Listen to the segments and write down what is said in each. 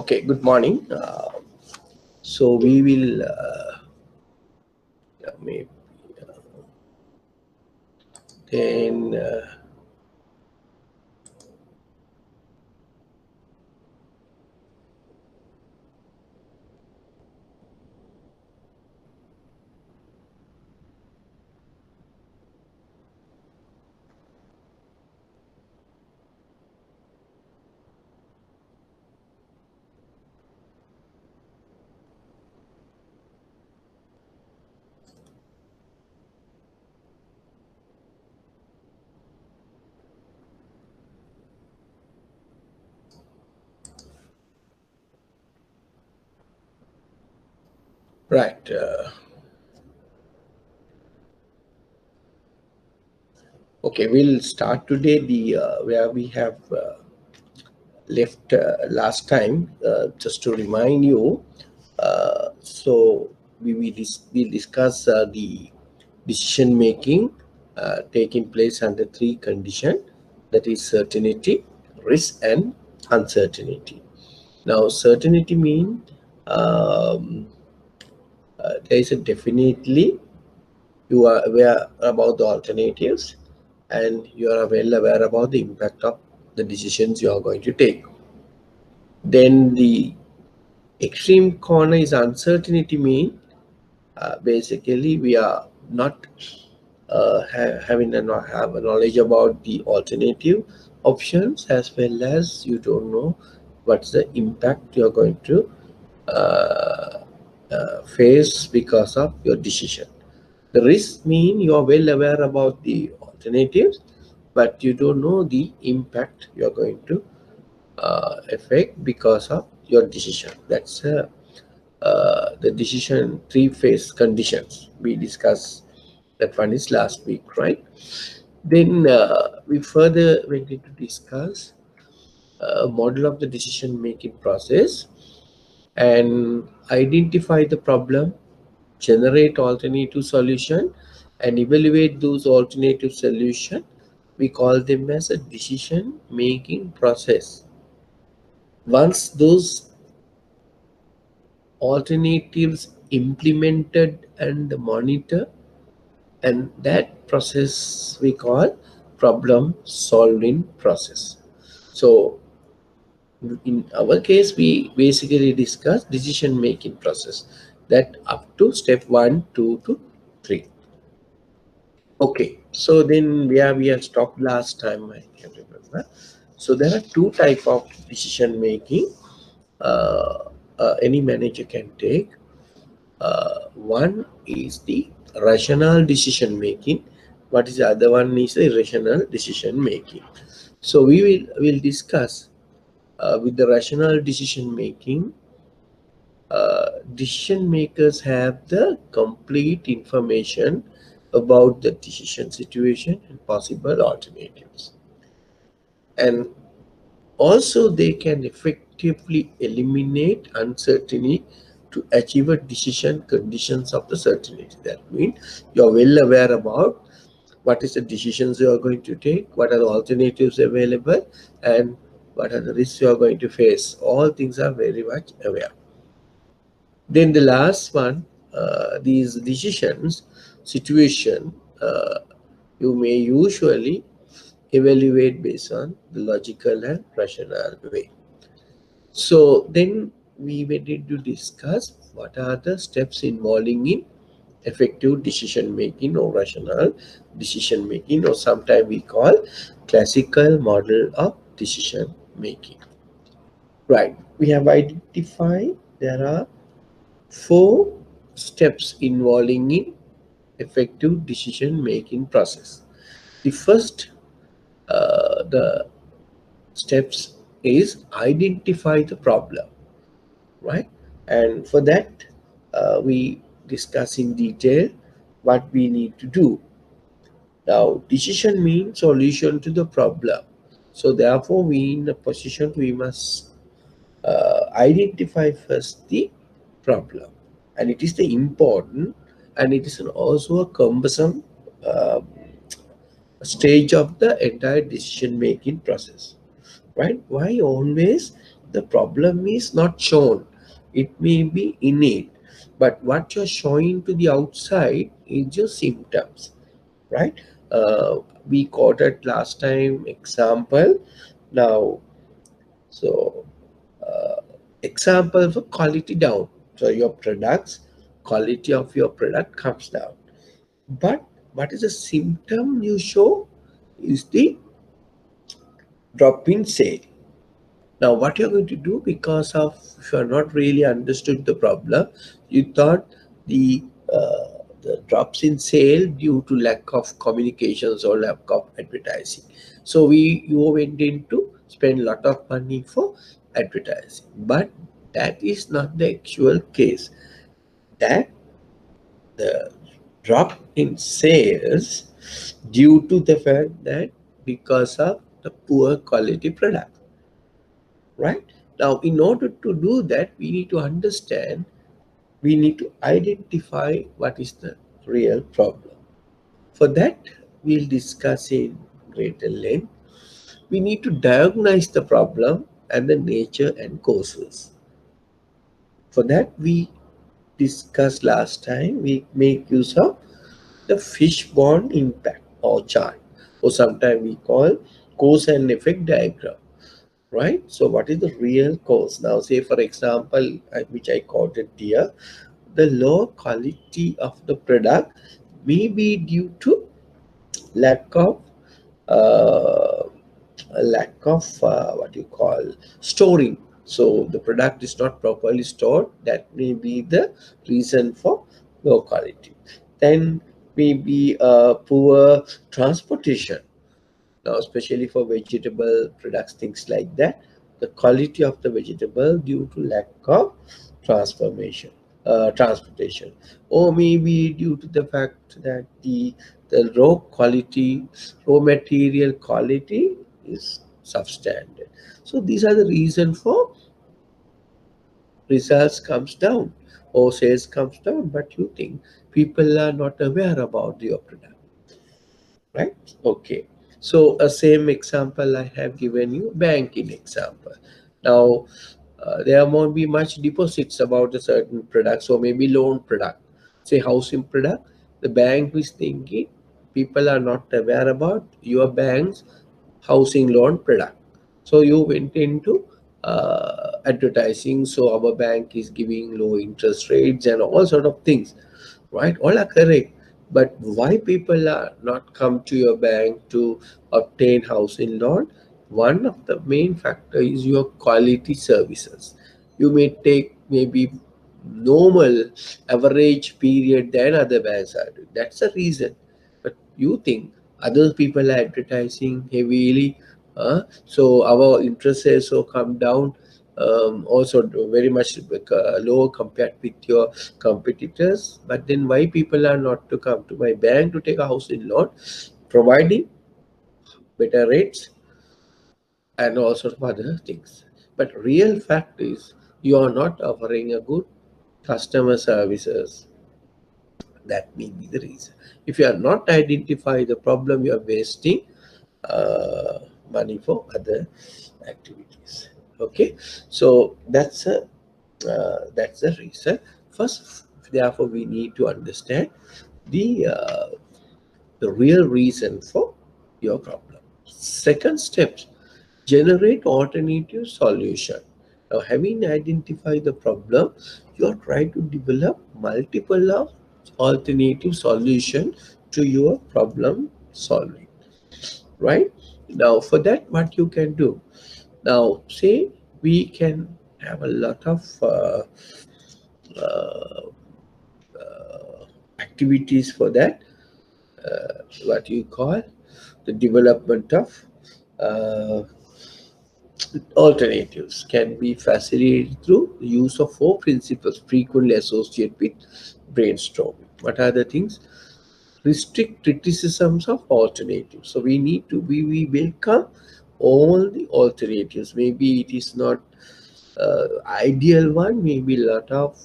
Okay, good morning. So we will maybe then right. Okay, we'll start today the where we have left last time. Just to remind you, so we'll discuss the decision making taking place under three conditions, that is certainty, risk, and uncertainty. Now, certainty means um, there is a definitely you are aware about the alternatives and you are well aware about the impact of the decisions you are going to take. Then the extreme corner is uncertainty mean basically we are not having have a knowledge about the alternative options, as well as you don't know what's the impact you're going to uh, face because of your decision. The risk mean you are well aware about the alternatives, but you don't know the impact you are going to affect because of your decision. That's the decision three-phase conditions. We discussed that one is last week, right? Then we further went into discuss a model of the decision-making process and identify the problem, generate alternative solution, and evaluate those alternative solution. We call them as a decision making process. Once those alternatives implemented and monitor, and that process we call problem solving process. So in our case, we basically discuss decision making process, that up to step 1, 2 to 3. Okay, so then where we have stopped last time, I can remember. So there are two type of decision making any manager can take. One is the rational decision making. What is the other one is the irrational decision making. So we will discuss with the rational decision making. Decision makers have the complete information about the decision situation and possible alternatives, and also they can effectively eliminate uncertainty to achieve a decision conditions of the certainty. That means you're well aware about what is the decisions you are going to take, what are the alternatives available, and what are the risks you are going to face. All things are very much aware. Then the last one, these decisions situation, you may usually evaluate based on the logical and rational way. So then we went to discuss what are the steps involving in effective decision making or rational decision making, or sometimes we call classical model of decision making. Right, we have identified there are 4 steps involving in effective decision making process. The first the steps is identify the problem, right? And for that we discuss in detail what we need to do. Now decision means solution to the problem, so therefore we in a position we must identify first the problem, and it is the important, and it is also a cumbersome uh, stage of the entire decision making process, right? Why always the problem is not shown. It may be innate, but what you're showing to the outside is your symptoms, right? Uh, we quoted last time example. Now, so example for quality down. So your products, quality of your product comes down. But what is the symptom you show is the drop in sale. Now, what you're going to do, because of if you're not really understood the problem, you thought the the drops in sale due to lack of communications or lack of advertising. So you went in to spend a lot of money for advertising, but that is not the actual case. That the drop in sales due to the fact that because of the poor quality product, right? Now, in order to do that, we need to understand, we need to identify what is the real problem. For that, we'll discuss in greater length. We need to diagnose the problem and the nature and causes. For that, we discussed last time, we make use of the fishbone impact or chart, or sometimes we call cause and effect diagram, right? So what is the real cause? Now, say for example, which I quoted here, the low quality of the product may be due to lack of uh, what you call storing. So the product is not properly stored. That may be the reason for low quality. Then maybe poor transportation. Now, especially for vegetable products, things like that, the quality of the vegetable due to lack of transportation, or maybe due to the fact that the raw material quality is substandard. So these are the reason for results comes down or sales comes down, but you think people are not aware about your product, right? Okay. So a same example I have given you, banking example. Now, there won't be much deposits about a certain product, so maybe loan product, say housing product. The bank is thinking people are not aware about your bank's housing loan product. So you went into advertising. So our bank is giving low interest rates and all sort of things, right? All are correct. But why people are not come to your bank to obtain housing loan? One of the main factor is your quality services. You may take maybe normal average period than other banks are doing. That's the reason. But you think other people are advertising heavily, so our interest rates will come down, also very much lower compared with your competitors. But then why people are not to come to my bank to take a housing loan, providing better rates and all sorts of other things? But real fact is you are not offering a good customer services. That may be the reason. If you are not identify the problem, you are wasting money for other activities. Okay, so that's the reason. First, therefore, we need to understand the uh, the real reason for your problem. Second step, generate alternative solution. Now, having identified the problem, you are trying to develop multiple of alternative solution to your problem solving, right? Now, for that, what you can do? Now, say we can have a lot of uh, activities for that, what you call the development of uh, alternatives can be facilitated through the use of four principles frequently associated with brainstorming. What are the things? Restrict criticisms of alternatives. So we welcome all the alternatives. Maybe it is not ideal one, maybe a lot of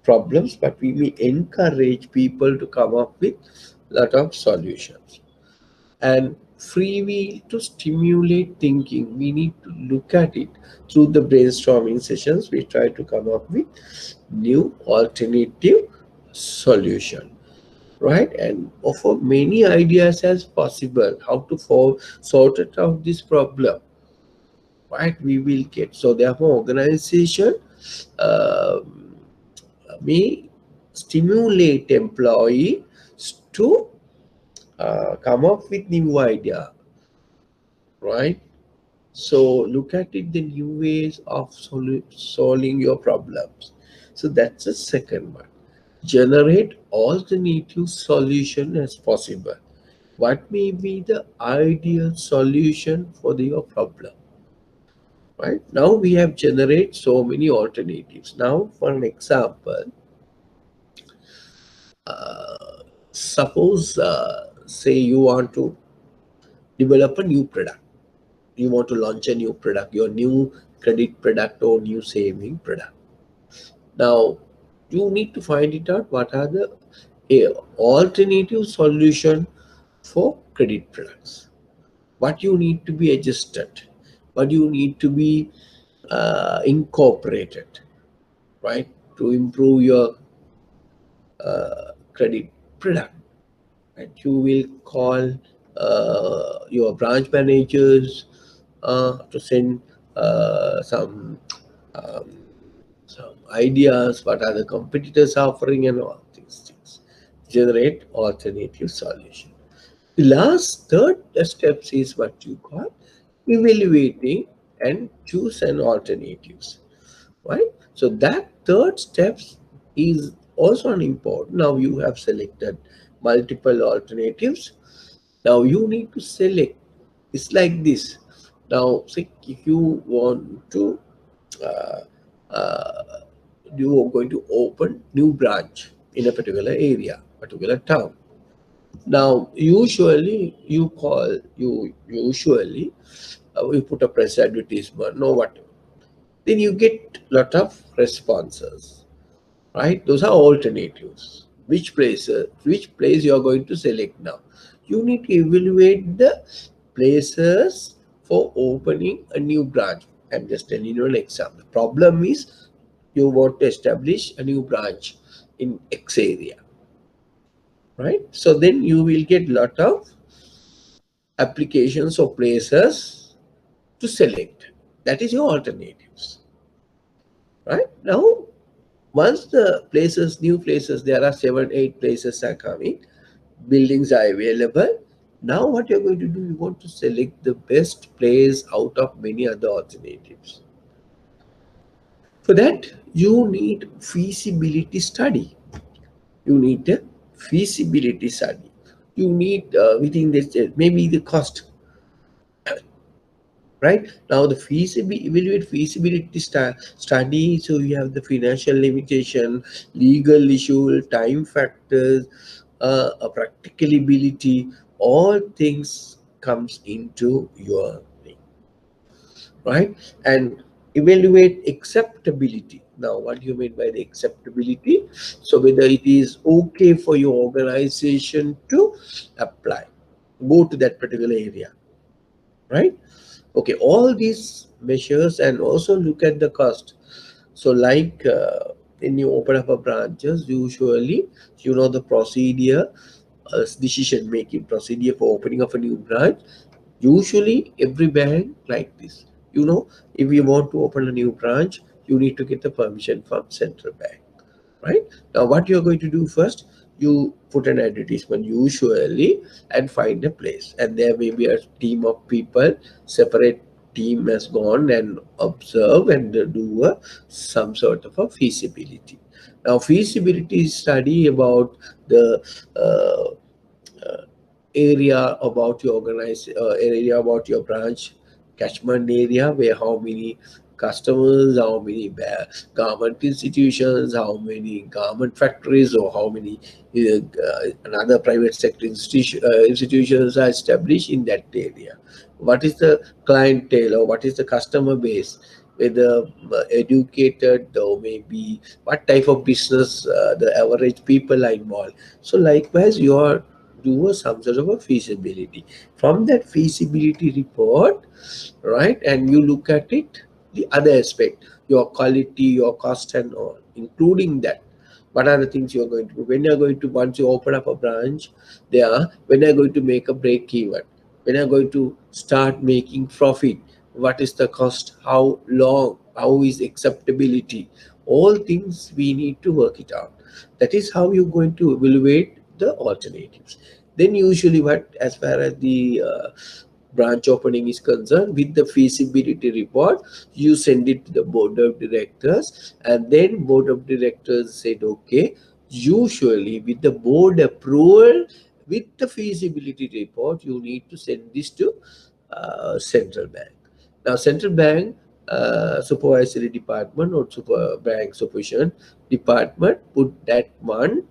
problems, but we may encourage people to come up with a lot of solutions. And free will to stimulate thinking. We need to look at it through the brainstorming sessions. We try to come up with new alternative solution, right, and offer many ideas as possible how to sort it out this problem, right. We will get, so therefore organization um, may stimulate employees to come up with new idea, right. So look at it, the new ways of solving your problems. So that's the second one. Generate alternative solution as possible. What may be the ideal solution for your problem? Right now we have generate so many alternatives. Now, for an example, suppose say you want to develop a new product. You want to launch a new product, your new credit product or new saving product. Now, you need to find it out what are the alternative solution for credit products. What you need to be adjusted, what you need to be incorporated, right, to improve your credit product. And you will call your branch managers to send um, some ideas, what are the competitors offering, and all these things. Generate alternative solution. The last third steps is what you call evaluating and choose an alternatives, right? So that third steps is also an important. Now you have selected multiple alternatives. Now you need to select. It's like this. Now, say if you want to uh, uh, you are going to open new branch in a particular area, particular town. Now, usually you put a press advertisement, no whatever. Then you get lot of responses, right? Those are alternatives. Which place you are going to select now? You need to evaluate the places for opening a new branch. I'm just telling you an example. Problem is you want to establish a new branch in X area, right? So then you will get lot of applications or places to select. That is your alternatives, right? Now, once the places, new places, there are 7, 8 places are coming, buildings are available. Now what you're going to do, you want to select the best place out of many other alternatives. For that, you need feasibility study. You need a feasibility study. You need within this, maybe the cost, right? Now the feasibility, evaluate feasibility study. So you have the financial limitation, legal issue, time factors, a practicability, all things comes into your thing, right? And evaluate acceptability. Now what do you mean by the acceptability? So whether it is okay for your organization to apply, go to that particular area, right? Okay, all these measures, and also look at the cost. So like when you open up a branches, usually you know the procedure, decision making procedure for opening of a new branch. Usually every bank like this, you know, if you want to open a new branch, you need to get the permission from central bank, right? Now what you're going to do first, you put an advertisement usually and find a place, and there may be a team of people, separate team has gone and observe and do some sort of a feasibility. Now feasibility study about the uh, area about your area about your branch catchment area, where how many customers, how many government institutions, how many government factories, or how many another private sector institutions are established in that area. What is the clientele, or what is the customer base, whether educated, or maybe what type of business the average people are involved. So likewise, your do some sort of a feasibility. From that feasibility report, right, and you look at it, the other aspect, your quality, your cost and all, including that. What are the things you're going to do? When you're going to, once you open up a branch there, when you're going to make a break even, when you're going to start making profit, what is the cost, how long, how is acceptability, all things we need to work it out. That is how you're going to evaluate the alternatives. Then usually what, as far as the branch opening is concerned, with the feasibility report, you send it to the board of directors, and then board of directors said okay. Usually with the board approval, with the feasibility report, you need to send this to central bank. Now central bank supervisory department or bank supervision department put that one,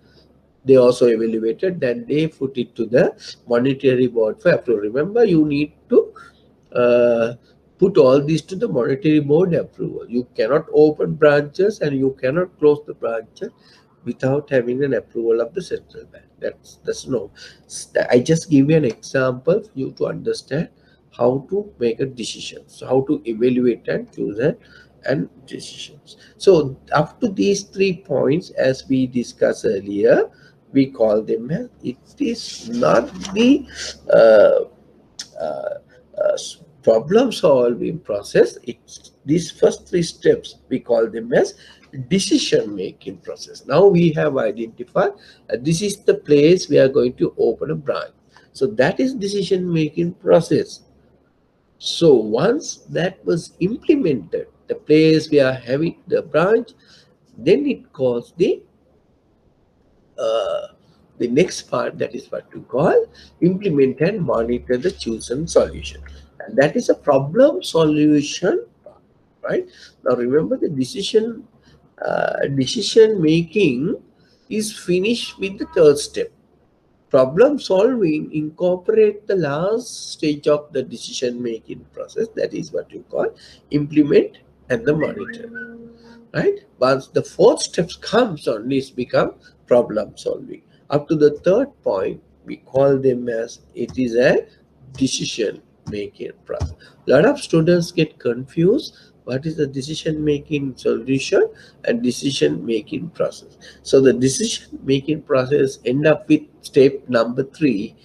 they also evaluated, then they put it to the monetary board for approval. Remember, you need to uh, put all these to the monetary board approval. You cannot open branches and you cannot close the branches without having an approval of the central bank. That's no. I just give you an example for you to understand how to make a decision, so how to evaluate and choose and decisions. So up to these 3 points, as we discussed earlier, we call them as, it is not the uh, uh, uh, problem solving process. It's these first 3 steps, we call them as decision making process. Now we have identified this is the place we are going to open a branch, so that is decision making process. So once that was implemented, the place we are having the branch, then it calls uh, the next part, that is what we call implement and monitor the chosen solution. And that is a problem solution, right? Now remember, the decision making is finished with the third step. Problem solving incorporate the last stage of the decision making process, that is what you call implement and the monitor, right? Once the fourth steps comes on, this become problem solving. Up to the third point, we call them as, it is a decision making process. A lot of students get confused what is the decision making solution and decision making process. So the decision making process end up with step number 3,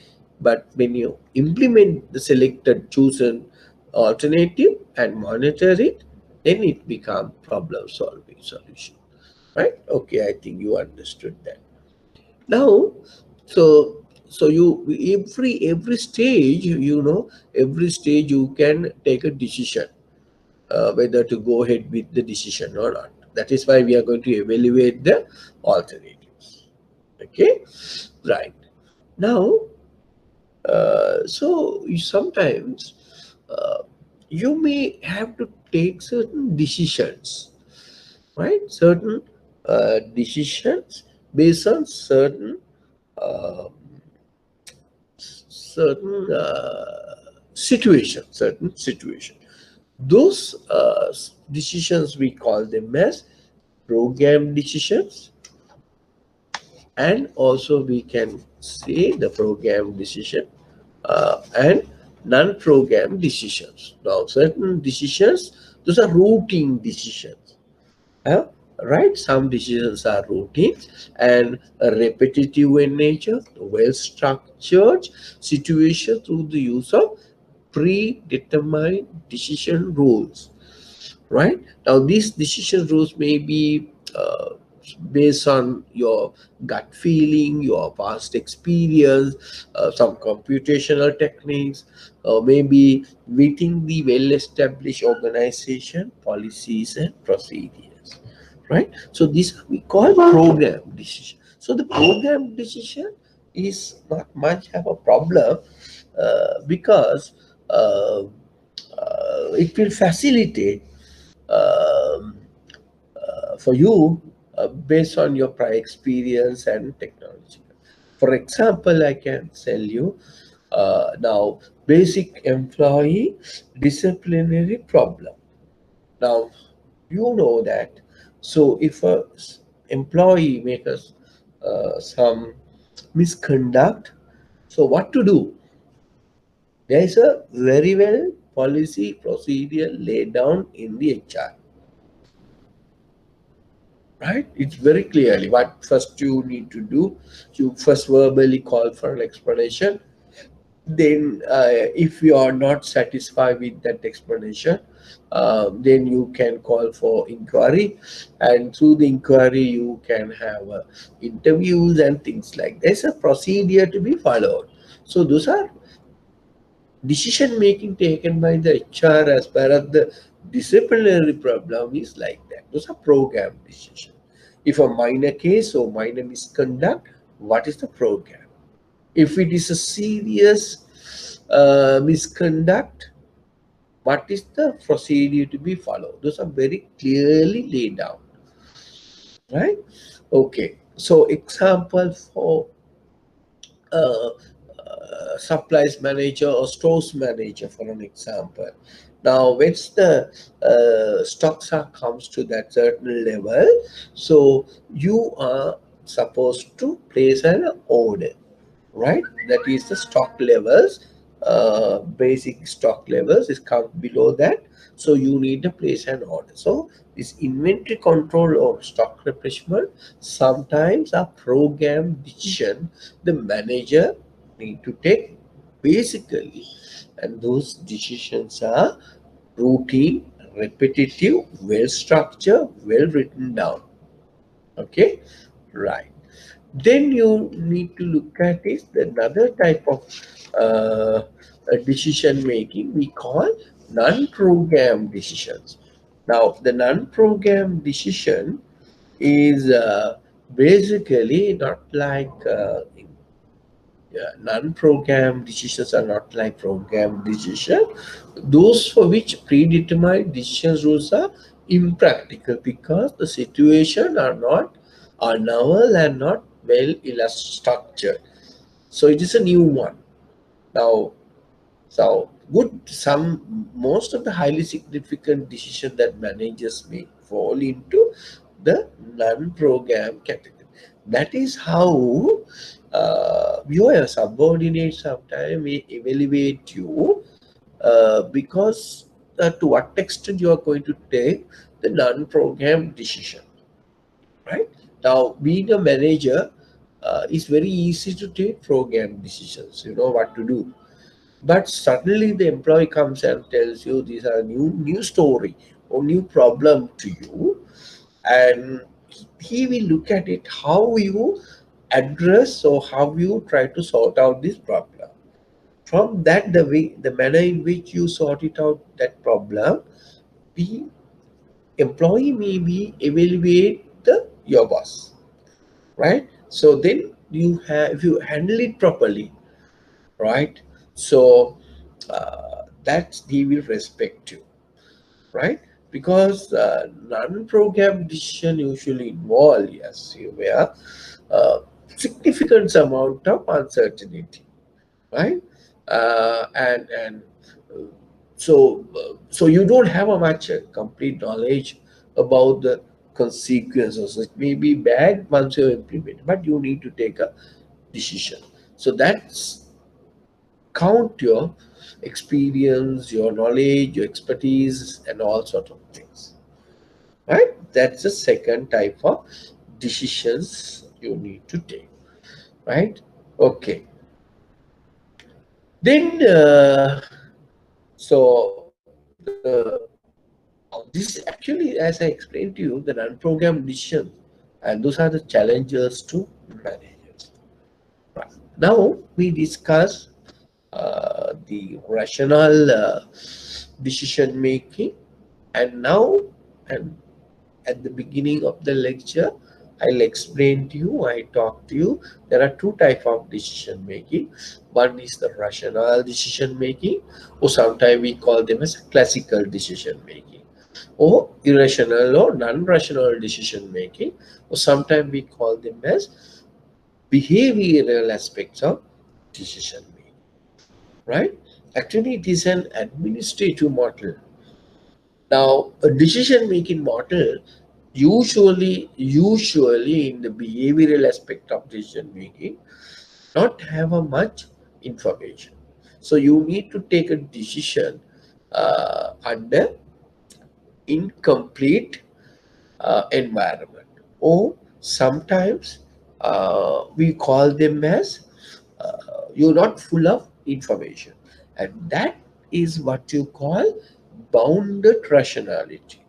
but when you implement the selected chosen alternative and monitor it, then it become problem solving solution, right? Okay, I think you understood that. Now, so you, every stage, every stage you can take a decision whether to go ahead with the decision or not. That is why we are going to evaluate the alternatives. Okay, right. Now, so sometimes you may have to take certain decisions, right? Certain decisions based on uh, certain situation. Those decisions, we call them as program decisions, and also we can say the program decision and non-program decisions. Now certain decisions, those are routine decisions, right? Some decisions are routine and repetitive in nature, well structured situation through the use of predetermined decision rules, right? Now these decision rules may be based on your gut feeling, your past experience, some computational techniques, maybe within the well-established organization policies and procedures, right? So these we call program decision. So the program decision is not much of a problem because it will facilitate um, for you based on your prior experience and technology. For example, I can tell you now basic employee disciplinary problem. Now, you know that. So if a employee makes some misconduct, So what to do? There is a very well policy procedure laid down in the HR. Right? It's very clearly what first you need to do. You first verbally call for an explanation. Then, if you are not satisfied with that explanation, then you can call for inquiry, and through the inquiry, you can have interviews and things like. There's a procedure to be followed. So those are decision making taken by the HR as far as the disciplinary problem is like that. Those are program decisions. If a minor case or minor misconduct, what is the program? If it is a serious misconduct, what is the procedure to be followed? Those are very clearly laid out, right? Okay. So example for uh, supplies manager or stores manager, for an example. Now, when the stocks are comes to that certain level, so you are supposed to place an order, right? That is the stock levels. Basic stock levels is come below that, so you need to place an order. So this inventory control or stock replenishment sometimes a program decision the manager need to take basically, and those decisions are routine, repetitive, well structured, well written down. Okay, right. Then you need to look at is another type of decision making we call non-program decisions. Now, the non-program decision is basically not like non-program decisions are not like program decision. Those for which predetermined decision rules are impractical because the situation are novel and not well structured. So it is a new one. Now, so good some most of the highly significant decisions that managers make fall into the non-program category. That is how your subordinates sometimes may evaluate you because to what extent you are going to take the non-program decision. Right? Now, being a manager, it's very easy to take program decisions. You know what to do. But suddenly the employee comes and tells you these are new story or new problem to you, and he will look at it how you address or how you try to sort out this problem. From that, the manner in which you sort it out that problem, the employee may be evaluate your boss, right? So then you have if you handle it properly, right? So that he will respect you, right? Because non-program decision usually involve, yes, you were significant amount of uncertainty, right? And so you don't have a much complete knowledge about the consequences. It may be bad once you implement, but you need to take a decision. So that's count your experience, your knowledge, your expertise, and all sort of things. Right? That's the second type of decisions you need to take. Right? Okay. Then, so this actually, as I explained to you, the non-programmed decisions, and those are the challenges to managers. Right. Now we discuss the rational decision making, and now and at the beginning of the lecture I'll explain to you, I talk to you, there are two types of decision making. One is the rational decision making, or sometimes we call them as classical decision making, or irrational or non-rational decision making, or sometimes we call them as behavioral aspects of decision making. Right? Actually, it is an administrative model. Now, a decision-making model usually in the behavioral aspect of decision making, not have a much information. So you need to take a decision under incomplete environment, or sometimes we call them as you're not full of information, and that is what you call bounded rationality,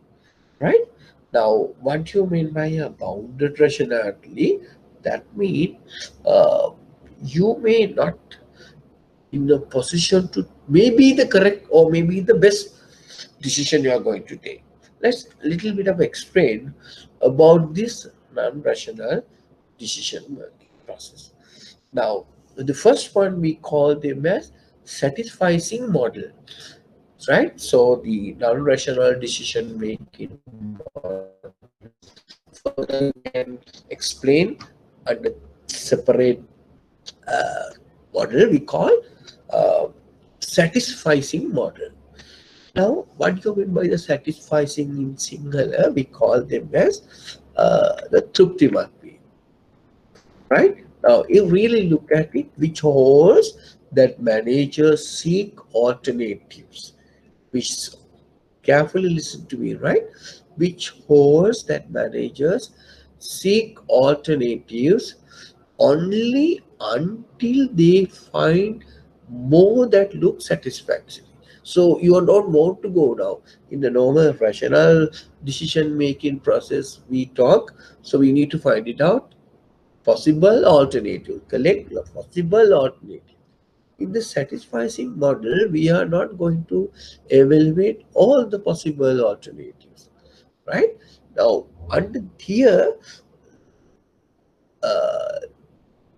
right? Now, what do you mean by a bounded rationality? That means uh, you may not in a position to maybe the correct or maybe the best decision you are going to take. Let's little bit of explain about this non-rational decision making process. Now, the first one we call them as satisficing model, right? So the non-rational decision making model further you can explain under separate uh, model we call uh, satisficing model. Now, what do you mean by the satisficing in singular? We call them as the trupti marpi, right? Now, you really look at it, which holds that managers seek alternatives, which carefully listen to me, right? Which holds that managers seek alternatives only until they find more that look satisfactory. So you don't want to go now in the normal rational decision making process we talk. So we need to find it out. Possible alternative. Collect your possible alternative. In the satisficing model, we are not going to evaluate all the possible alternatives, right? Now, under here,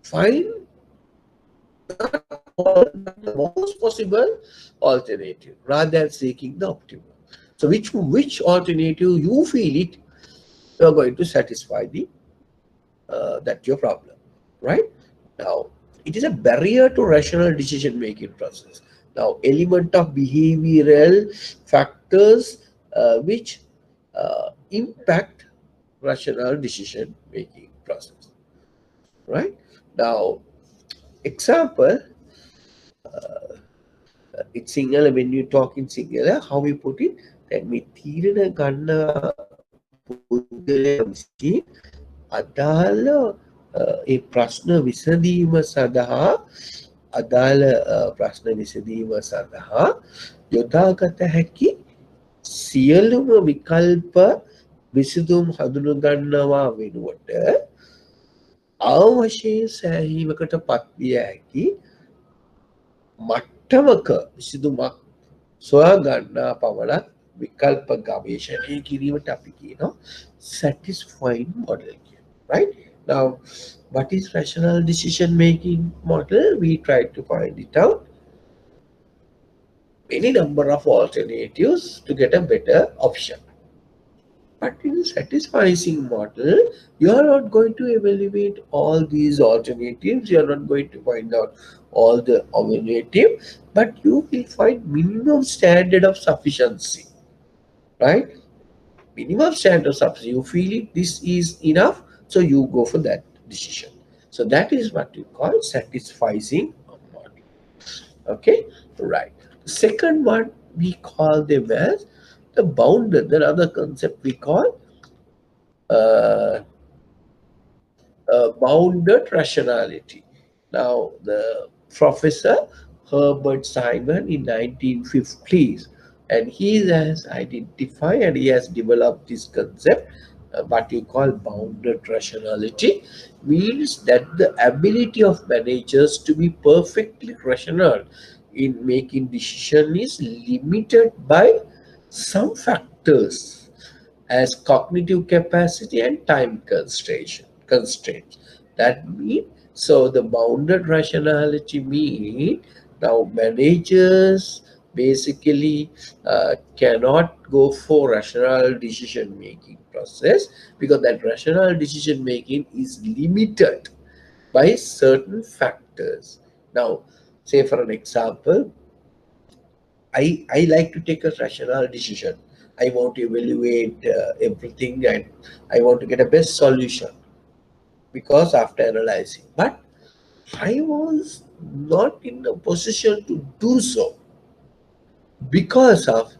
find all the most possible alternative rather than seeking the optimum. So, which alternative you feel it, you are going to satisfy the that your problem, right? Now, it is a barrier to rational decision making process. Now, element of behavioral factors which impact rational decision making process, right? Now, example, it's singular when you talk in singular, how we put it, that me තීරණ ගන්න පුද්ගලයා විසින් අදාළ ඒ ප්‍රශ්න විසඳීම සඳහා අදාළ ප්‍රශ්න විසඳීම සඳහා යොදාගත හැකි සියලුම විකල්ප විසඳුම් හඳුනගන්නවා වෙනුවට අවශ්‍ය සෑහීමකට පත්විය හැකි මට්ටමක විසඳුමක් සොයා ගන්නා පමණක් විකල්ප ගවේෂණය කිරීමට අපි කියනවා satisfying model, right? Now, what is rational decision making model? We try to find it out any number of alternatives to get a better option. But in the satisficing model, you are not going to evaluate all these alternatives. You are not going to find out all the alternatives, but you will find minimum standard of sufficiency, right? Minimum standard of sufficiency. You feel it, this is enough, so you go for that decision. So that is what you call satisficing model. Okay, right. The second one we call them as the bounded. Another concept we call uh, bounded rationality. Now, the professor Herbert Simon in 1950s, and he has identified and he has developed this concept, what you call bounded rationality, means that the ability of managers to be perfectly rational in making decision is limited by some factors as cognitive capacity and time constraints. That means, so the bounded rationality mean now managers basically cannot go for rational decision making process because that rational decision making is limited by certain factors. Now, say for an example, I like to take a rational decision. I want to evaluate everything and I want to get a best solution because after analyzing. But I was not in a position to do so because of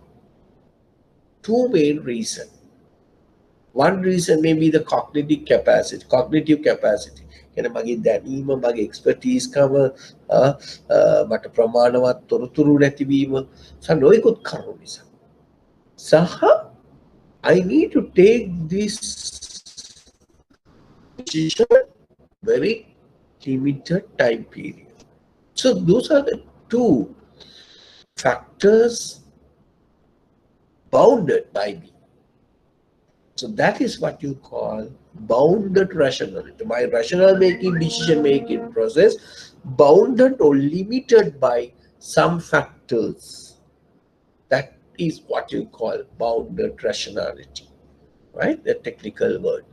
two main reasons. One reason may be the cognitive capacity. Cognitive capacity. Kena magi දැනීම මගේ expertise කම මට ප්‍රමාණවත් තොරතුරු නැතිවීම සහ නොයෙකුත් කරුණු නිසා. සහ I need to take this decision very limited time period. So those are the two factors bounded by me. So that is what you call bounded rationality. My rational making, decision making process bounded or limited by some factors. That is what you call bounded rationality, right? The technical word.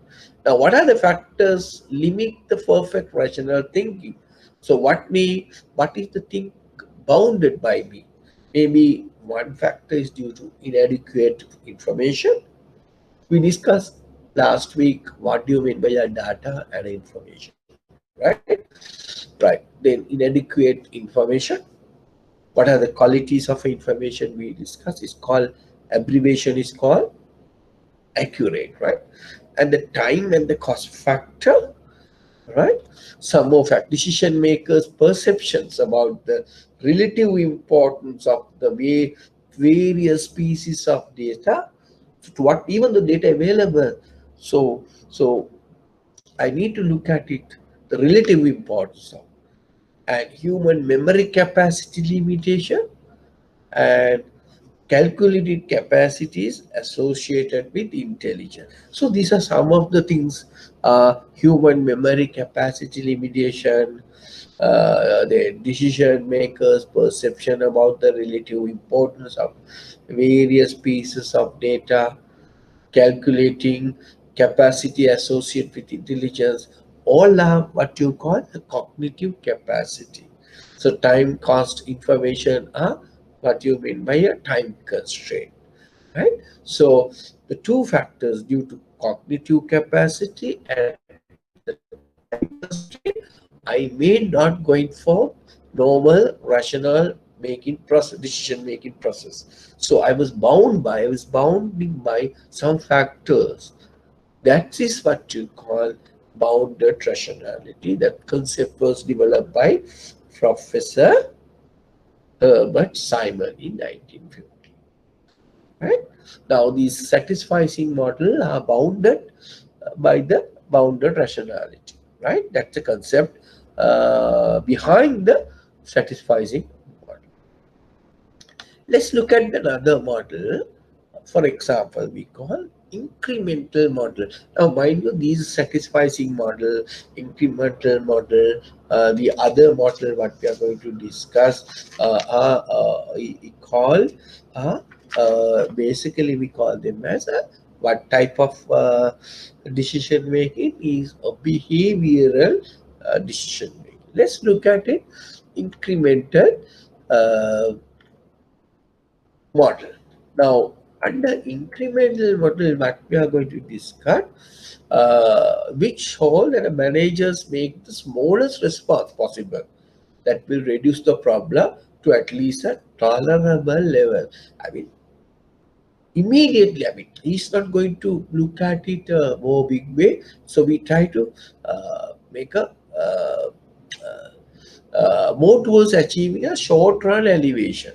Now, what are the factors limit the perfect rational thinking? So what is the thing bounded by me? Maybe one factor is due to inadequate information. We discussed last week what do you mean by data and information, right? Right. Then inadequate information. What are the qualities of information we discussed? Is called abbreviation is called accurate, right? And the time and the cost factor, right? Some more fact decision makers perceptions about the relative importance of the way various species of data to what even the data available. So I need to look at it, the relative importance of, and human memory capacity limitation and calculated capacities associated with intelligence. So these are some of the things: human memory capacity limitation, the decision makers perception about the relative importance of various pieces of data, calculating capacity associated with intelligence, all are what you call the cognitive capacity. So time, cost, information are what you mean by a time constraint, right? So the two factors due to cognitive capacity and the time constraint, I may not going for normal rational making process, decision making process. So I was bounding by some factors. That is what you call bounded rationality. That concept was developed by Professor Herbert Simon in 1950. Right? Now these satisficing model are bounded by the bounded rationality. Right? That's the concept behind the satisficing model. Let's look at another model. For example, we call incremental model. Now, mind you, these satisficing model, incremental model, the other model what we are going to discuss we call basically we call them as what type of decision making is a behavioral decision making. Let's look at it. Incremental model. Now, under incremental model, what we are going to discuss, which hold that managers make the smallest response possible that will reduce the problem to at least a tolerable level. I mean, immediately, I mean, he's not going to look at it more big way. So we try to make a more towards achieving a short run elevation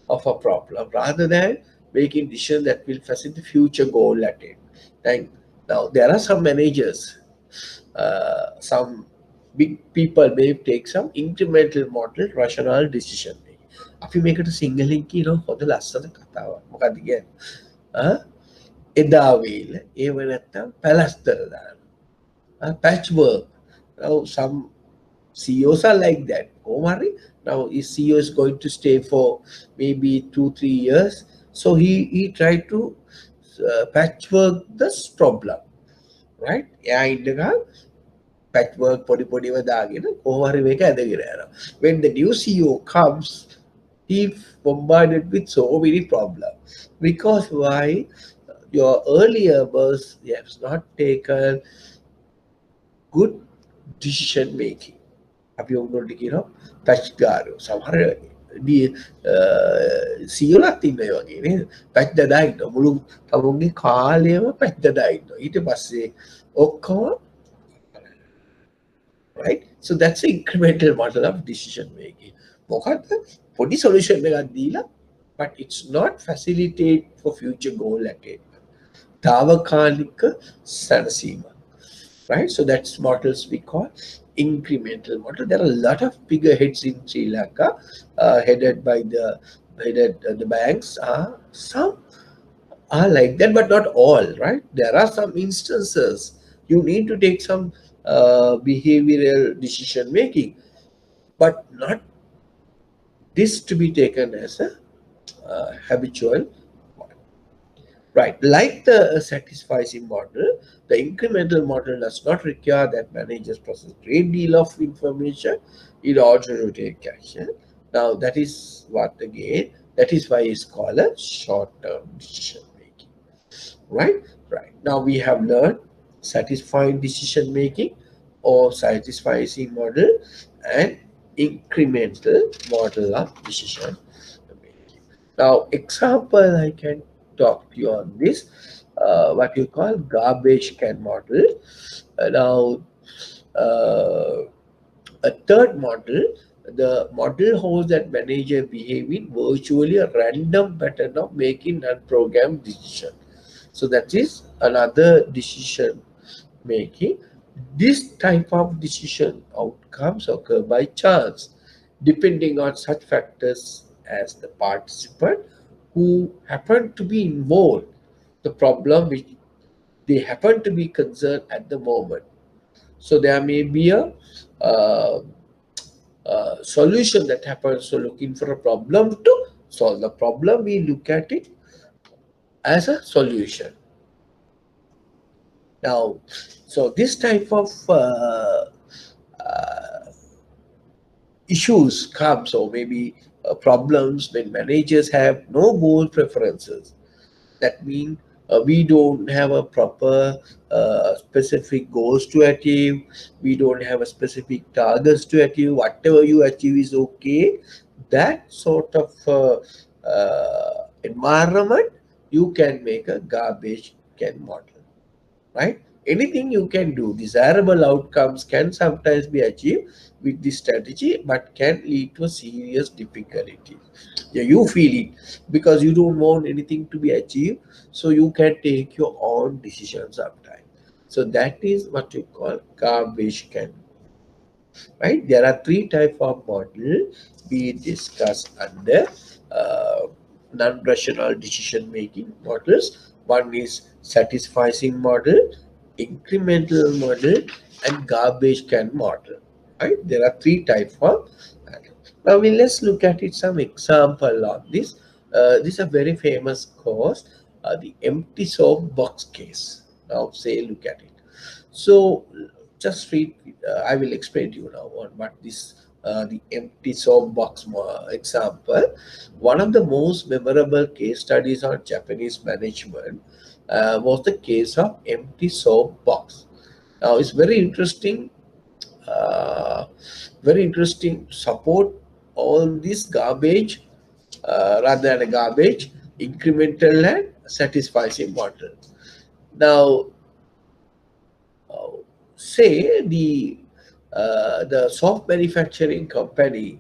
of a problem rather than making decisions that will facilitate the future goal attained. And now there are some managers, some big people may take some incremental model rational decision making. අපි මේකට සිංහලෙන් කියනවා හොඳ ලස්සන කතාවක්. මොකක්ද කියන්නේ? එදා වේල ඒව නැත්තම් පැලස්තර දාන. Patchwork. Now some CEOs are like that. Omari, now his CEO is going to stay for maybe 2-3 years. So he tried to patchwork this problem, right? Yeah, in the patchwork podi දාගෙන කොහොමරි මේක ඇදගෙන යනවා. When the new CEO comes, he bombarded with so many problems. Because why? Your earlier boss has not taken good decision making. අපි ඔගොල්ලන්ට කියනවා patch ගාරෝ. සමහර සියලත් ඉන්න ඒ වගේ නේද? පැච් දදා ඉන්නවා. මුළු තමුන්ගේ කාලයම පැච් දදා ඉන්නවා. ඊට පස්සේ ඔක්කොම right? So that's the incremental model of decision making. මොකද්ද? පොඩි solution එකක් දීලා but it's not facilitate for future goal attainment. తాවකාලික සැනසීම. Right? So that's models we call incremental model. There are a lot of bigger heads in Sri Lanka, headed the banks. Some are like that, but not all. Right? There are some instances you need to take some behavioral decision making, but not this to be taken as a habitual. Right, like the satisficing model, the incremental model does not require that managers process a great deal of information in order to take action. Now, that is what again, that is why it's called a short-term decision making. Right? Right. Now we have learned satisfying decision making or satisficing model and incremental model of decision making. Now, example I can talk to you on this, what you call garbage can model. Now, a third model, the model holds that manager behave in virtually a random pattern of making unprogrammed decision. So that is another decision making. This type of decision outcomes occur by chance, depending on such factors as the participant who happen to be involved, the problem which they happen to be concerned at the moment. So there may be a solution that happens. So looking for a problem to solve the problem, we look at it as a solution. Now, so this type of issues comes, or maybe problems when managers have no goal preferences. That means we don't have a proper specific goals to achieve. We don't have a specific targets to achieve. Whatever you achieve is okay. That sort of environment, you can make a garbage can model, right? Anything you can do, desirable outcomes can sometimes be achieved with this strategy, but can lead to a serious difficulty. Yeah, you feel it because you don't want anything to be achieved, so you can take your own decisions sometimes. So that is what you call garbage can. Right? There are three types of model we discussed under non-rational decision making models. One is satisficing model, incremental model, and garbage can model. Right? There are three types of. Now let's look at it. Some example on this. This is a very famous course, the empty soap box case. Now say look at it. So just read. I will explain to you now on what this the empty soap box example. One of the most memorable case studies on Japanese management was the case of empty soap box. Now it's very interesting. Support all this garbage rather than a garbage, incremental and satisficing model. Now, say the soap manufacturing company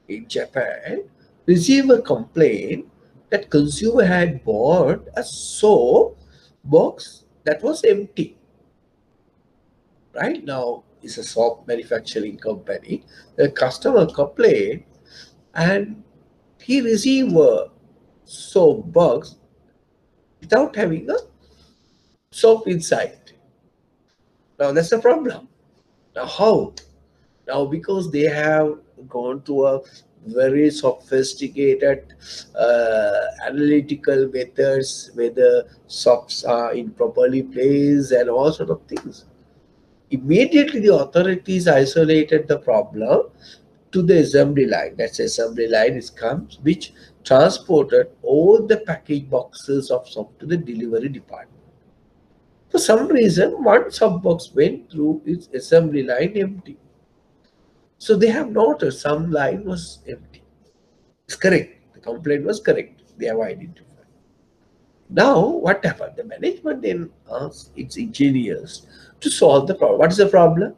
in Japan received a complaint that consumer had bought a soap box that was empty. Right now, it's a soap manufacturing company. The customer complained, and he received a soap box without having a soap inside. Now that's the problem. Now how? Now because they have gone to a very sophisticated analytical methods, whether soaps are improperly placed and all sort of things. Immediately the authorities isolated the problem to the assembly line. That's assembly line is comes which transported all the package boxes of soap to the delivery department. For some reason, one soap box went through its assembly line empty. So they have noticed some line was empty. It's correct. The complaint was correct. They have identified. Now, what happened? The management then asks its engineers to solve the problem. What is the problem?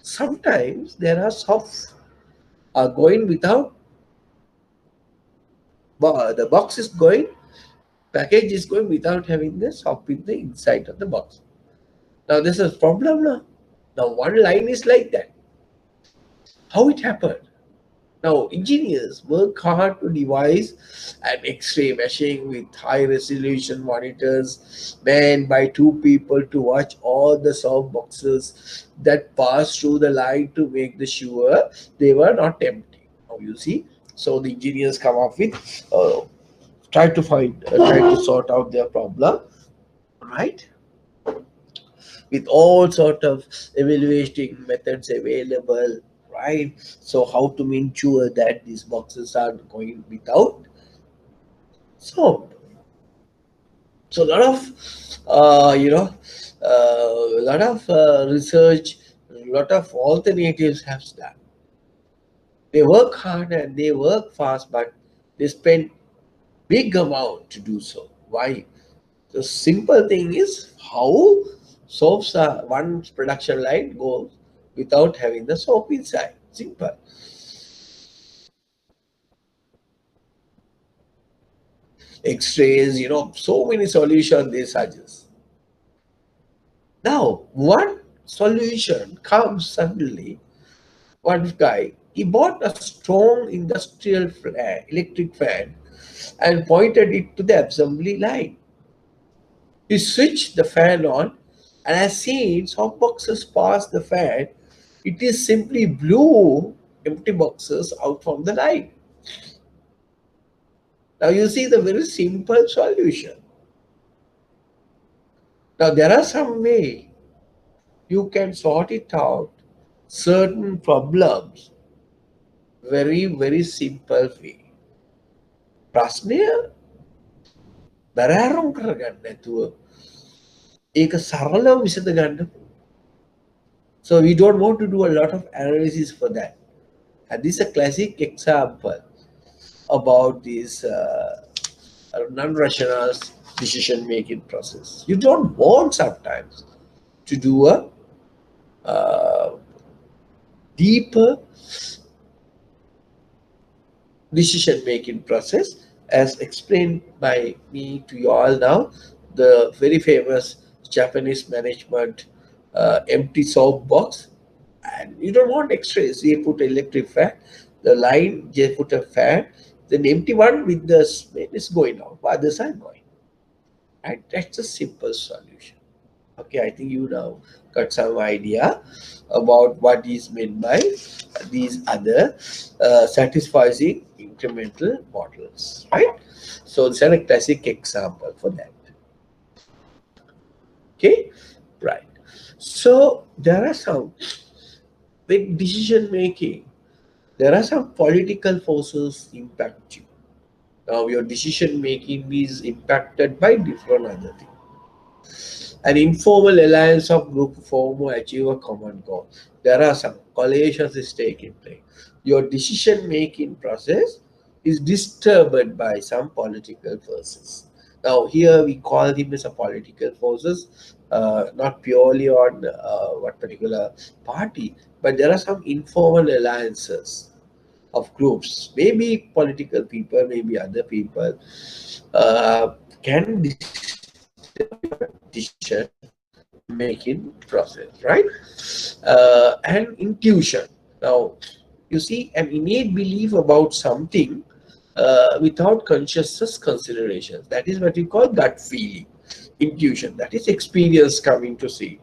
Sometimes there are soft are going without the box is going, package is going without having the soft in the inside of the box. Now this is a problem now. Now one line is like that. How it happened? Now, engineers work hard to devise an X-ray machine with high-resolution monitors manned by two people to watch all the soft boxes that pass through the line to make the sure they were not empty. Now, you see, so the engineers come up with try to sort out their problem, right? With all sort of evaluating methods available, right? So how to make sure that these boxes are going without soap. So a lot of a lot of research, a lot of alternatives have done. They work hard and they work fast, but they spend big amount to do so. Why? The simple thing is how soaps are one production line goes without having the soap inside. Simple. X-rays, so many solutions they suggest. Now, one solution comes suddenly. One guy, he bought a strong industrial electric fan and pointed it to the assembly line. He switched the fan on and as seen some boxes pass the fan, it is simply blew empty boxes out from the line. Now you see the very simple solution. Now there are some way you can sort it out certain problems very very simple way. ප්‍රශ්නය බැරෑරුම් කරගන්න නැතුව ඒක සරලව විසඳ ගන්න. So we don't want to do a lot of analysis for that. And this is a classic example about this non-rational decision-making process. You don't want sometimes to do a deeper decision-making process as explained by me to you all now. The very famous Japanese management empty soap box, and you don't want X-rays. They put electric fan, the line they put a fan, then empty one with the smell is going out, but others are going. And that's a simple solution. Okay, I think you now got some idea about what is meant by these other satisfying incremental models, right? So this is a classic example for that. Okay, right. So there are some with decision making, there are some political forces impact you. Now your decision making is impacted by different other things. An informal alliance of group form to achieve a common goal. There are some coalitions is taking place. Your decision making process is disturbed by some political forces. Now here we call them as a political forces, not purely on what particular party, but there are some informal alliances of groups, maybe political people, maybe other people, can disturb your decision making process, right? And intuition. Now, you see, an innate belief about something without conscious consideration. That is what we call gut feeling, intuition. That is experience coming to see,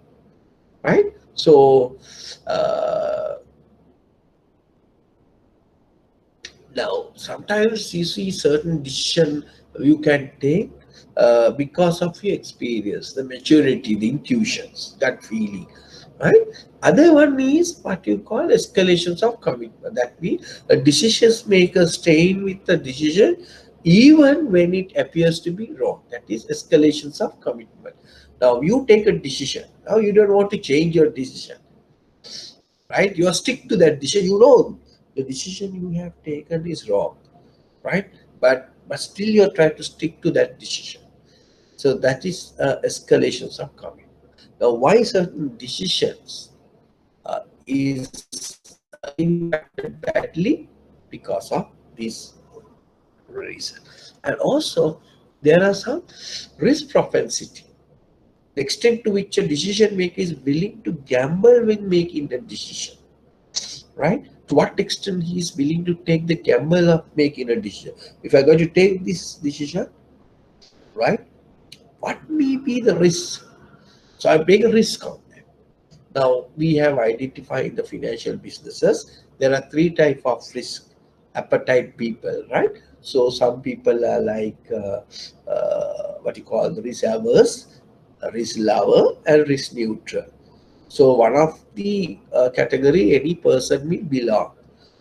right? So, now, sometimes you see certain decision you can take because of your experience, the maturity, the intuitions, that feeling, right? Other one is what you call escalations of commitment. That means a decision maker staying with the decision even when it appears to be wrong. That is escalations of commitment. Now you take a decision. Now you don't want to change your decision. right? You are stick to that decision. You know the decision you have taken is wrong, right? But still you are trying to stick to that decision. So that is escalations are coming. Now, why certain decisions is impacted badly because of this reason, and also there are some risk propensity, the extent to which a decision maker is willing to gamble when making the decision, right? To what extent he is willing to take the gamble of making a decision. If I got to take this decision, right? What may be the risk? So I take a risk on that. Now we have identified in the financial businesses there are three type of risk appetite people, right? So some people are like what you call the risk averse, risk lover, and risk neutral. So one of the category any person will belong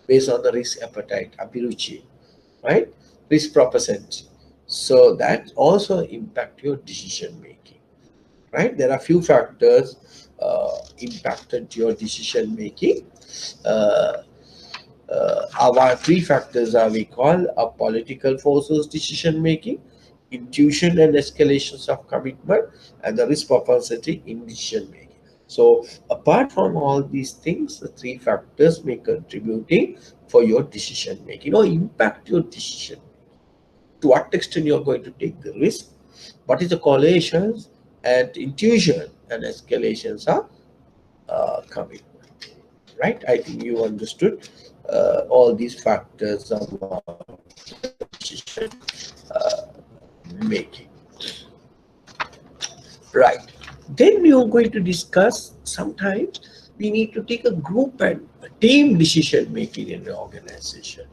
based on the risk appetite, abhiruchi, right? Risk propensity. So that also impact your decision making, right? There are few factors impacted your decision making. Uh, our three factors are we call a political forces decision making, intuition and escalations of commitment, and the risk propensity in decision making. So apart from all these things, the three factors may contributing for your decision making or impact your decision. To what extent you are going to take the risk, what is the correlations, and intuition and escalations are coming, right? I think you understood all these factors about decision making, right? Then we are going to discuss sometimes we need to take a group and a team decision making in an organization.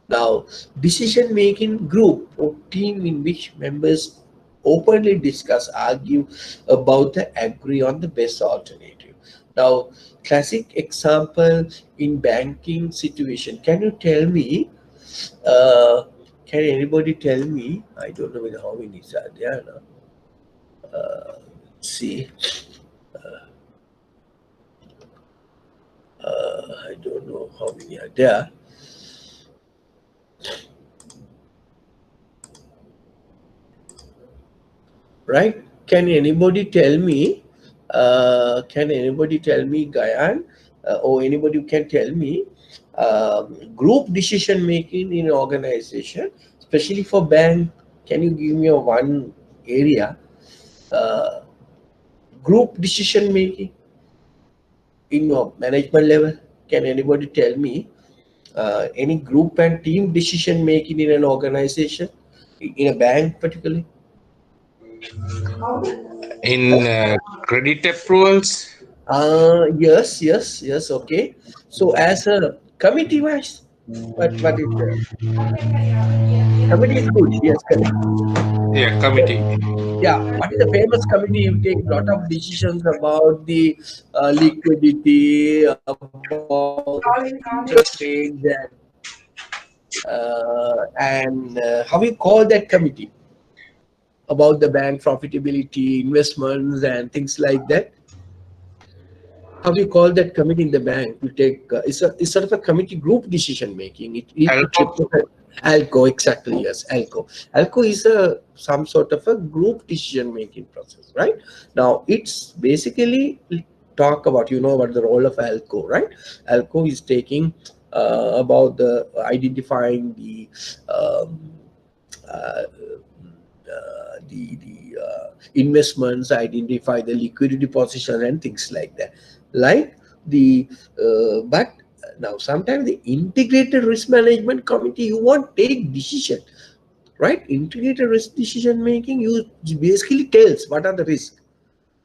Now, decision making group or team in which members openly discuss, argue about the agree on the best alternative. Now, classic example in banking situation. Can you tell me? Uh, can anybody tell me? I don't know how many are there now. See, I don't know how many are there. Right? Can anybody tell me? Can anybody tell me, Gayan, or anybody who can tell me group decision making in organization, especially for bank? Can you give me a one area uh, group decision making in your management level? Can anybody tell me any group and team decision making in an organization, in a bank particularly? In credit approvals. Yes, yes, yes. Okay. So as a committee wise, what is the committee is good. Yes, correct. Yeah, committee. Yeah. What is the famous committee? You take a lot of decisions about the liquidity, about interest rates, and how we call that committee about the bank profitability, investments, and things like that. How do you call that committee in the bank? You take it's sort of a committee group decision making. It Alco. represents ALCO, exactly. Yes, ALCO. ALCO is a some sort of a group decision making process, right? Now it's basically talk about about the role of ALCO, right? ALCO is taking about the identifying the um, uh, investments, identify the liquidity position and things like that. Like the but now sometimes the integrated risk management committee you won't take decision, right? Integrated risk decision making you basically tells what are the risks,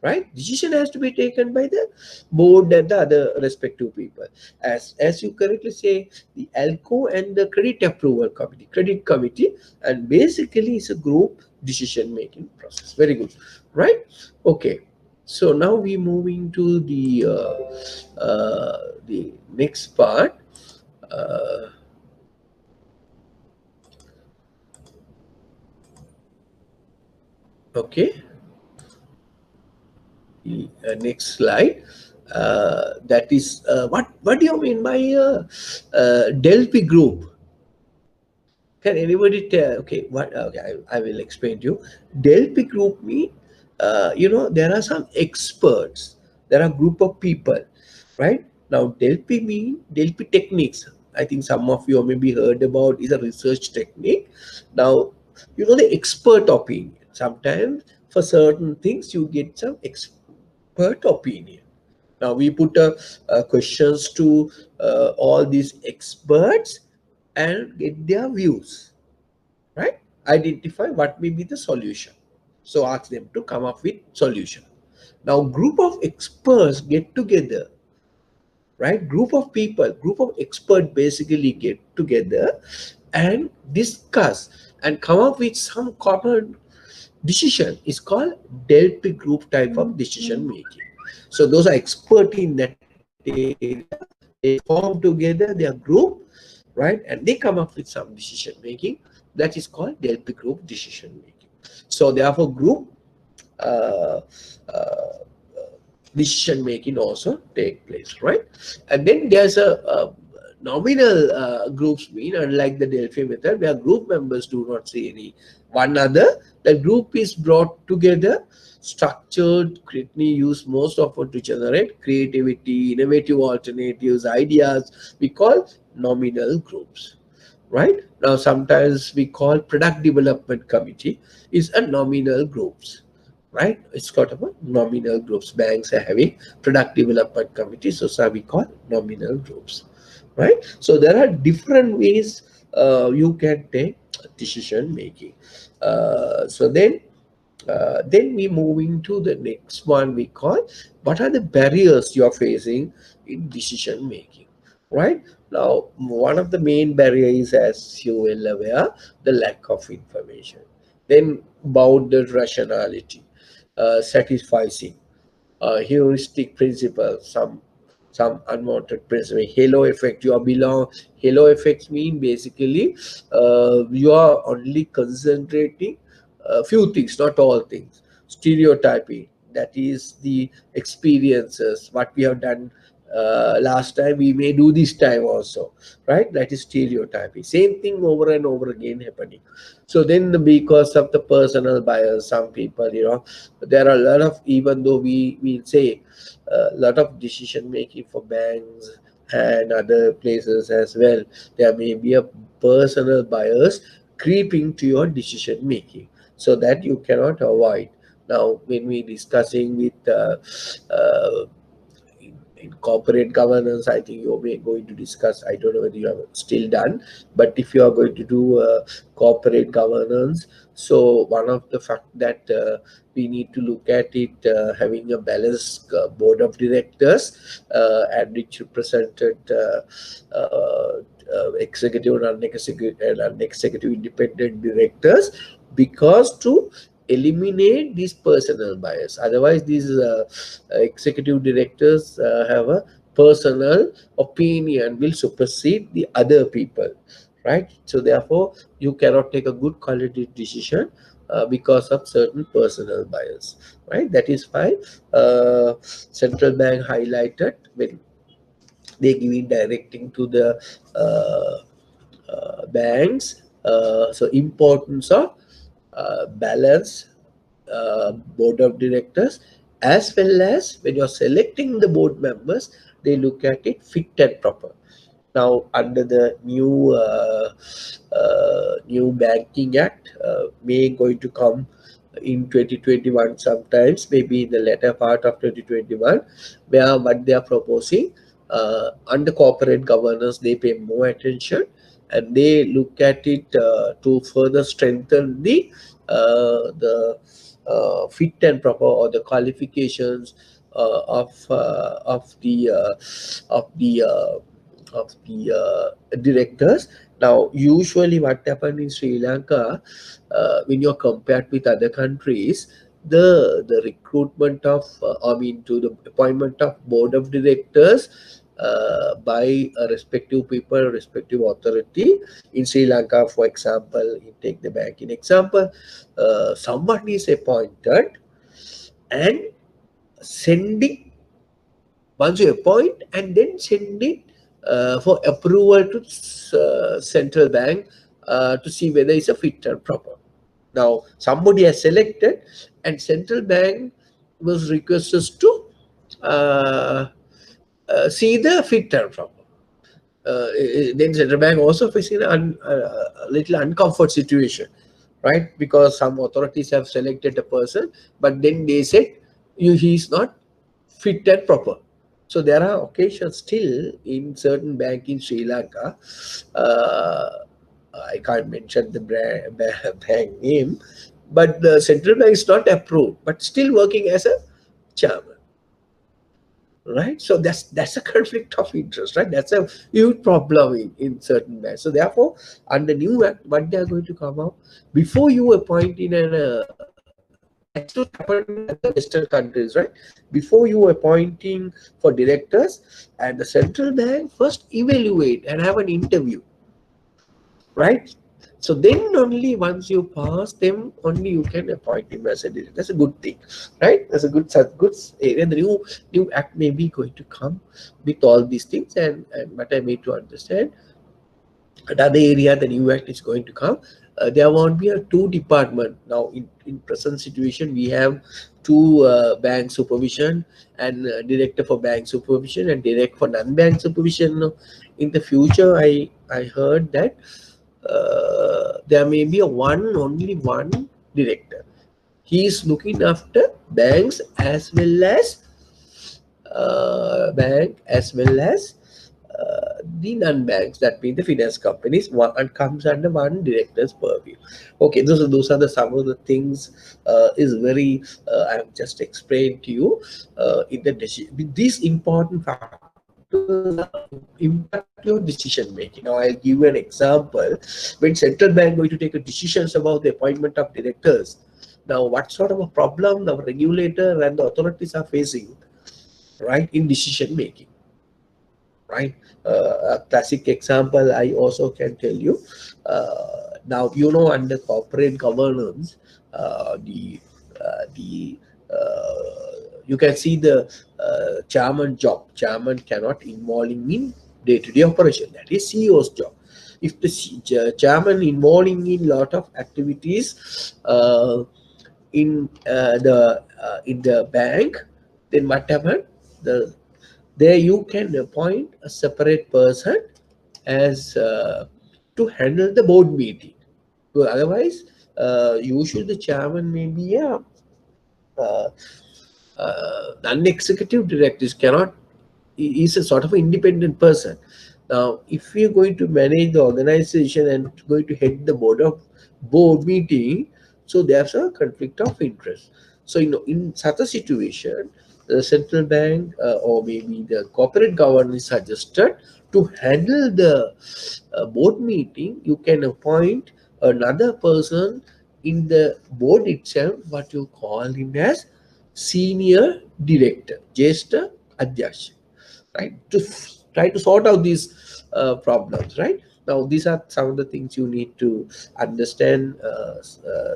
right? Decision has to be taken by the board and the other respective people. As you correctly say, the ALCO and the credit approval committee, credit committee, and basically it's a group decision making process. Very good, right? Okay. So now we moving to the next part. Uh, okay, the next slide. That is what do you mean by Delphi group? Can anybody tell? Okay, what? Okay, I will explain to you. Delphi group mean, there are some experts. There are group of people, right? Now, Delphi mean Delphi techniques. I think some of you maybe heard about is a research technique. Now, the expert opinion. Sometimes for certain things you get some expert opinion. Now we put questions to all these experts and get their views, right? Identify what may be the solution. So ask them to come up with solution. Now group of experts get together, right? Group of people, group of experts basically get together and discuss and come up with some common decision. Is called Delphi group type of decision making. So those are expert in that area. They form together their group, right? And they come up with some decision making. That is called Delphi group decision making. So therefore, group uh, uh, decision making also take place, right? And then there's a nominal groups mean, unlike the Delphi method, where group members do not see any one another. The group is brought together, structured, critically used most often to generate creativity, innovative alternatives, ideas. We call nominal groups, right? Now, sometimes we call product development committee is a nominal groups, right? It's got about nominal groups. Banks are having product development committees, so we call nominal groups, right? So there are different ways you can take decision making. Then we moving to the next one. We call what are the barriers you're facing in decision making, right? Now, one of the main barriers, as you well aware, the lack of information. Then about the rationality, satisficing, heuristic principle, some unwanted principle. Halo effect. Halo effects mean basically you are only concentrating a few things, not all things. Stereotyping. That is the experiences. What we have done last time, we may do this time also, right? That is stereotyping. Same thing over and over again happening. So then, because of the personal bias, some people, there are a lot of, even though we say a lot of decision making for banks and other places as well, there may be a personal bias creeping to your decision making, so that you cannot avoid. Now, when we discussing with in corporate governance, I think you may going to discuss. I don't know whether you have still done, but if you are going to do corporate governance, so one of the fact that we need to look at it, having a balanced board of directors and which represented executive and non-executive independent directors, because to eliminate this personal bias. Otherwise, these executive directors have a personal opinion will supersede the other people, right? So therefore, you cannot take a good quality decision because of certain personal bias, right? That is why central bank highlighted when they giving directing to the banks. So importance of balance board of directors, as well as when you're selecting the board members, they look at it fit and proper. Now, under the new banking act, may going to come in 2021, sometimes maybe in the latter part of 2021, where what they are proposing, under corporate governance, they pay more attention and they look at it to further strengthen the fit and proper, or the qualifications of the directors. Now, usually what happens in Sri Lanka, when you're compared with other countries, the recruitment of, to the appointment of board of directors by a respective people, respective authority. In Sri Lanka, for example, you take the banking example, someone is appointed and sending Once you appoint and then send it for approval to central bank to see whether it's a fit and proper. Now somebody has selected and central bank was requested to uh, see the fit and proper. Then central bank also facing a little uncomfort situation, right? Because some authorities have selected a person, but then they said he's not fit and proper. So there are occasions still in certain bank in Sri Lanka. Uh, I can't mention the bank name, but the central bank is not approved, but still working as a chairman, right? So that's a conflict of interest, right? That's a huge problem in certain banks. So therefore, under new act, what they are going to come out before you appoint in an that's what happened in other Western countries, right? Before you appointing for directors, and the central bank first evaluate and have an interview, right? So then only once you pass them, only you can appoint him as a director. That's a good thing, right? That's a good area. The new act may be going to come with all these things, and what I made to understand, another area the new act is going to come. There won't be a two department now. In present situation, we have two bank supervision and director for bank supervision and direct for non-bank supervision. In the future, I heard that there may be only one director. He is looking after banks as well as the non-banks, that means the finance companies, one and comes under one director's purview. Okay, those are the some of the things is very I've just explained to you in the decision. These important factors are impact your decision making. Now I'll give you an example. When central bank going to take a decisions about the appointment of directors, now what sort of a problem the regulator and the authorities are facing, right, in decision making, right? A classic example I also can tell you. Now under corporate governance, the you can see the chairman job. Chairman cannot involving in day-to-day operation. That is CEO's job. If the chairman involving in lot of activities in the bank, then what happened? There you can appoint a separate person as to handle the board meeting. So otherwise, usually the chairman may be a non-executive directors cannot, is a sort of independent person. Now if you're going to manage the organization and going to head the board meeting, so there's a conflict of interest. So in such a situation, the central bank or maybe the corporate governance suggested to handle the board meeting, you can appoint another person in the board itself, what you call him as senior director, Jester Adhyaksha, right? To try to sort out these problems, right? Now, these are some of the things you need to understand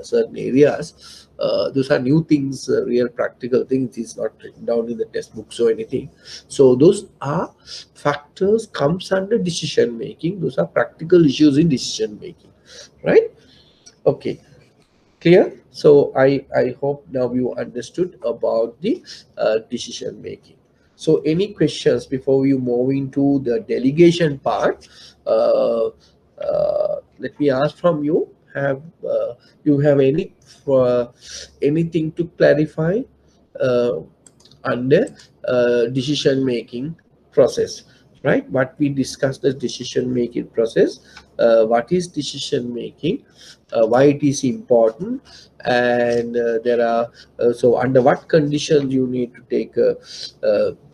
certain areas. Those are new things, real practical things. It's not written down in the textbooks or anything. So those are factors comes under decision making. Those are practical issues in decision making, right? Okay. Clear? So I hope now you understood about the decision making. So any questions before you move into the delegation part? Let me ask from you. Have you have anything to clarify uh, under decision making process, right? What we discussed the decision making process, what is decision making, why it is important, and there are so under what conditions you need to take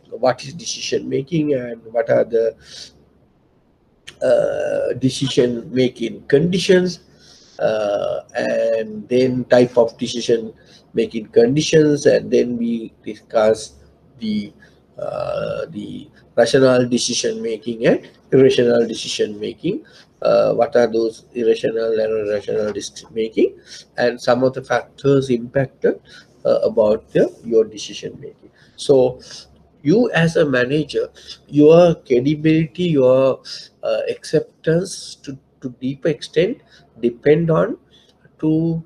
what is decision making, and what are the decision making conditions, and then type of decision making conditions, and then we discuss the rational decision making and irrational decision making. What are those irrational and rational decision making, and some of the factors impacted about your decision making. So You as a manager, your credibility, your acceptance to deep extent depend on to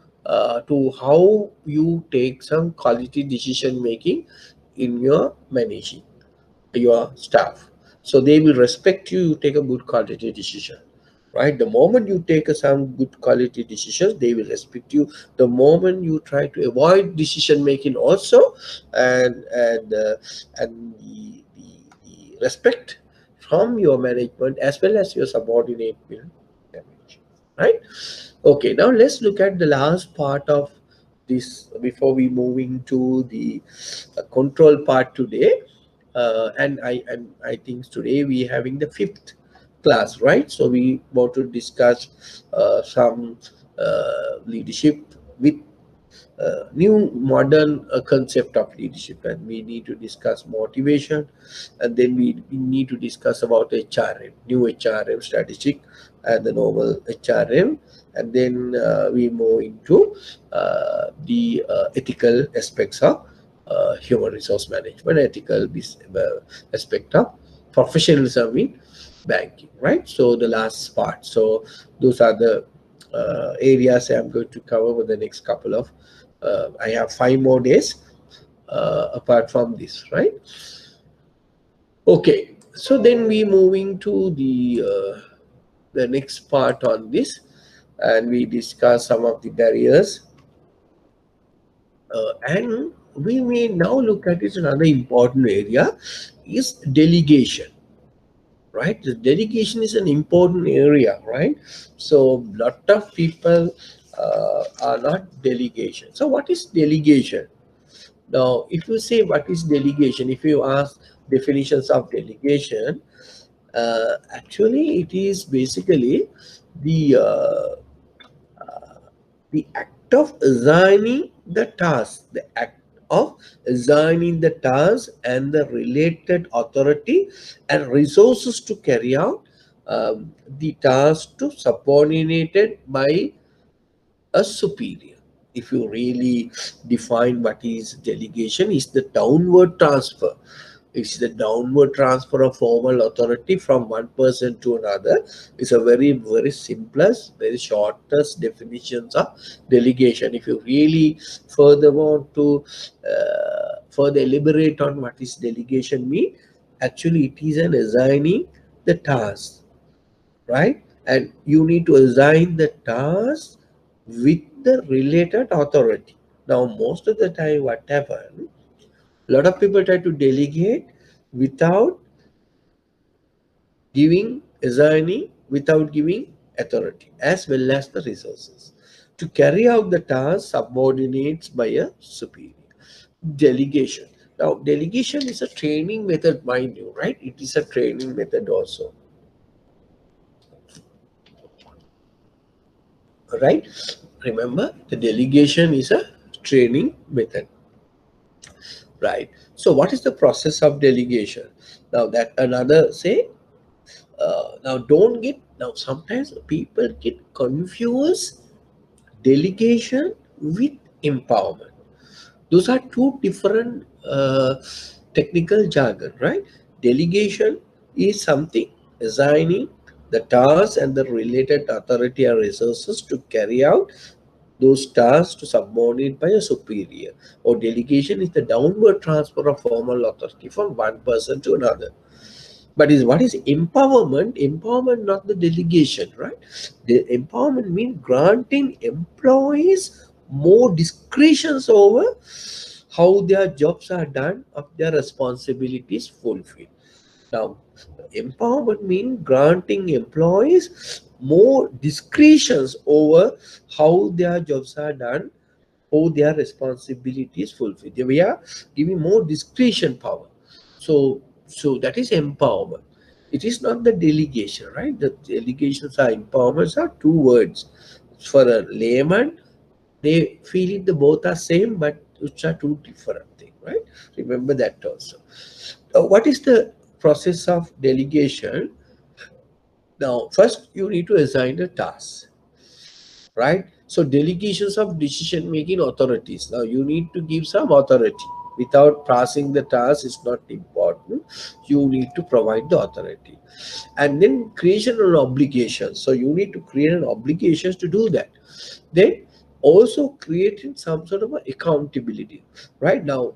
how you take some quality decision making in your managing your staff. So they will respect you, you take a good quality decision, right? The moment you take some good quality decisions, they will respect you. The moment you try to avoid decision making also, and the respect from your management as well as your subordinate will damage, right? Okay, now let's look at the last part of this before we move into the control part today. And I think today we having the fifth class, right? So we want to discuss some leadership with new modern concept of leadership, and we need to discuss motivation, and then we need to discuss about HRM, new HRM strategic, and the normal HRM, and then we move into the ethical aspects of human resource management, aspect of professionalism in banking, right? So the last part. So those are the areas I'm going to cover over the next couple of. I have 5 more days apart from this, right? Okay. So then we moving to the next part on this, and we discuss some of the barriers, and we may now look at it another important area is delegation, right? The delegation is an important area, right? So lot of people are not delegation. So what is delegation? Now if you say what is delegation, if you ask definitions of delegation, actually it is basically the the act of assigning the task, the act of assigning the task and the related authority and resources to carry out the task to subordinated by a superior. If you really define what is delegation, is the downward transfer. It's the downward transfer of formal authority from one person to another. It's a very simplest, very shortest definitions of delegation. If you really further want to further elaborate on what is delegation mean, actually it is an assigning the task, right? And you need to assign the task with the related authority. Now, most of the time, what happens? A lot of people try to delegate without giving, assigning, without giving authority as well as the resources to carry out the task subordinates by a superior. Delegation. Now, delegation is a training method, mind you, right? It is a training method also, right? Remember, the delegation is a training method, right? So what is the process of delegation? Now that another say, now don't get, now sometimes people get confused delegation with empowerment. Those are two different technical jargon, right? Delegation is something assigning the tasks and the related authority or resources to carry out those tasks to subordinate by a superior. Or delegation is the downward transfer of formal authority from one person to another. But is what is empowerment? Empowerment, not the delegation, right? The empowerment means granting employees more discretions over how their jobs are done, of their responsibilities fulfilled. Now, empowerment means granting employees more discretions over how their jobs are done, how their responsibilities fulfilled. We are giving more discretion power. So that is empowerment. It is not the delegation, right? The delegations are empowerments are two words. For a layman, they feel it the both are same, but which are two different things, right? Remember that also. What is the process of delegation? Now, first you need to assign a task, right? So delegations of decision making authorities. Now you need to give some authority. Without passing the task is not important. You need to provide the authority. And then creation of obligations. So you need to create an obligations to do that. Then also creating some sort of a accountability. Right now,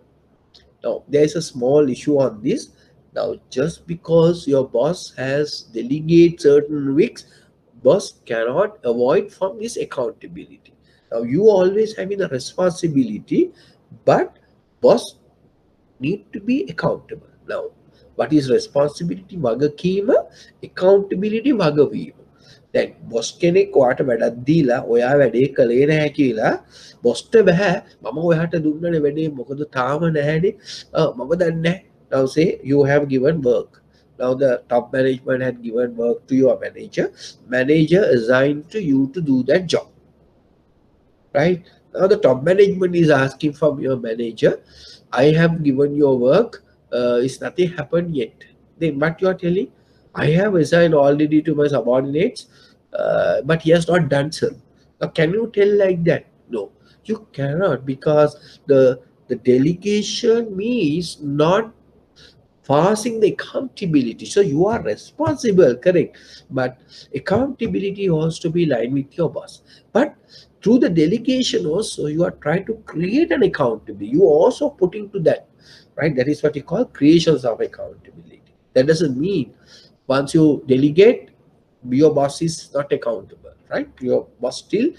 there is a small issue on this. Now, just because your boss has delegate certain weeks, boss cannot avoid from this accountability. Now, you always having a responsibility, but boss need to be accountable. Now, what is responsibility? වගකීම, accountability වගවීම. දැන් boss කෙනෙක් ඔයාට වැඩක් දීලා ඔයා වැඩේ කළේ නැහැ කියලා බොස්ට බෑ මම ඔයාට දුන්නනේ වැඩේ මොකද තාම නැහැනේ මම දන්නේ නැහැ. Now say you have given work. Now the top management had given work to your manager. Manager assigned to you to do that job. Right? Now the top management is asking from your manager, I have given your work, is nothing happened yet. Then what you are telling? I have assigned already to my subordinates, but he has not done so. Now can you tell like that? No, you cannot, because the delegation means not passing the accountability. So you are responsible, correct? But accountability has to be aligned with your boss. But through the delegation also, you are trying to create an accountability. You also put into that, right? That is what you call creations of accountability. That doesn't mean once you delegate, your boss is not accountable, right? Your boss still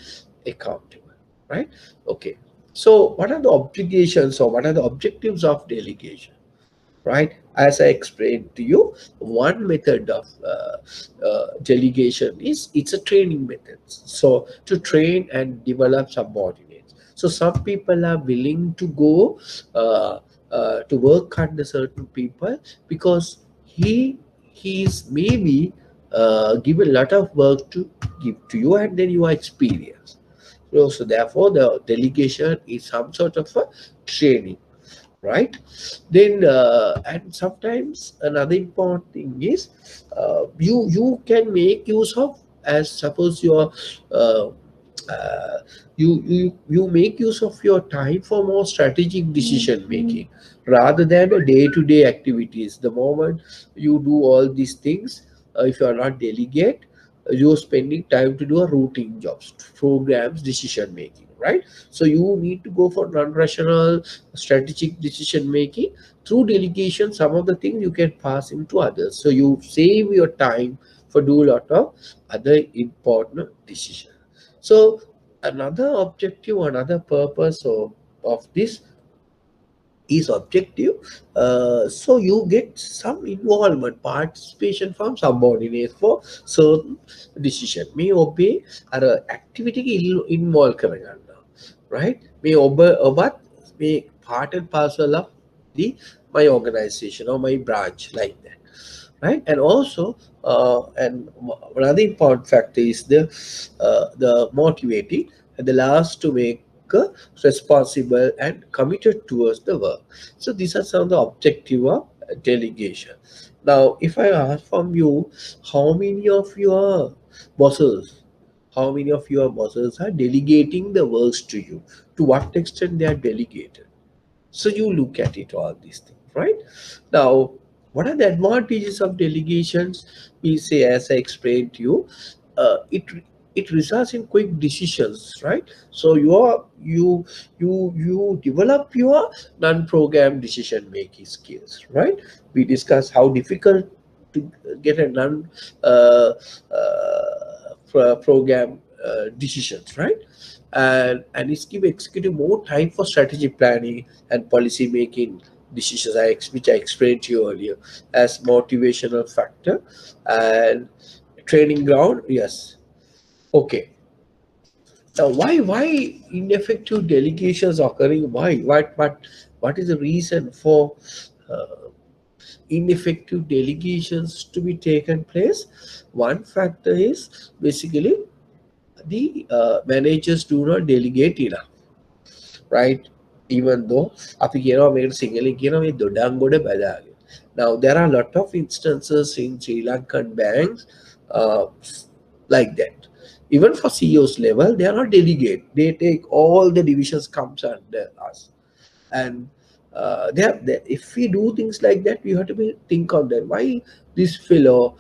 accountable, right? Okay. So what are the obligations or what are the objectives of delegation? Right, as I explained to you, one method of delegation is it's a training method. So to train and develop subordinates, so some people are willing to go to work under certain people because he's maybe give a lot of work to give to you and then you are experienced. So therefore the delegation is some sort of a training, right? Then and sometimes another important thing is you can make use of, as suppose your uh, uh, you make use of your time for more strategic decision making rather than a day-to-day activities. The moment you do all these things, if you are not delegate, you're spending time to do a routine jobs, programs, decision making, right? So you need to go for non-rational strategic decision making. Through delegation, some of the things you can pass into others, so you save your time for do a lot of other important decisions. So another objective, another purpose of this is objective. So you get some involvement, participation from subordinates for certain decision. May obey or activity involve කරගන්නවා, right? May obey what may part and parcel of the my organization or my branch, like that, right? And also and another important factor is the motivating and the last to make responsible and committed towards the work. So these are some of the objective of delegation. Now if I ask from you, how many of your bosses how many of your bosses are delegating the works to you? To what extent they are delegated? So you look at it, all these things, right? Now, what are the advantages of delegations? We say, as I explained to you, it results in quick decisions, right? So you develop your non-program decision making skills, right? We discuss how difficult to get a non program decisions, right? And it's give executive more time for strategic planning and policy making decisions, which I explained to you earlier, as motivational factor and training ground. Yes. Okay. Now, why ineffective delegations occurring? Why? What is the reason for uh, ineffective delegations to be taken place? One factor is basically the managers do not delegate enough, right? Even though අපි කියනවා මේකට සිංහලෙන් කියනවා මේ දොඩම් ගොඩ බදාගෙන. Now there are a lot of instances in Sri Lankan banks like that. Even for CEOs level, they are not delegate. They take all the divisions comes under us, and if we do things like that, we have to think of that. This fellow,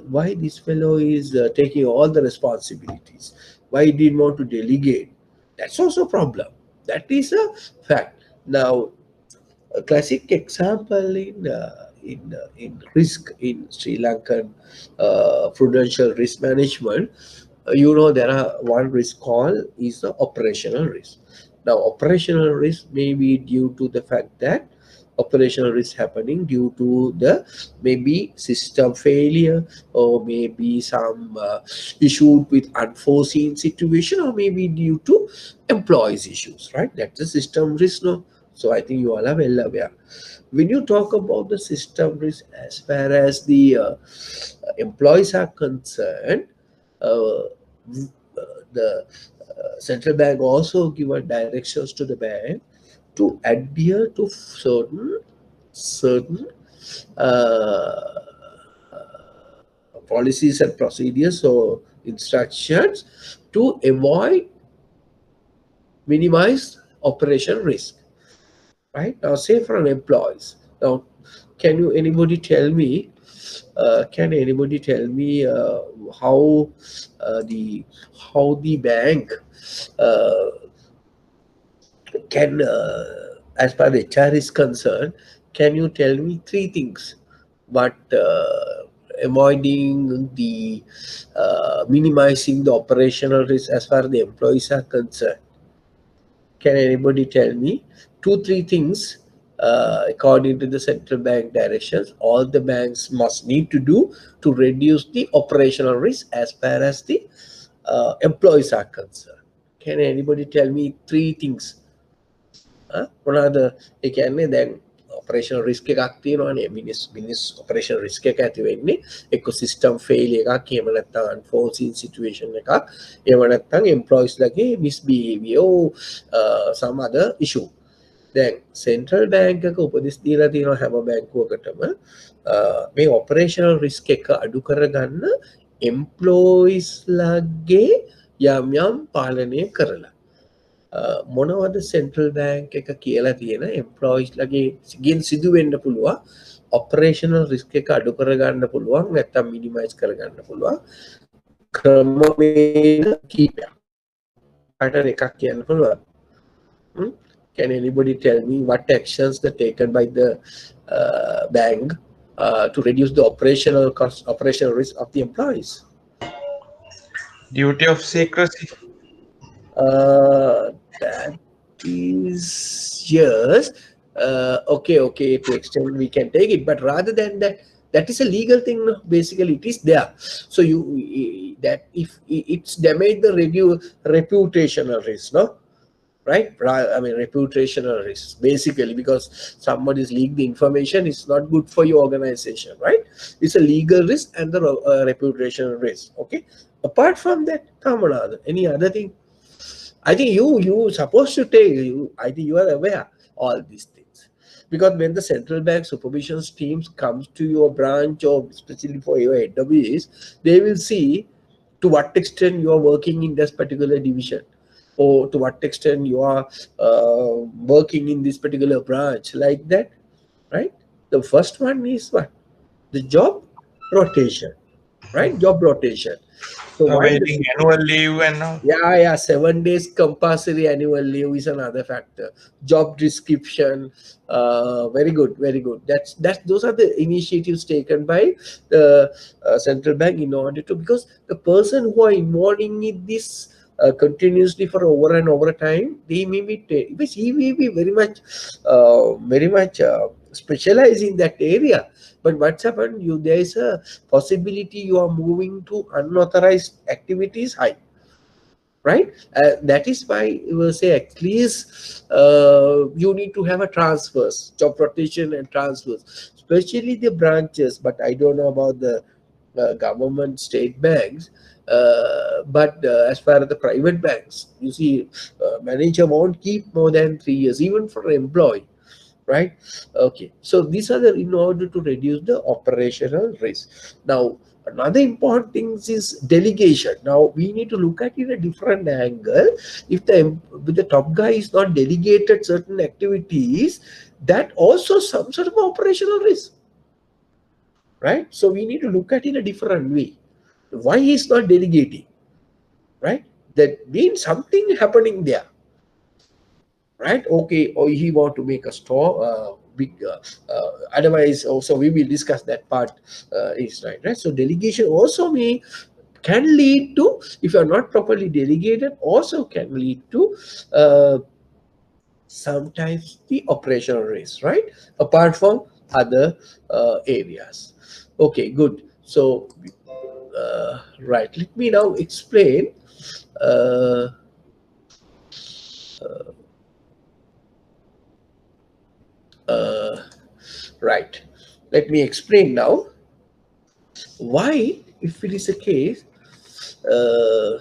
why this fellow is taking all the responsibilities? Why he didn't want to delegate? That's also a problem. That is a fact. Now, a classic example in risk in Sri Lankan prudential risk management, there are one risk called is the operational risk. Now, operational risk may be due to the fact that operational risk happening due to the maybe system failure, or maybe some issue with unforeseen situation, or maybe due to employees issues, right? That's the system risk. No, so I think you all are well aware. When you talk about the system risk as far as the employees are concerned, uh, the central bank also given directions to the bank to adhere to certain uh, policies and procedures or instructions to avoid minimize operation risk. Right now, say for an employees. Now, anybody tell me? Can anybody tell me how the bank uh, can, as far as HR is concerned, can you tell me three things? But avoiding the minimizing the operational risk as far as the employees are concerned. Can anybody tell me two, three things according to the central bank directions all the banks must need to do to reduce the operational risk as far as the employees are concerned? Can anybody tell me three things? මොනවාද ඒ කියන්නේ දැන් operational risk එකක් තියෙනවානේ business operational risk එක ඇති වෙන්නේ එක්ක system fail එකක් එහෙම නැත්නම් අන්ෆෝසින් සිටුේෂන් එකක් එහෙම නැත්නම් එම්ප්ලොයිස්ලගේ මිස්බිහේවියර් some other issue. දැන් සෙන්ට්‍රල් බැංක් එක උපදෙස් දීලා තියෙනවා හැම බැංකුවකටම මේ ඔපරේෂනල් රිස්ක් එක අඩු කරගන්න එම්ප්ලොයිස්ලගේ යම් පාලනය කරලා මොනවද සෙන්ට්‍රල් බැංක් එක කියලා තියෙන එම්ප්ලොයිස්ලගේ ගෙන් සිදුවෙන්න පුළුවන් ඔපරේෂනල් රිස්ක් එක අඩු කරගන්න පුළුවන් නැත්නම් මිනිමයිස් කරගන්න පුළුවන් ක්‍රමවේද කීපයක් අතර එකක් කියන්න පුළුවන්. Can anybody tell me what actions are taken by the bank to reduce the operational cost, operational risk of the employees? Duty of secrecy. That is yes. Okay. To extent we can take it, but rather than that, that is a legal thing. No? Basically, it is there. So that if it's damage the reputational risk, no, right? I mean reputational risk basically because somebody is leaked the information. It's not good for your organization, right? It's a legal risk and the reputational risk. Okay. Apart from that, come on, any other thing? I think you supposed to take. I think you are aware all these things because when the central bank supervision teams comes to your branch or especially for your AWS, they will see to what extent you are working in this particular division or to what extent you are working in this particular branch like that, right? The first one is what? The job rotation, right? Job rotation. So why the Availing annual leave and all. yeah, 7 days compulsory annual leave is another factor. Job description, very good. That's those are the initiatives taken by the central bank in order to, because the person who are involving in this continuously for over and over time, they may be because he may be very much specialized in that area. But what's happened? There is a possibility you are moving to unauthorized activities high, right? That is why we will say at least you need to have a transfers, job rotation and transfers, especially the branches. But I don't know about the government state banks. But as far as the private banks, you see, manager won't keep more than 3 years, even for an employee, right? Okay, so these are the in order to reduce the operational risk. Now, Another important thing is delegation. Now we need to look at it a different angle. If the top guy is not delegated certain activities, that also some sort of operational risk, right? So we need to look at it a different way. Why he's not delegating, right? That means something happening there, right? Okay, or he want to make a store, big. Otherwise, also we will discuss that part. Is right. So delegation also can lead to, if you are not properly delegated, also can lead to uh, sometimes the operational risk, right? Apart from other areas. Okay, good. So, right. Let me now explain. Uh, uh, right. Let me explain now why, if it is a case, uh,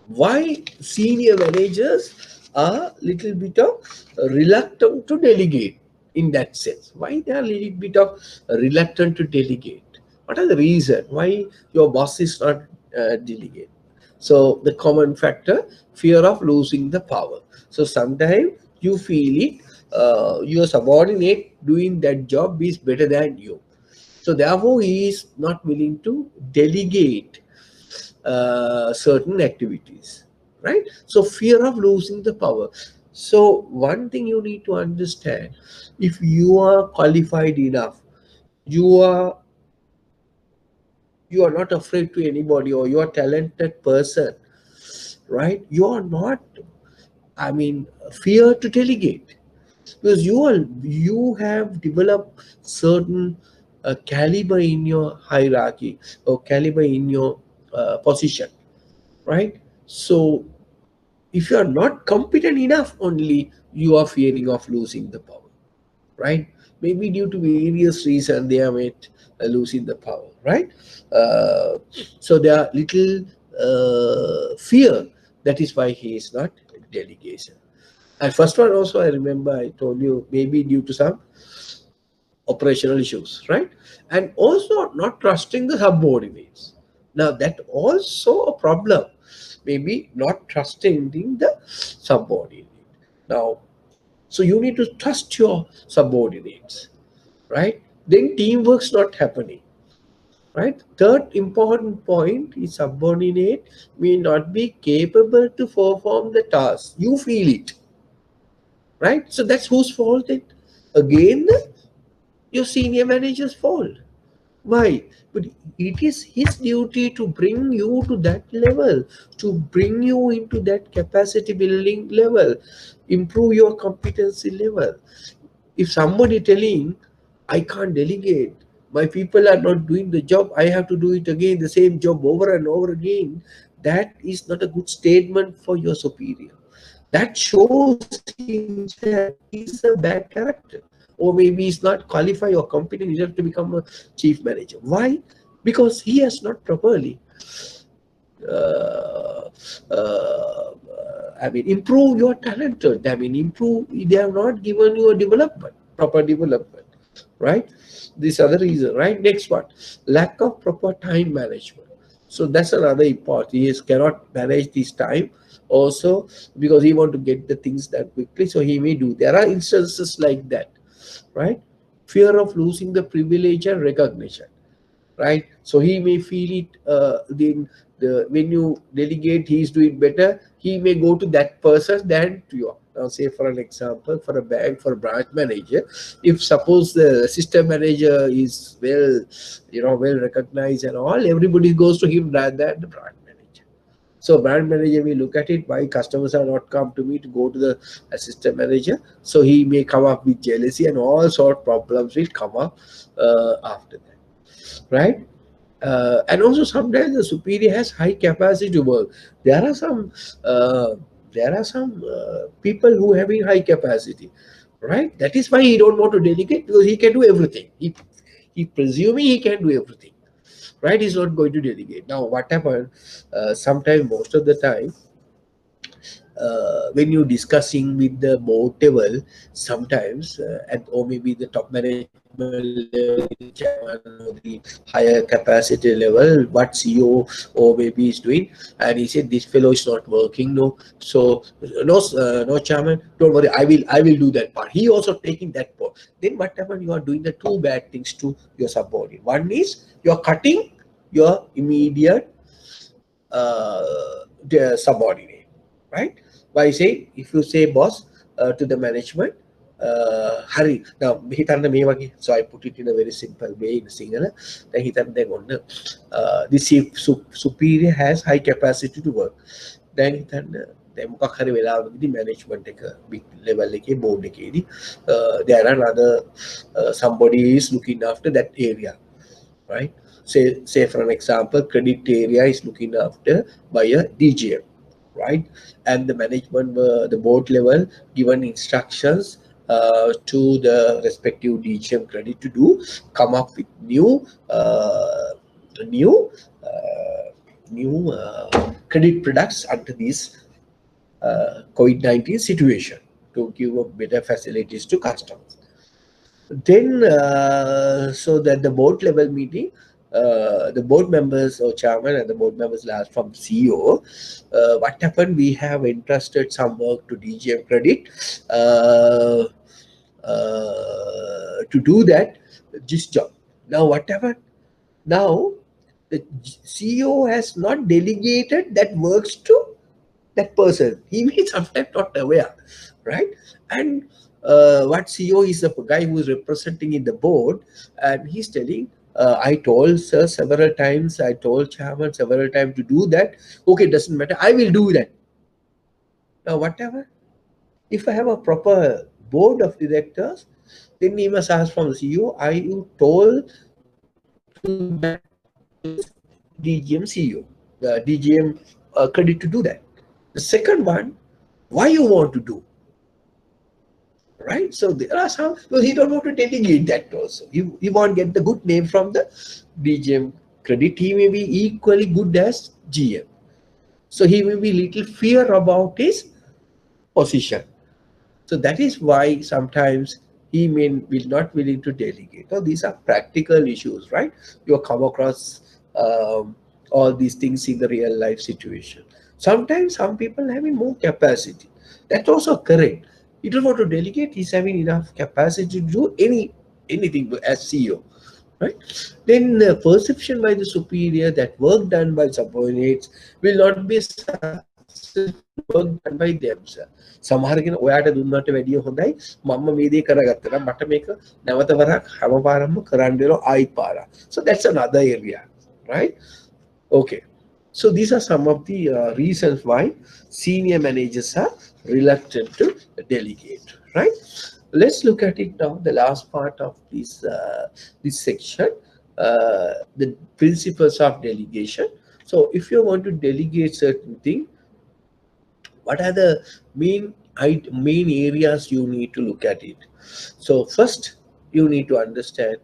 why senior managers are little bit of reluctant to delegate in that sense. Why they are little bit of reluctant to delegate? What are the reason why your boss is not delegate? So the common factor, fear of losing the power. So sometimes you feel it, your subordinate doing that job is better than you. So therefore he is not willing to delegate certain activities, right? So fear of losing the power. So one thing you need to understand, if you are qualified enough, you are you are not afraid to anybody, or you are talented person, right? You are not, I mean, fear to delegate, because you have developed certain caliber in your hierarchy, or caliber in your position, right? So if you are not competent enough, only you are fearing of losing the power, right? Maybe due to various reasons they are made losing the power, right? uh, so there are little fear. That is why he is not delegation. And first one also, I remember I told you, maybe due to some operational issues, right? And also not trusting the subordinates. Now that also a problem. Maybe not trusting the subordinate. Now, so you need to trust your subordinates, right? Then teamwork's not happening, right? Third important point is subordinate may not be capable to perform the task. You feel it, right? So that's whose fault it? Again, your senior manager's fault. Why? But it is his duty to bring you to that level, to bring you into that capacity building level, improve your competency level. If somebody telling, I can't delegate, my people are not doing the job, I have to do it again, the same job over and over again, that is not a good statement for your superior. That shows himself is a bad character, or maybe he's not qualified or competent enough to become a chief manager. Why? Because he has not properly uh, uh, improve your talented. Improve. They have not given you a development, proper development, right? This other reason, right? Next one, lack of proper time management. So that's another important. He cannot manage this time also, because he want to get the things done quickly. So he may do. There are instances like that, right? Fear of losing the privilege and recognition, right? So he may feel it. Then when you delegate, he is doing better. He may go to that person than to you. Now, say for an example, for a bank, for a branch manager, if suppose the system manager is well recognized and all, everybody goes to him rather than the branch manager. So brand manager will look at it, why customers are not come to me to go to the assistant manager. So he may come up with jealousy, and all sort of problems will come up after that, right? And also sometimes the superior has high capacity to work. There are some uh, people who having high capacity, right? That is why he don't want to delegate, because he can do everything. He presuming he can do everything, right? He's not going to delegate. Now what happened? Sometimes, most of the time, when you're discussing with the board table, sometimes or maybe the top management level, the chairman or the higher capacity level, what CEO or maybe is doing, and he said this fellow is not working. No, so no chairman, don't worry, I will do that part. He also taking that part. Then whatever you are doing the two bad things to your subordinate. One is you are cutting your immediate the subordinate, right? By saying, if you say boss to the management, hurry. Now, හිතන්න මේ වගේ, so I put it in a very simple way in Sinhala. දැන් හිතන්න දැන් ඔන්න this superior has high capacity to work. දැන් හිතන්න දැන් මොකක් හරි වෙලාවකදී management එක big level එකේ board එකේදී there are other somebody is looking after that area, right? Say for an example, credit area is looking after by a DGM, right? And the management, the board level, given instructions to the respective DGM credit to do, come up with new credit products under this COVID-19 situation to give a better facilities to customers. Then, so that the board level meeting, the board members or chairman and the board members last from CEO, what happened? We have entrusted some work to DGM credit to do that this job. Now, what happened? Now, the CEO has not delegated that works to that person. He may sometimes not aware, right? And what CEO is the guy who is representing in the board, and he's telling, I told sir several times, I told chairman several times to do that. Okay, doesn't matter, I will do that. Now, whatever, if I have a proper board of directors, then he must ask from the CEO, I told to that DGM CEO, the DGM credit to do that. The second one, why you want to do, right? So there are some, well, he don't want to delegate that also. He won't get the good name from the DGM credit. He may be equally good as GM. So he may be little fear about his position. So that is why sometimes he will not willing to delegate. So these are practical issues, right? You come across all these things in the real life situation. Sometimes some people having more capacity. That's also correct. He don't want to delegate. He's having enough capacity to do anything as CEO, right? Then perception by the superior that work done by subordinates will not be successful work done by themselves. සමහර කෙනෙක් ඔයාට දුන්නට වැඩිය හොඳයි මම මේ දේ කරගත්තා නම් මට මේක නැවත වරක් හැමපාරම කරන්න වෙනවා ආයිත් පාරක්. So that's another area, right? Okay. So these are some of the reasons why senior managers are reluctant to delegate, right? Let's look at it now, the last part of this section, the principles of delegation. So if you want to delegate certain thing, what are the main areas you need to look at it? So first, you need to understand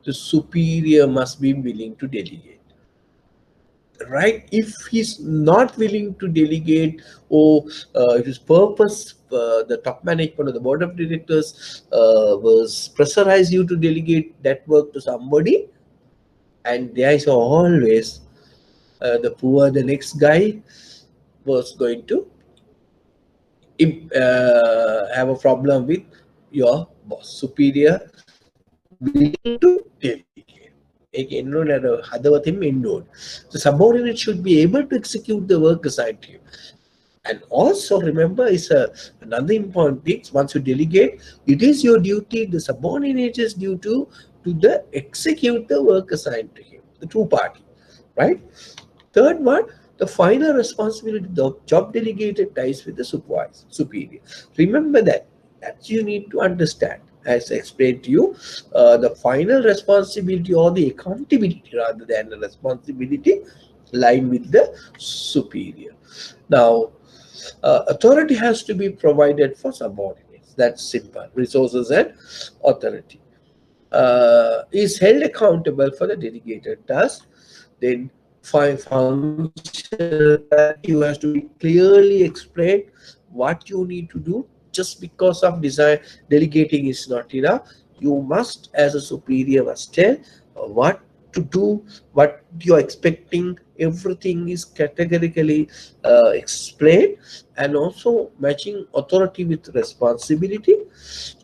the superior must be willing to delegate. Right? If he's not willing to delegate, or if his purpose, the top management or the board of directors was pressurize you to delegate that work to somebody, and there is always the next guy was going to have a problem with your boss. Superior willing to delegate. The subordinate should be able to execute the work assigned to you. And also remember, is another important thing. Once you delegate, it is your duty, the subordinate is due to the execute the work assigned to him, the two party, right? Third one, the final responsibility, the job delegated ties with the superior. Remember that you need to understand. As I explained to you, the final responsibility or the accountability rather than the responsibility lie with the superior. Now, authority has to be provided for subordinates. That's simple. Resources and authority is held accountable for the delegated task. Then function that you have to be clearly explain what you need to do. Just because of design delegating is not enough. You must, as a superior, must tell what to do, what you're expecting. Everything is categorically explained, and also matching authority with responsibility,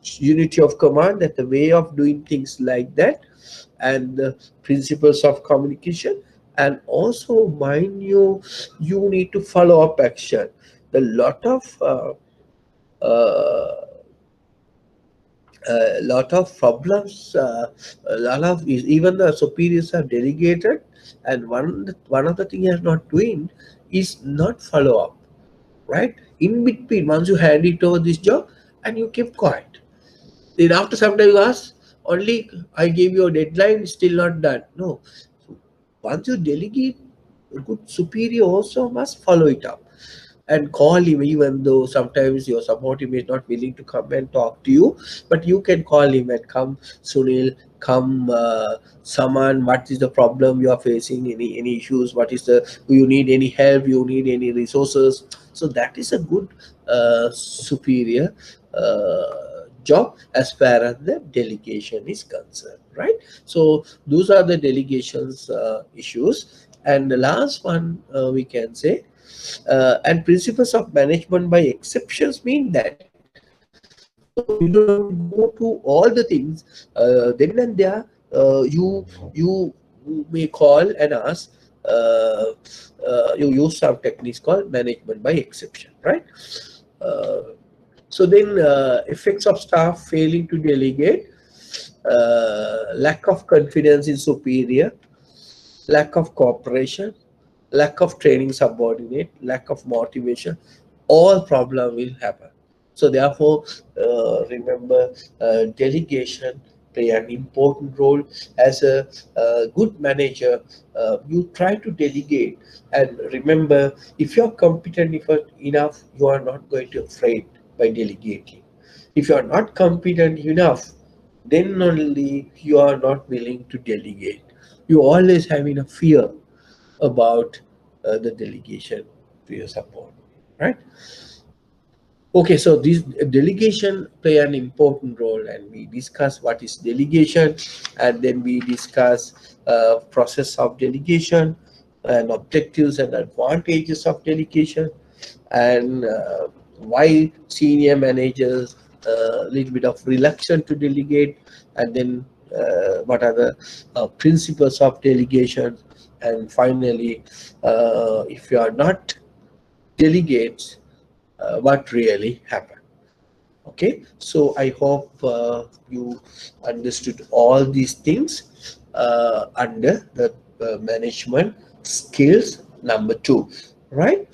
unity of command, that the way of doing things like that, and the principles of communication. And also, mind you, you need to follow up action. A lot of uh, a lot of problems, a lot of even the superiors are delegated, and one of the thing is not doing is not follow up, right? In between, once you hand it over this job and you keep quiet, then after some time you ask, only I gave you a deadline, still not done. No. So once you delegate, a good superior also must follow it up and call him, even though sometimes your subordinate is not willing to come and talk to you, but you can call him and come, Sunil, come, Saman, what is the problem you are facing, any issues, what is the, do you need any help, you need any resources. So that is a good superior job as far as the delegation is concerned, right? So those are the delegations issues. And the last one, we can say, and principles of management by exceptions mean that, so you don't have to go to all the things then and there. You may call and ask. You use some techniques called management by exception, right? uh, so then, effects of staff failing to delegate, lack of confidence in superior, lack of cooperation, lack of training subordinate, lack of motivation, all problem will happen. So therefore, remember, delegation play an important role. As a good manager, you try to delegate, and remember, if you're competent enough, you are not going to afraid by delegating. If you are not competent enough, then only you are not willing to delegate. You always having a fear about the delegation to your support, right? Okay, so this delegation play an important role, and we discuss what is delegation, and then we discuss process of delegation and objectives and advantages of delegation, and why senior managers a little bit of reluctant to delegate, and then what are the principles of delegation, and finally, if you are not delegates, what really happened. Okay, so I hope you understood all these things under the management skills number 2, right?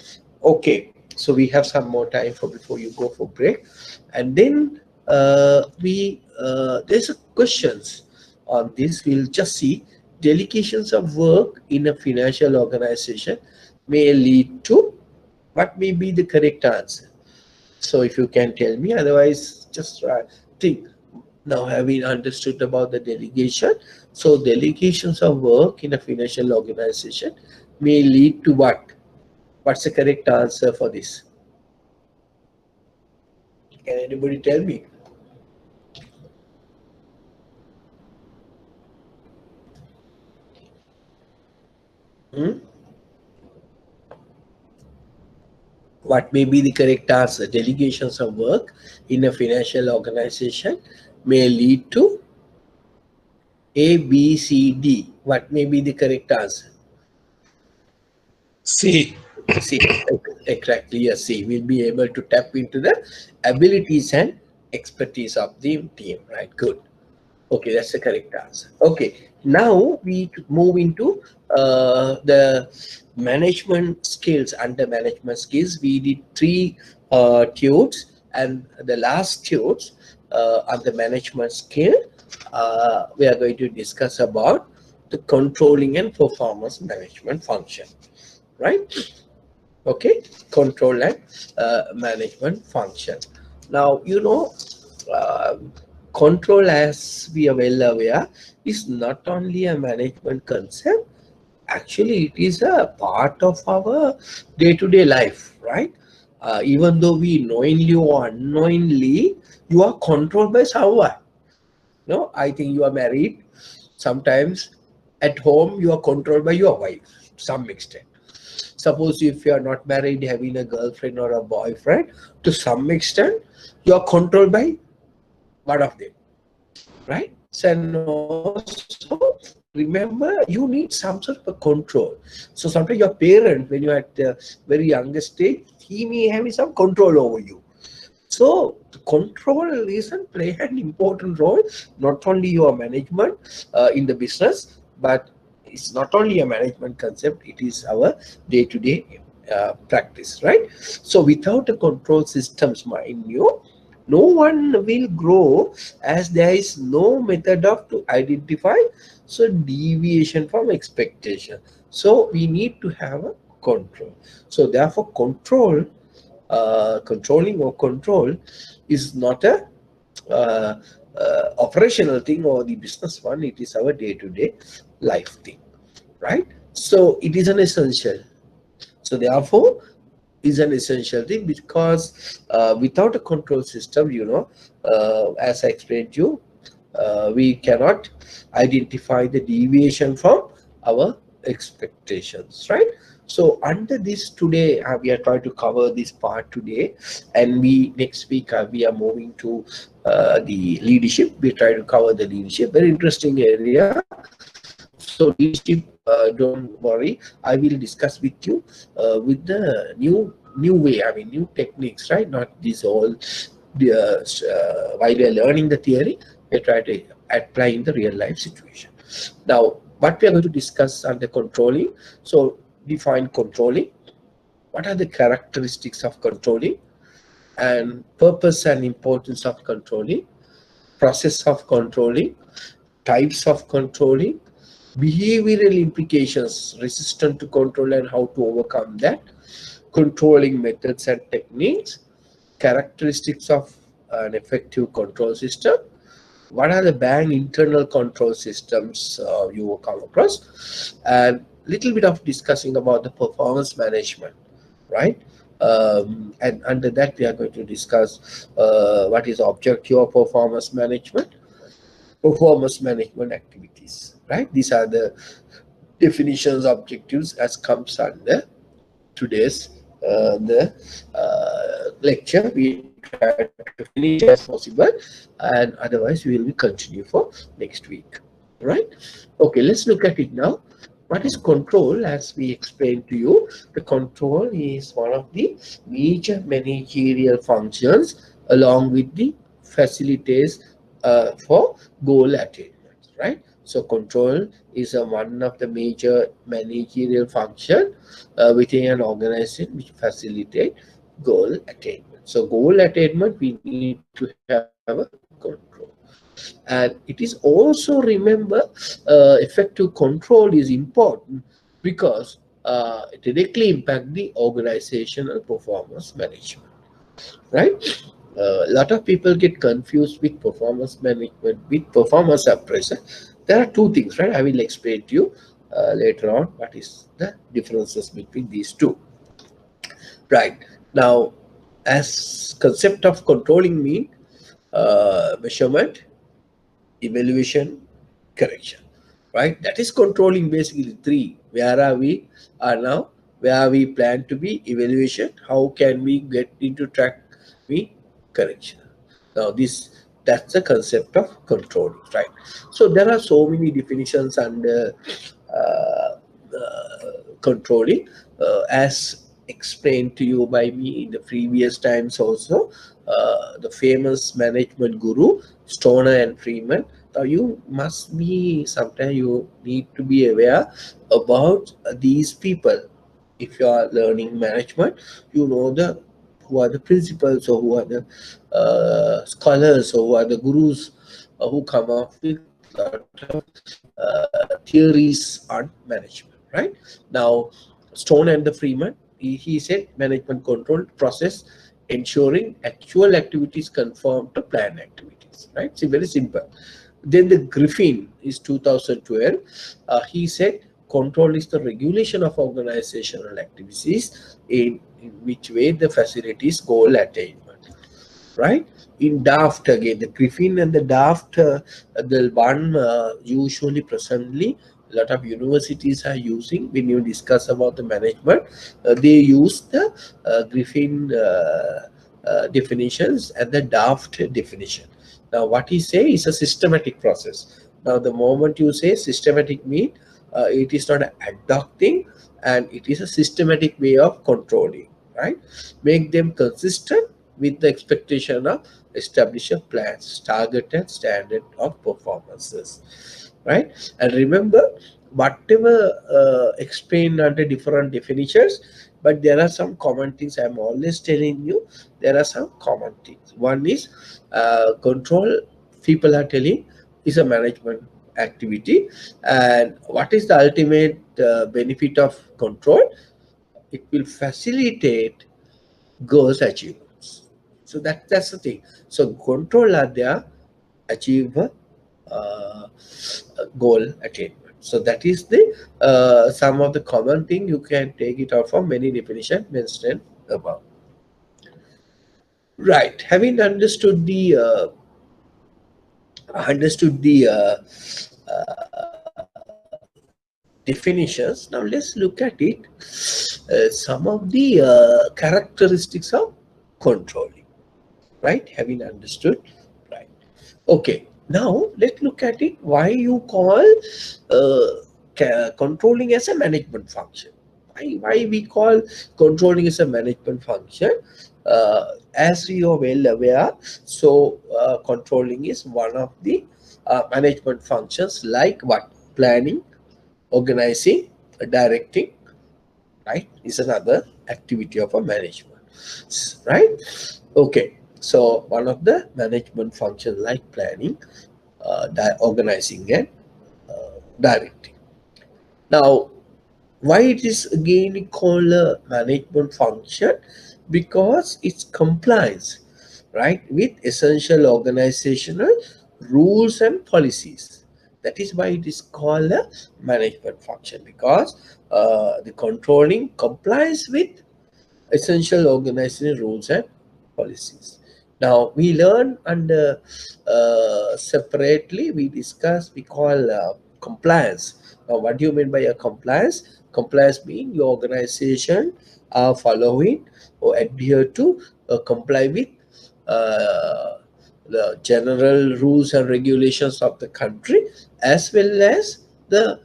Okay, so we have some more time for before you go for break, and then we there's a questions on this. We'll just see, delegations of work in a financial organization may lead to, what may be the correct answer? So if you can tell me, otherwise just think. Now having understood about the delegation, so delegations of work in a financial organization may lead to what? What's the correct answer for this? Can anybody tell me? Hmm? What may be the correct answer? Delegations of work in a financial organization may lead to A, B, C, D. What may be the correct answer? C. See, exactly, yes. See, we'll be able to tap into the abilities and expertise of the team, right? Good. Okay, that's the correct answer. Okay, now we move into the management skills. Under management skills, we did 3 tudes, and the last tudes on the management skill, we are going to discuss about the controlling and performance management function, right? Okay, control and management function. Now, uh, control, as we are well aware, is not only a management concept. Actually, it is a part of our day-to-day life, right? Even though we knowingly or unknowingly, you are controlled by someone, No, I think you are married. Sometimes at home you are controlled by your wife to some extent. Suppose if you are not married, having a girlfriend or a boyfriend, to some extent you are controlled by one of them, right? So, and also remember you need some sort of a control. So sometimes your parent, when you're at the very youngest stage, he may have some control over you. So the control reason play an important role, not only your management in the business, but it's not only a management concept, it is our day-to-day practice, right? So without a control systems, mind you, no one will grow, as there is no method of to identify so deviation from expectation. So we need to have a control. So therefore control, controlling or control is not a uh, operational thing or the business one. It is our day-to-day life thing, right? So it is an essential. So therefore is an essential thing, because without a control system, as I explained to you, we cannot identify the deviation from our expectations, right? So under this today, we are trying to cover this part today, and we next week we are moving to the leadership. We try to cover the leadership, very interesting area. So leadership, don't worry, I will discuss with you with the new way, I mean new techniques, right? Not this all while we are learning the theory, we try to apply in the real life situation. Now, what we are going to discuss under controlling. So define controlling. What are the characteristics of controlling, and purpose and importance of controlling, process of controlling, types of controlling, behavioral implications resistant to control and how to overcome that, controlling methods and techniques, characteristics of an effective control system, what are the bank internal control systems you will come across, and little bit of discussing about the performance management, right? And under that we are going to discuss what is objective of performance management activities, right? These are the definitions, objectives as comes under today's the lecture. We try to finish as possible, and otherwise we will be continue for next week, right? Okay, let's look at it now. What is control? As we explained to you, the control is one of the major managerial functions along with the facilities for goal attainment, right? So control is one of the major managerial function within an organization which facilitate goal attainment. So goal attainment, we need to have a control. And it is also, remember, effective control is important because it directly impact the organizational performance management, right? A lot of people get confused with performance management with performance appraisal. There are two things, right? I will explain to you later on what is the differences between these two. Right. Now, as concept of controlling mean measurement, evaluation, correction, right? That is controlling basically three. Where are we are now? Where we plan to be? Evaluation. How can we get into track? We correction. Now that's the concept of controlling, right? So there are so many definitions under controlling, as explained to you by me in the previous times also. The famous management guru Stoner and Freeman. Now you must be, sometimes you need to be aware about these people. If you are learning management, you know the who are the principals, or who are the scholars, or who are the gurus who come up with a lot of theories on management, right? Now, Stone and the Freeman, he said management control process ensuring actual activities conform to planned activities, right? See, very simple. Then the Griffin is 2012. He said control is the regulation of organizational activities in which way the facilities goal attainment, right? In Daft again, the Griffin and the Daft, the one usually presently a lot of universities are using when you discuss about the management. They use the Griffin definitions and the Daft definition. Now, what he say is a systematic process. Now, the moment you say systematic mean, it is not an ad hoc thing, and it is a systematic way of controlling, right? Make them consistent with the expectation of establish a plans, target and standard of performances, right? And remember, whatever explained under different definitions, but there are some common things. I'm always telling you, there are some common things. One is control, people are telling, is a management activity. And what is the ultimate benefit of control? It will facilitate goals achievements. So that's the thing. So control are there, achieve goal attainment. So that is the some of the common thing. You can take it out from many definitions mentioned above. Right. Having understood the definitions, now let's look at it. Some of the characteristics of controlling. Right. Having understood. Right. Okay. Now let's look at it. Why you call controlling as a management function? Why we call controlling as a management function? As you are well aware, so controlling is one of the management functions, like what? Planning, organizing, directing, right? Is another activity of a management, right? Okay, so one of the management functions like planning, organizing, and directing. Now, why it is again called a management function? Because it's compliance, right, with essential organizational rules and policies. That is why it is called a management function, because the controlling complies with essential organizational rules and policies. Now we learn under separately, we discuss, we call compliance. Now what do you mean by a compliance? Compliance means your organization are following or adhere to comply with uh, the general rules and regulations of the country, as well as the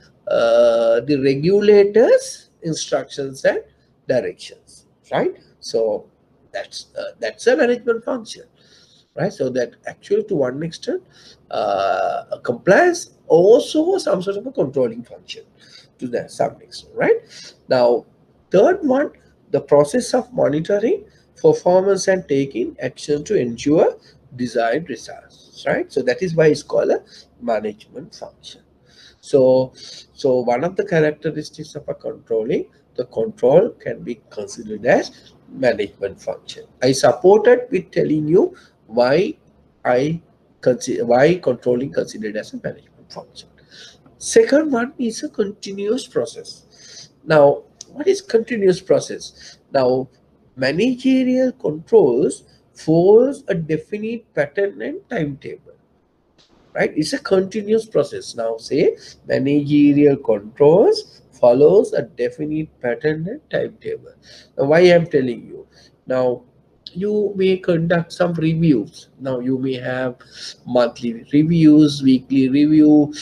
regulators instructions and directions, right? So that's a management function, right? So that actually to one extent compliance also some sort of a controlling function to that some extent, right? Now third one, the process of monitoring performance and taking action to ensure desired results, right? So that is why it's called a management function. So one of the characteristics of a controlling, the control can be considered as management function. I supported with telling you why I consider why controlling considered as a management function. Second one is a continuous process. Now, what is continuous process? Now, managerial controls follows a definite pattern and timetable, right? It's a continuous process. Now say managerial controls follows a definite pattern and timetable. Now why I'm telling you, now you may conduct some reviews. Now you may have monthly reviews, weekly review,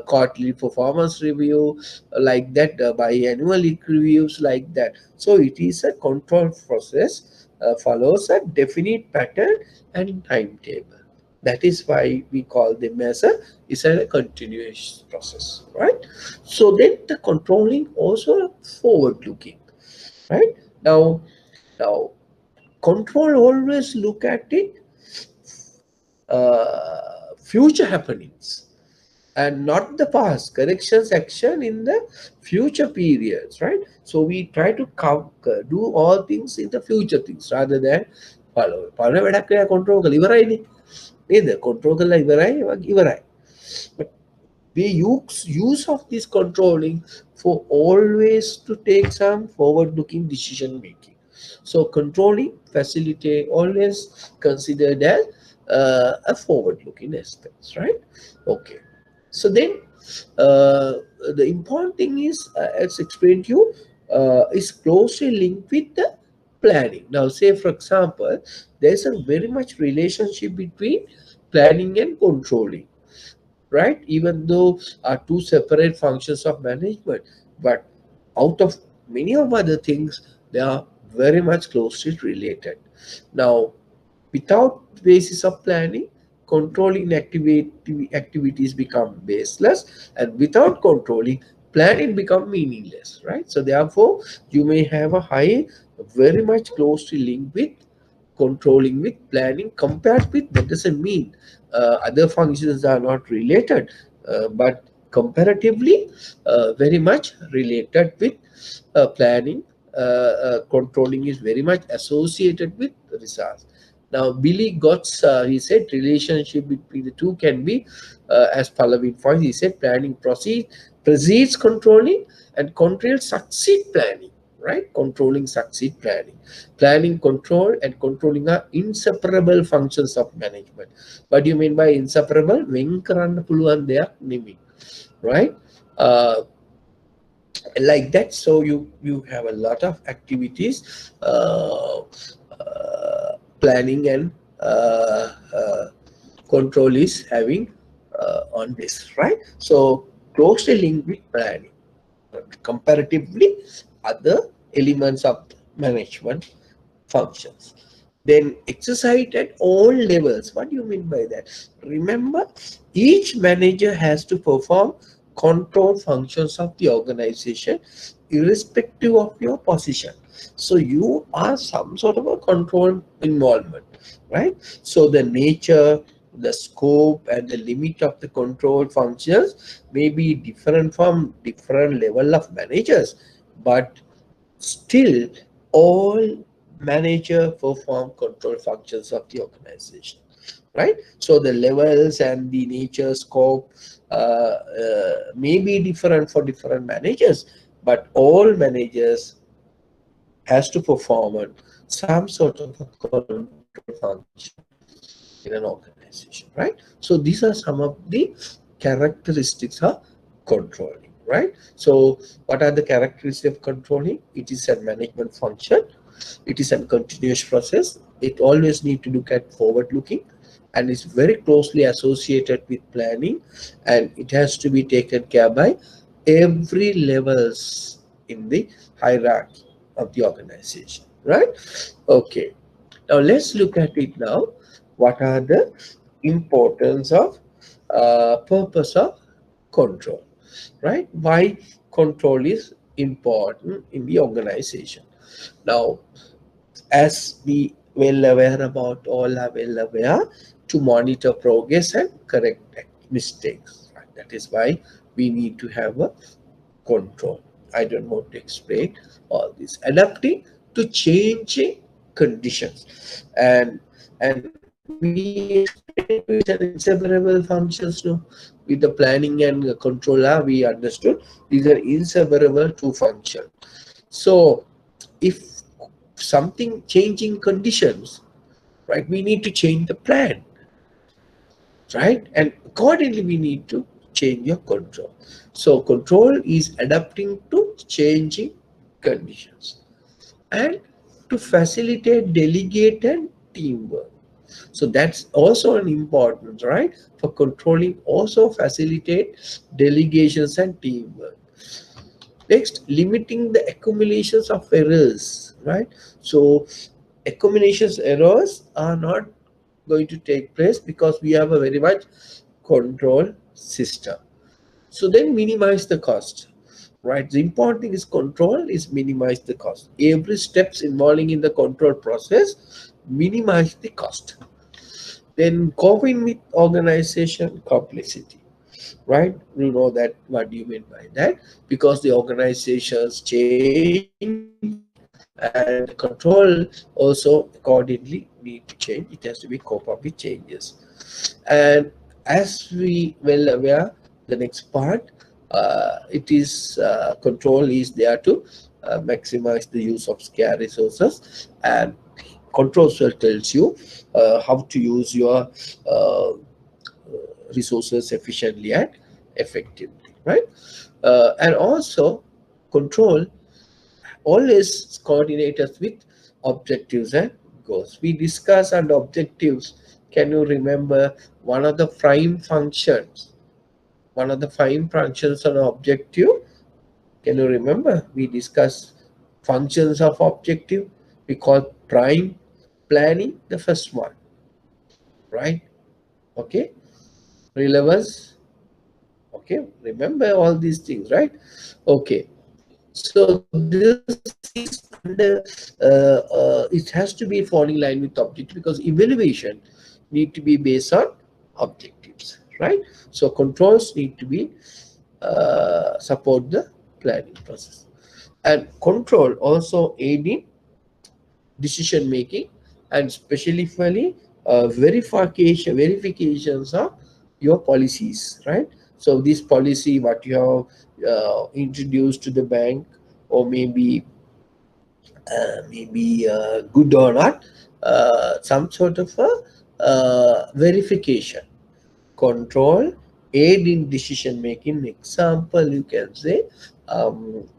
quarterly performance review, like that, biannual reviews, like that. So it is a control process, follows a definite pattern and timetable. That is why we call them as a continuous process, right? So then the controlling also forward looking, right? Now control always look at it future happenings and not the past. Corrections action in the future periods, right? So we try to do all things in the future things rather than follow. Control either control ivarai. But we use of this controlling for always to take some forward looking decision making. So controlling, facilitate, always considered as a forward-looking aspect, right? Okay. So then the important thing is, as explained to you, is closely linked with the planning. Now, say for example, there's a very much relationship between planning and controlling, right? Even though are two separate functions of management, but out of many of other things, they are very much closely related. Now, without basis of planning, controlling activities become baseless, and without controlling, planning become meaningless, right? So therefore, you may have a high, very much closely linked with controlling with planning. Compared with, that doesn't mean other functions are not related, but comparatively very much related with planning. Controlling is very much associated with results. Now, Billy Gotts, he said relationship between the two can be as Pallavi points. He said planning precedes controlling, and control succeed planning. Right? Controlling succeed planning. Planning, control, and controlling are inseparable functions of management. What do you mean by inseparable? වෙන් කරන්න පුළුවන් දෙයක් නෙමෙයි. Right? Like that. So you have a lot of activities, planning and control is having on this, right? So closely linked with planning, comparatively other elements of management functions. Then exercise at all levels. What do you mean by that? Remember, each manager has to perform control functions of the organization irrespective of your position. So you are some sort of a control involvement, right? So the nature, the scope, and the limit of the control functions may be different from different level of managers, but still all manager perform control functions of the organization, right? So the levels and the nature, scope may be different for different managers, but all managers has to perform some sort of a control function in an organization, right? So these are some of the characteristics of controlling, right? So what are the characteristics of controlling? It is a management function. It is a continuous process. It always need to look at forward looking, and is very closely associated with planning, and it has to be taken care by every levels in the hierarchy of the organization, right? Okay, now let's look at it now. What are the importance of purpose of control, right? Why control is important in the organization. Now, as we well aware about, all are well aware, to monitor progress and correct mistakes, right? That is why we need to have a control. I don't want to explain all this. Adapting to changing conditions, and we explained it's an inseparable functions. No, with the planning and controller, we understood these are inseparable two functions. So if something changing conditions, right, we need to change the plan, right? And accordingly, we need to change your control. So control is adapting to changing conditions, and to facilitate, delegate, and teamwork. So that's also an important, right? For controlling, also facilitate delegations and teamwork. Next, limiting the accumulations of errors, right? So accumulations errors are not going to take place because we have a very much control system. So then minimize the cost, right? The important thing is control is minimize the cost. Every steps involving in the control process, minimize the cost. Then coping with organization complexity, right? You know that what do you mean by that? Because the organizations change, and the control also accordingly need to change. It has to be cope up with changes. And as we well aware, the next part, it is control is there to maximize the use of scarce resources, and control cell tells you how to use your uh, resources efficiently and effectively, right? And also control always coordinate us with objectives and goals. We discuss and objectives. Can you remember one of the prime functions? One of the prime functions on objective. Can you remember? We discuss functions of objective. We call prime planning the first one, right? Okay. Relevance. Okay. Remember all these things, right? Okay. So this is under, it has to be falling in line with objective because evaluation need to be based on objectives, right? So controls need to be support the planning process, and control also aid in decision making, and especially verifications of your policies, right? So this policy what you have introduced to the bank, or maybe good or not, some sort of a verification. Control aid in decision making. Example, you can say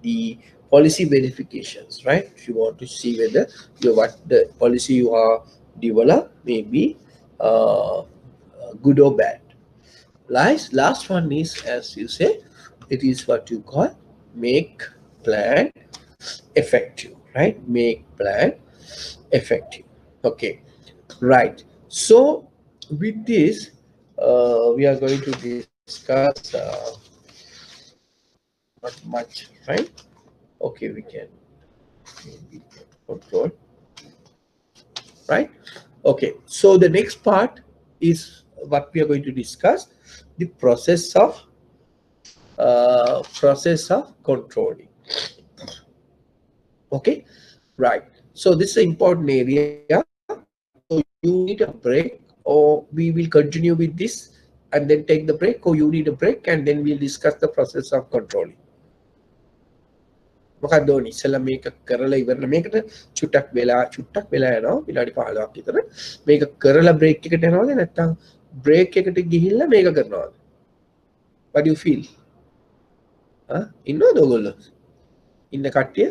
the policy verifications, right? If you want to see whether what the policy you are developed may be good or bad. Last one is, as you say, it is what you call make plan effective, right? Make plan effective. Okay, right. So with this, we are going to discuss not much, right? Okay, we can maybe control, right? Okay, so the next part is what we are going to discuss: the process of controlling. Okay, right. So this is an important area. So you need a break, or we will continue with this and then take the break, or you need a break and then we'll discuss the process of controlling. මොකක්ද ඕනි ඉස්සලා මේක කරලා ඉවරලා මේකට චුට්ටක් වෙලා යනවා විනාඩි 15ක් විතර. මේක කරලා බ්‍රේක් එකට යනවද නැත්නම් බ්‍රේක් එකට ගිහිල්ලා මේක කරනවද? What do you feel? ඉන්නවද ඔයගොල්ලෝ? ඉන්න කට්ටිය?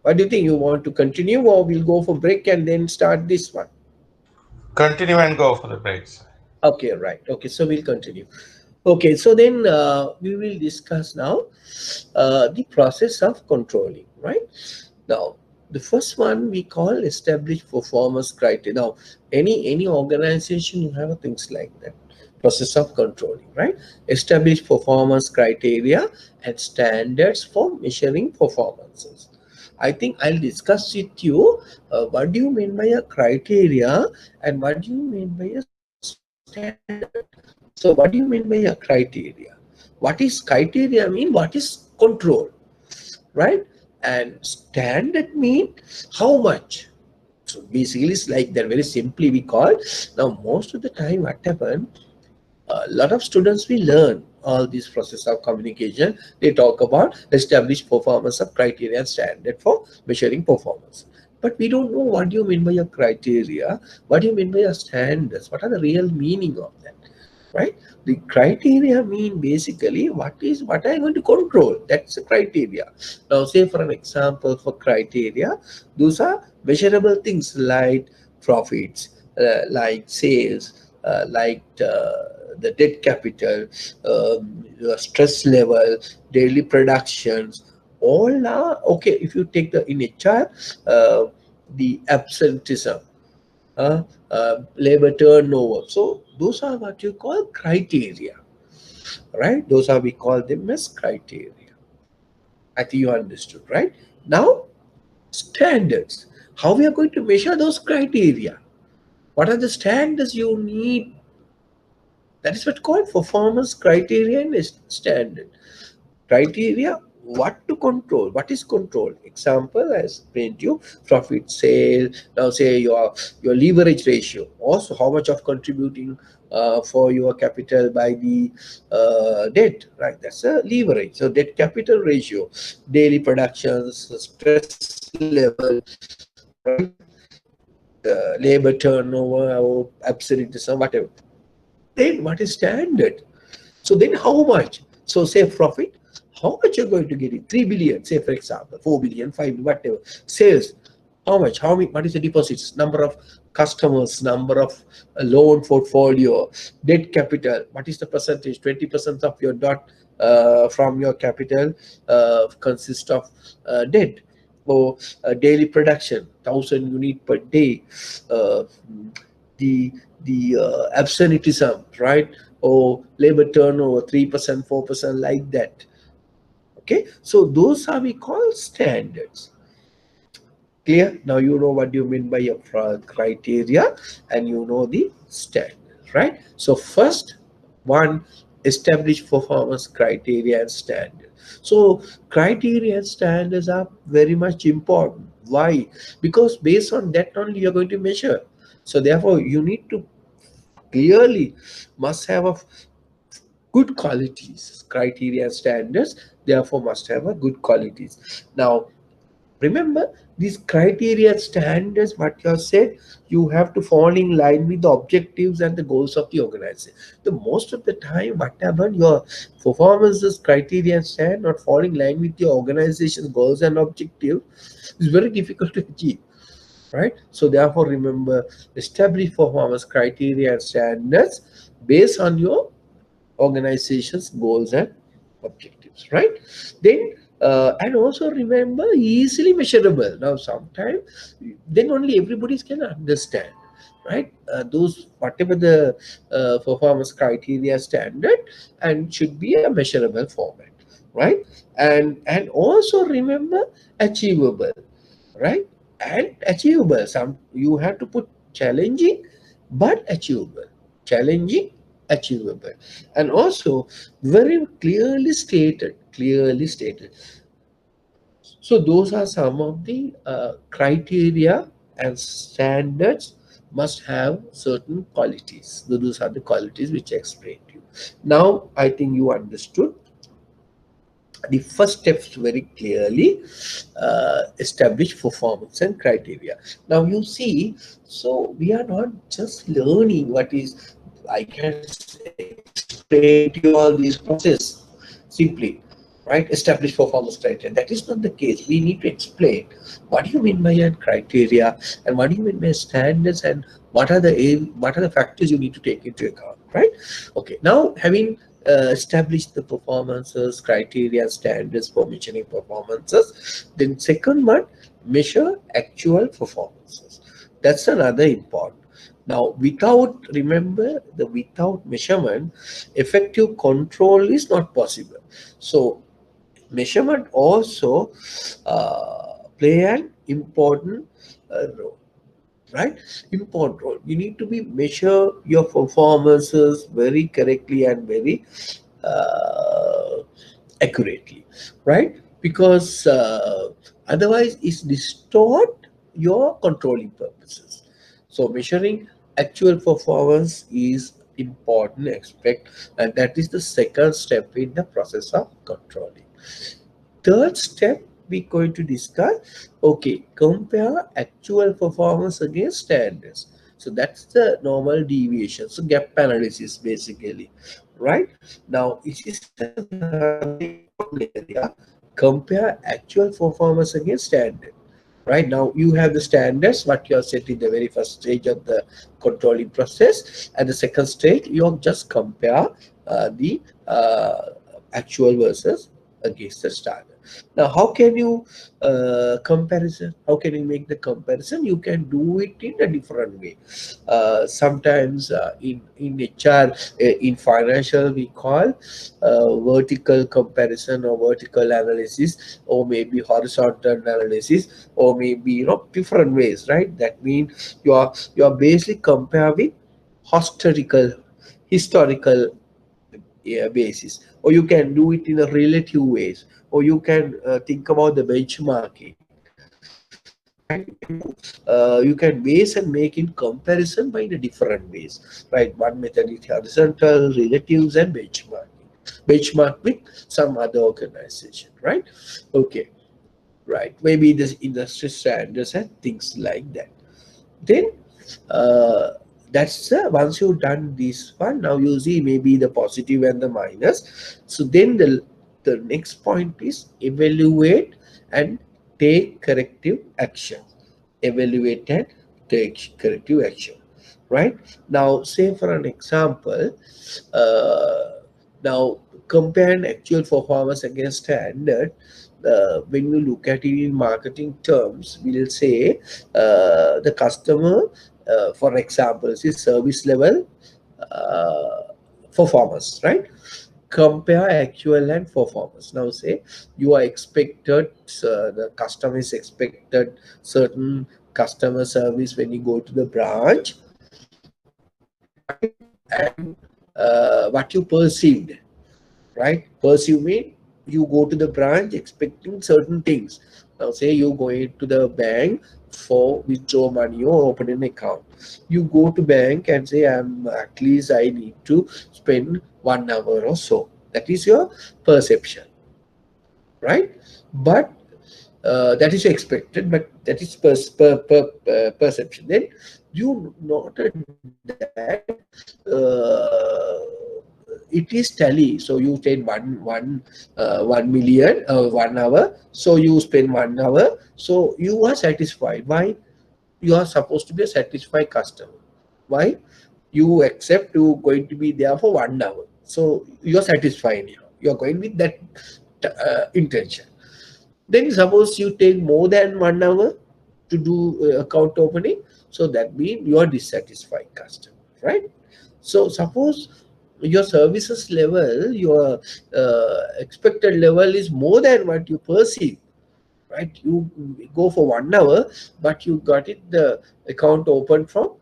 What do you think? You want to continue, or we'll go for break and then start this one? Continue and go for the breaks. Okay, right. Okay, so we'll continue. Okay, so then we will discuss now the process of controlling, right? Now, the first one we call established performance criteria. Now, any organization, you have things like that. Process of controlling, right? Establish performance criteria and standards for measuring performances. I think I'll discuss with you what do you mean by a criteria and what do you mean by a standard. So what do you mean by a criteria? What is criteria mean? What is control, right? And standard mean how much. So basically it's like that, very simply we call. Now most of the time what happens, a lot of students will learn all this process of communication. They talk about established performance of criteria and standard for measuring performance. But we don't know what do you mean by a criteria, what do you mean by a standards, what are the real meaning of that, right? The criteria mean basically what I'm going to control. That's the criteria. Now say for an example for criteria, those are measurable things like profits, like sales, like the debt capital, your stress level, daily productions, all are okay. If you take the in HR, the absenteeism, labor turnover. So those are what you call criteria, right? Those are, we call them as criteria. I think you understood, right? Now, standards. How we are going to measure those criteria? What are the standards you need? That is what called performance criteria and standard. Criteria, what to control, what is control. Example, as explained to you, profit, sale. Now say your leverage ratio, also how much of contributing for your capital by the debt, right? That's a leverage. So debt capital ratio, daily productions, stress level, right? Labor turnover or absenteeism, whatever. Then what is standard? So then how much? So say profit, how much you're going to get it? 3 billion, say for example, 4 billion, 5 billion, whatever. Sales, how much? How many, what is the deposits? Number of customers, number of loan portfolio, debt capital, what is the percentage? 20% of your dot from your capital consists of debt. Or daily production, 1,000 unit per day. Uh, the absenteeism, right? Or labor turnover, 3%, 4%, like that. Okay, so those are we call standards. Clear? Now you know what you mean by a criteria, and you know the standard, right? So first one, establish performance criteria and standard. So criteria and standards are very much important. Why? Because based on that only you're going to measure. So therefore you need to clearly must have a good qualities. Criteria and standards therefore must have a good qualities. Now remember, these criteria standards, what you have said, you have to fall in line with the objectives and the goals of the organization. The most of the time, what happened, your performances, criteria and stand not fall in line with your organization's goals and objectives is very difficult to achieve. Right? So therefore, remember, establish performance criteria and standards based on your organization's goals and objectives, right? Then and also remember, easily measurable. Now sometimes then only everybody can understand, right? Those whatever the performance criteria standard, and should be a measurable format, right? And also remember, achievable, right? And achievable. Some you have to put challenging but achievable. Challenging, achievable. And also very clearly stated. So those are some of the criteria and standards must have certain qualities. So those are the qualities which I explained to you. Now I think you understood the first steps very clearly. Establish performance and criteria. Now you see, so we are not just learning what is, I can explain to you all this process simply, right? Establish performance criteria. That is not the case. We need to explain what do you mean by a criteria, and what do you mean by standards, and what are the factors you need to take into account, right? Okay, now having establish the performances, criteria, standards for measuring performances. Then second one, measure actual performances. That's another important. Now, remember, the without measurement, effective control is not possible. So, measurement also play an important role, right? Important role. You need to be measure your performances very correctly and very uh, accurately, right? Because otherwise it's distort your controlling purposes. So measuring actual performance is important aspect, and that is the second step in the process of controlling. Third step we're going to discuss, okay, compare actual performance against standards. So that's the normal deviation, so gap analysis basically, right? Now it is another important area. Compare actual performance against standard. Right, now you have the standards what you have set in the very first stage of the controlling process. At the second stage, you just compare the actual versus against the standard. Now how can you comparison, how can you make the comparison? You can do it in a different way. Sometimes in HR, in financial, we call vertical comparison or vertical analysis, or maybe horizontal analysis, or maybe different ways, right? That means you are basically comparing historical basis, or you can do it in a relative ways. or you can think about the benchmarking, right? You can base and make in comparison by the different ways, right? One method is horizontal, relatives, and benchmarking. Benchmark with some other organization, right? Okay, right. Maybe this industry standards and things like that. Then uh, that's once you've done this one, now you see maybe the positive and the minus. So then the next point is evaluate and take corrective action. Evaluate and take corrective action, right? Now say for an example, uh, now compare an actual performance against standard. When you look at it in marketing terms, we'll say the customer, for example, is service level uh, performance, right? Compare actual and performance. Now say you are expected, the customer is expected certain customer service when you go to the branch, right? And what you perceived, right? Perceive mean you go to the branch expecting certain things. Now say you go into the bank for withdraw money or open an account. You go to bank and say I'm at least I need to spend 1 hour or so. That is your perception, right? But that is expected, but that is perception. Then you noted that it is tally. So you spend 1 million 1 hour. So you spend 1 hour. So you are satisfied. Why? You are supposed to be a satisfied customer. Why? You accept you going to be there for 1 hour. So you are satisfied. You are going with that intention. Then suppose you take more than 1 hour to do account opening, so that means you are dissatisfied customer, right? So suppose your services level, your expected level is more than what you perceive, right? You go for 1 hour, but you got it the account open from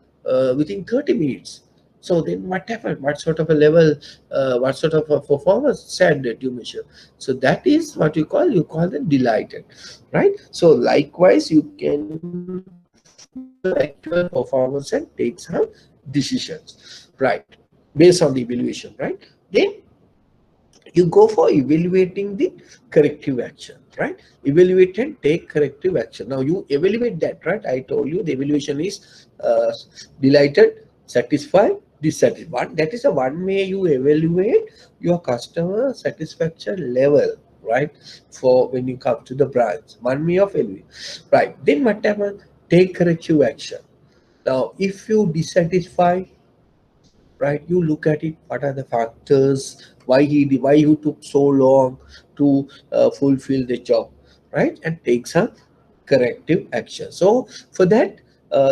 within 30 minutes. So then what happened? What sort of a level, what sort of a performance standard you measure? So that is what you call them delighted, right? So likewise, you can do the actual performance and take some decisions, right? Based on the evaluation, right? Then you go for evaluating the corrective action, right? Evaluate and take corrective action. Now you evaluate that, right? I told you the evaluation is delighted, satisfied, dissatisfied. That is a one way you evaluate your customer satisfaction level, right? For when you come to the branch, one way of evaluation, right? Then what happens? Take corrective action. Now if you dissatisfy, right, you look at it, what are the factors, why you took so long to fulfill the job, right? And take some corrective action. So for that,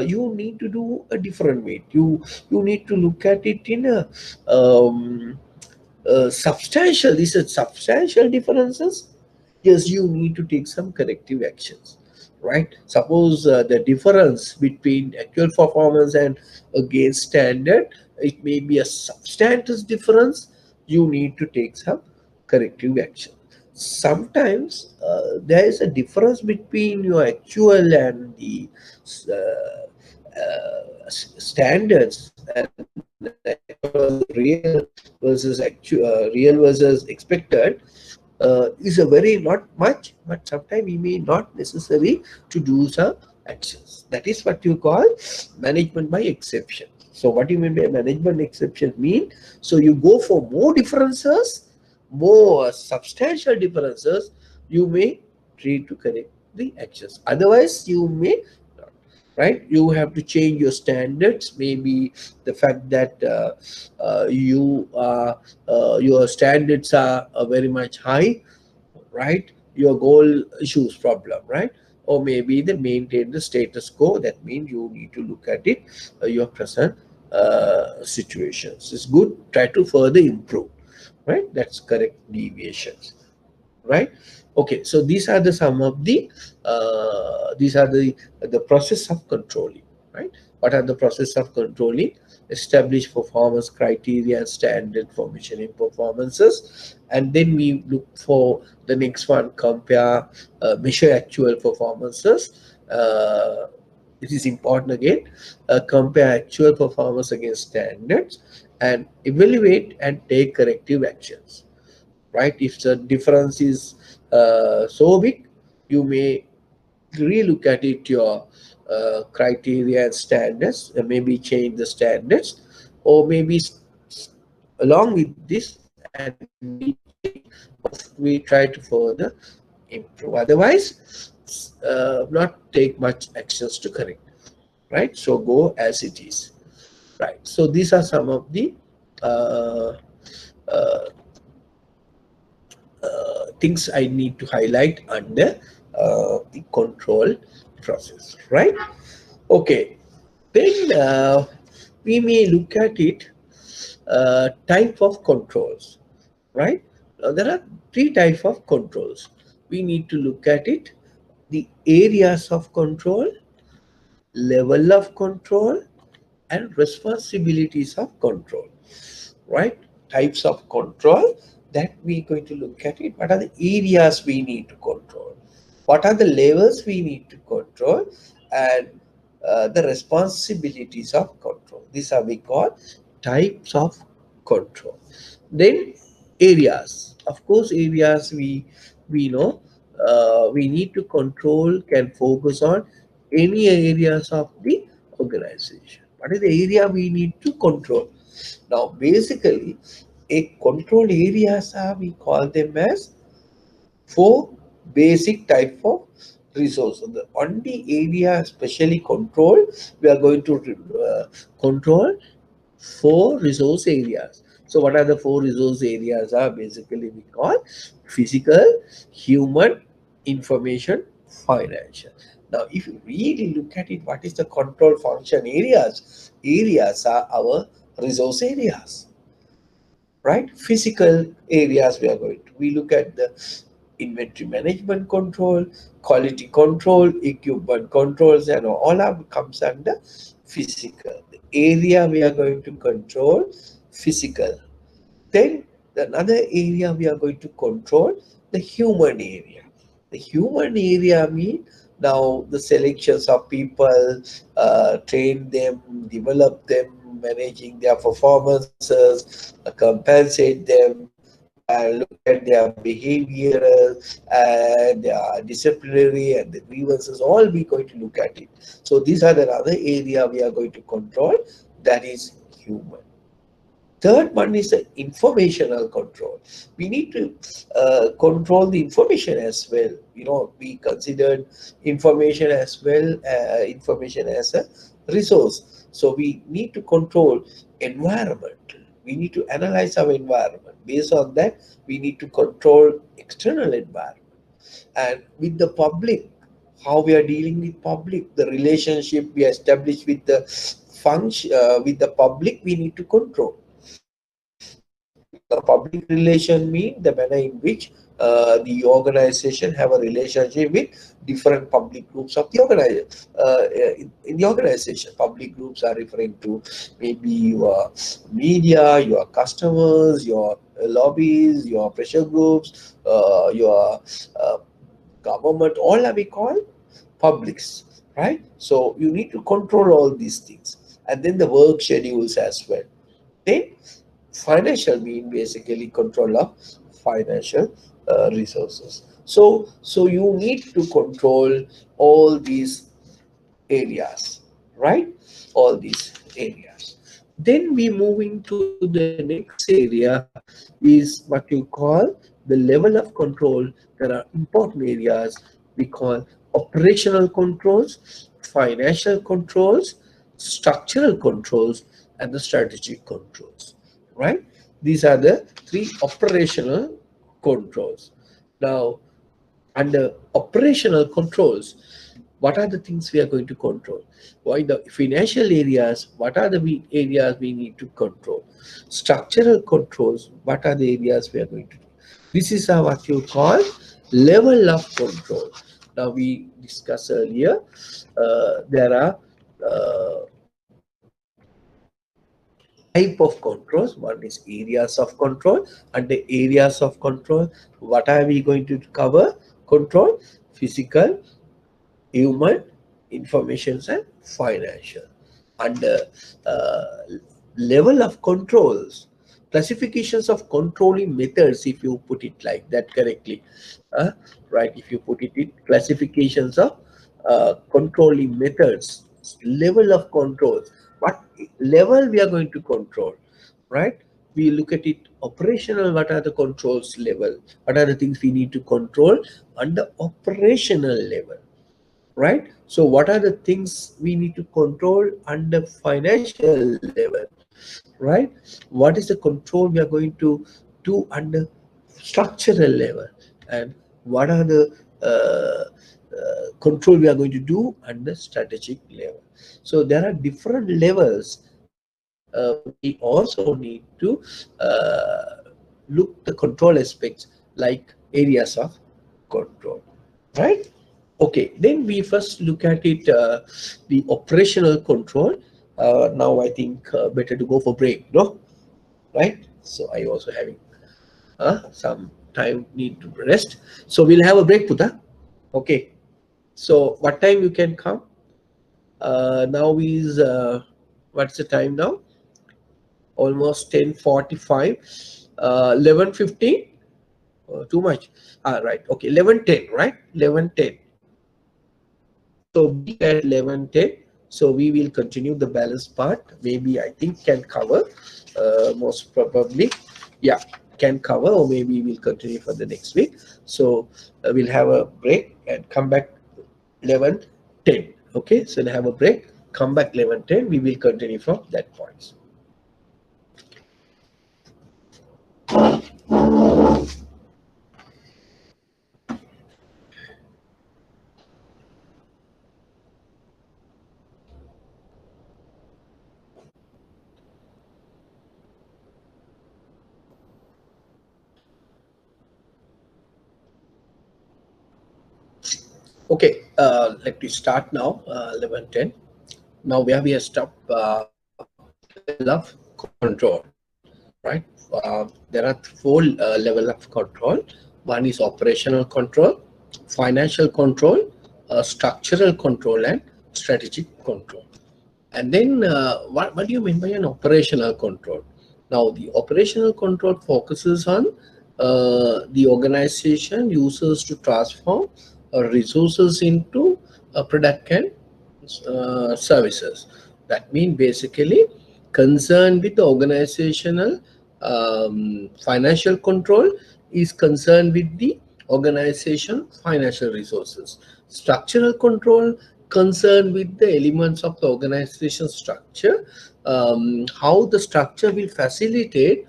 you need to do a different way. You need to look at it in a substantial, these are substantial differences. Yes, you need to take some corrective actions, right? Suppose the difference between actual performance and against standard, it may be a substantial difference. You need to take some corrective action. Sometimes there is a difference between your actual and the standards, and real versus real versus expected, is a very not much, but sometimes we may not necessary to do some actions. That is what you call management by exception. So what you mean by management exception mean, so you go for more differences, more substantial differences, you may try to correct the actions. Otherwise, you may not, right? You have to change your standards. Maybe the fact that your standards are very much high, right? Your goal issues problem, right? Or maybe they maintain the status quo. That means you need to look at it, your present situations. It's good. Try to further improve, right? That's correct deviations, right? Okay, so these are the some of the these are the process of controlling, right? What are the process of controlling? Establish performance criteria and standard for measuring performances. And then we look for the next one, compare, measure actual performances. It is important again, compare actual performance against standards and evaluate and take corrective actions, right? If the difference is so big, you may relook at it, your criteria and standards, maybe change the standards, or maybe along with this, and we change, or we try to further improve. Otherwise, not take much actions to correct, right? So go as it is, right? So these are some of the uh, uh, things I need to highlight under the control process, right? Okay, then we may look at it, type of controls, right? Now, there are three types of controls. We need to look at it: the areas of control, level of control, and responsibilities of control, right? Types of control that we're going to look at it. What are the areas we need to control? What are the levels we need to control? And the responsibilities of control. These are we call types of control. Then areas. Of course, areas we know we need to control can focus on any areas of the organization. What is the area we need to control? Now, basically, a control areas are, we call them as four basic type of resources. The only area specially control, we are going to control four resource areas. So what are the four resource areas? Are basically we call physical, human, information, financial. Now, if you really look at it, what is the control function areas? Areas are our resource areas, right? Physical areas we are going to. We look at the inventory management control, quality control, equipment controls, and all of comes under physical. The area we are going to control, physical. Then another area we are going to control, the human area. The human area means now the selections of people, train them, develop them, managing their performances, compensate them, look at their behavioral and their disciplinary and the grievances, all we going to look at it. So these are the other area we are going to control, that is human. Third one is the informational control. We need to control the information as well. You know, we considered information as well, information as a resource. So we need to control environment. We need to analyze our environment. Based on that, we need to control external environment. And with the public, how we are dealing with public, the relationship we establish with the function with the public, we need to control. The public relation mean the manner in which the organization have a relationship with different public groups of the in the organization. Public groups are referring to maybe your media, your customers, your lobbies, your pressure groups, your government. All are we call publics, right? So you need to control all these things, and then the work schedules as well. Then financial mean basically control of financial resources. So you need to control all these areas, right? All these areas. Then we moving to the next area is what you call the level of control. There are important areas we call operational controls, financial controls, structural controls, and the strategic controls, right? These are the three operational controls. Now, under operational controls, what are the things we are going to control? Why the financial areas? What are the areas we need to control? Structural controls, what are the areas we are going to do? This is what you call level of control. Now we discussed earlier, there are type of controls. One is areas of control. And the areas of control, what are we going to cover? Control: physical, human, information, and financial. And uh, level of controls, classifications of controlling methods, if you put it like that correctly. uh, right, if you put it, classifications of controlling methods, level of controls, what level we are going to control, right? We look at it operational, what are the controls level, what are the things we need to control under operational level, right? So what are the things we need to control under financial level, right? What is the control we are going to do under structural level, and what are the control we are going to do under strategic level? So there are different levels. We also need to look the control aspects like areas of control, right? Okay, then we first look at it, the operational control. Now I think better to go for break, no? Right? So I also having some time need to rest. So we'll have a break, Puta. Okay. So what time you can come? Now is what's the time now? Almost 10:45. 11:15. Too much. Right. Okay. 11:10. Right. 11:10. So be at 11:10. So we will continue the balance part. Maybe I think can cover, most probably, yeah, can cover, or maybe we'll continue for the next week. So we'll have a break and come back 11:10. Okay, so we'll have a break, come back 11:10. We will continue from that point. Okay, let me start now. 11:10. Now where we have stopped, level of control, right? There are four level of control. One is operational control, financial control, structural control, and strategic control. And then what do you mean by an operational control? Now, the operational control focuses on the organization uses to transform resources into a product and services. That means basically concerned with the organizational financial control is concerned with the organization financial resources. Structural control concerned with the elements of the organization structure, how the structure will facilitate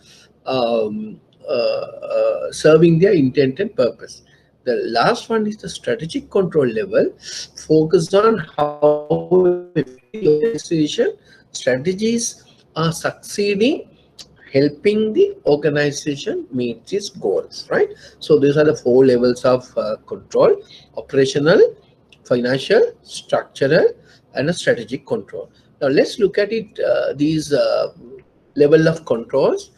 serving their intent and purpose. The last one is the strategic control level, focused on how effectively organization strategies are succeeding, helping the organization meet its goals, right? So these are the four levels of control: operational, financial, structural, and a strategic control. Now let's look at it, these level of controls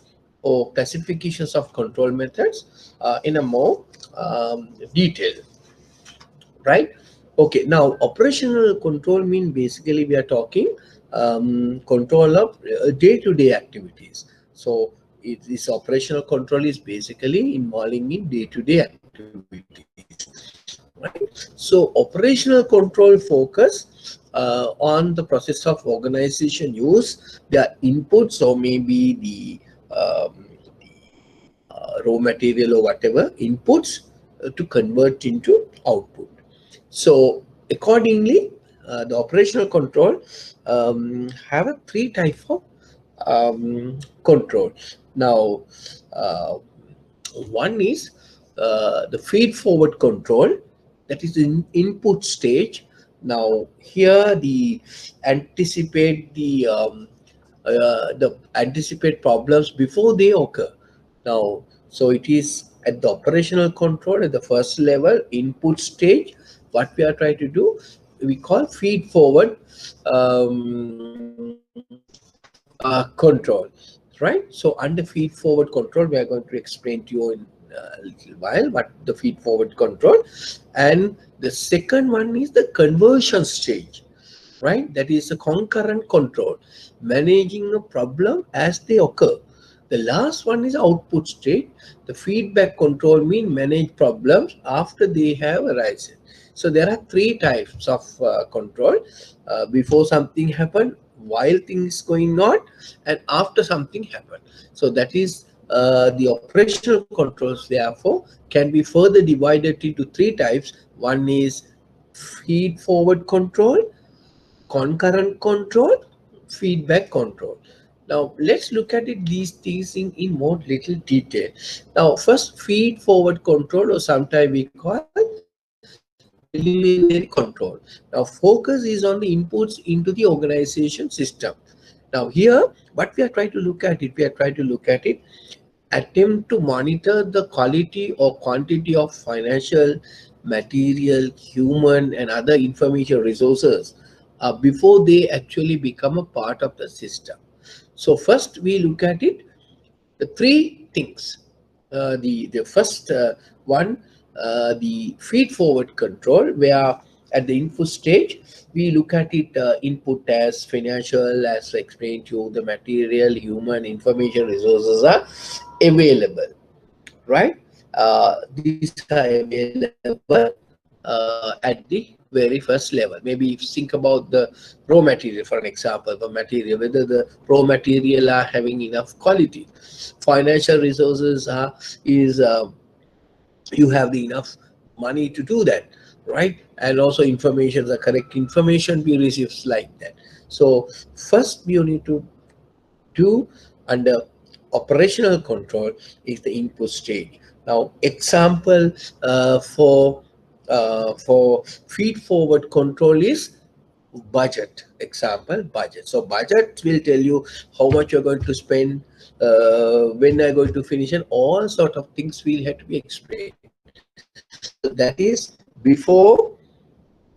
or classifications of control methods in a more detail, right? Okay, now operational control mean basically we are talking control of day-to-day activities. So this operational control is basically involving in day-to-day activities, right? So operational control focus on the process of organization use their inputs, or maybe the raw material or whatever inputs to convert into output. So accordingly, the operational control have a three type of control. Now, uh, one is the feed forward control, that is in input stage. Now here the anticipate the anticipate problems before they occur. Now, so it is at the operational control at the first level input stage. What we are trying to do, we call feed forward control, right? So under feed forward control, we are going to explain to you in a little while what the feed forward control. And the second one is the conversion stage, right? That is a concurrent control, managing a problem as they occur. The last one is output state. The feedback control mean manage problems after they have arisen. So there are three types of control: before something happened, while things going on, and after something happened. So that is the operational controls. Therefore, can be further divided into three types. One is feed forward control, concurrent control, feedback control. Now let's look at it these things in more little detail. Now first, feed forward control, or sometimes we call preliminary control. Now focus is on the inputs into the organization system. Now here what we are trying to look at it, we are trying to look at it, attempt to monitor the quality or quantity of financial, material, human, and other information resources before they actually become a part of the system. So first we look at it, the three things. The first one, the feed forward control, where at the input stage we look at it, input as financial, as explained to you, the material, human, information resources are available, right? These are available at the very first level. Maybe if you think about the raw material, for an example, the material, whether the raw material are having enough quality. Financial resources are is you have the enough money to do that, right? And also information, the correct information we receive, like that. So first you need to do under operational control is the input stage. Now, example for feed forward control is budget. Example, budget. So budget will tell you how much you're going to spend, when you're going to finish, and all sort of things will have to be explained. So that is before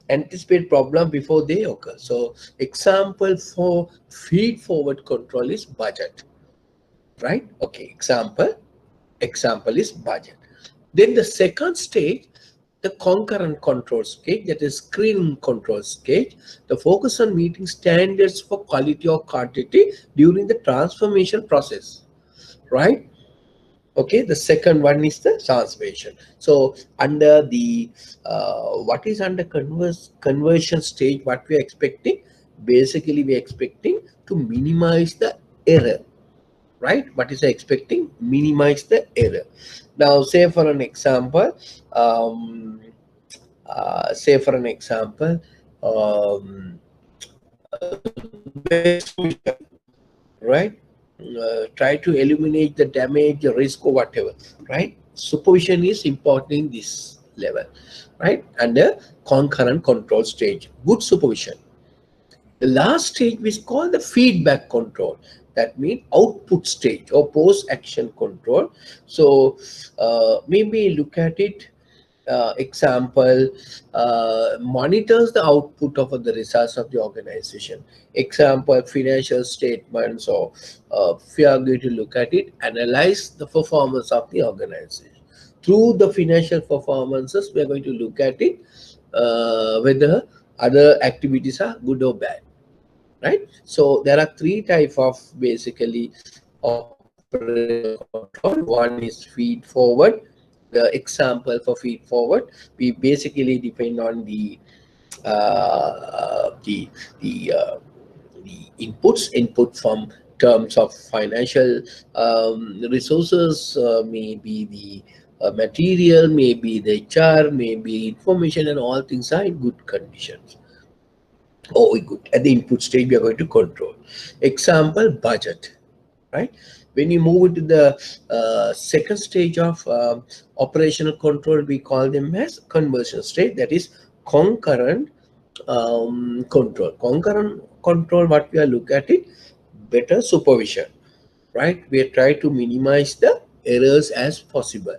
anticipate problem before they occur. So example for feed forward control is budget, right? Okay, example is budget. Then the second stage, the concurrent control stage, that is screening control stage. The focus on meeting standards for quality or quantity during the transformation process, right? Okay, the second one is the transformation. So under the what is under conversion stage, what we are expecting, basically we are expecting to minimize the error, right? What is expecting? Minimize the error. Now, say for an example, um, say for an example, um, right? Try to eliminate the damage, the risk, or whatever, right? Supervision is important in this level, right? And the concurrent control stage, good supervision. The last stage is called the feedback control. That means output stage or post action control. So maybe look at it. Example, monitors the output of the results of the organization. Example, financial statements, or if you are going to look at it, analyze the performance of the organization. Through the financial performances, we are going to look at it, whether other activities are good or bad, right? So there are three types of basically operational control. One is feed forward. The example for feed forward, we basically depend on the the uh, the input from terms of financial resources, maybe the material, maybe the HR, maybe information, and all things are in good conditions. Oh, good. At the input stage, we are going to control. Example, budget, right? When you move into the second stage of operational control, we call them as conversion stage. That is concurrent control. Concurrent control, what we are look at it, better supervision, right? We try to minimize the errors as possible.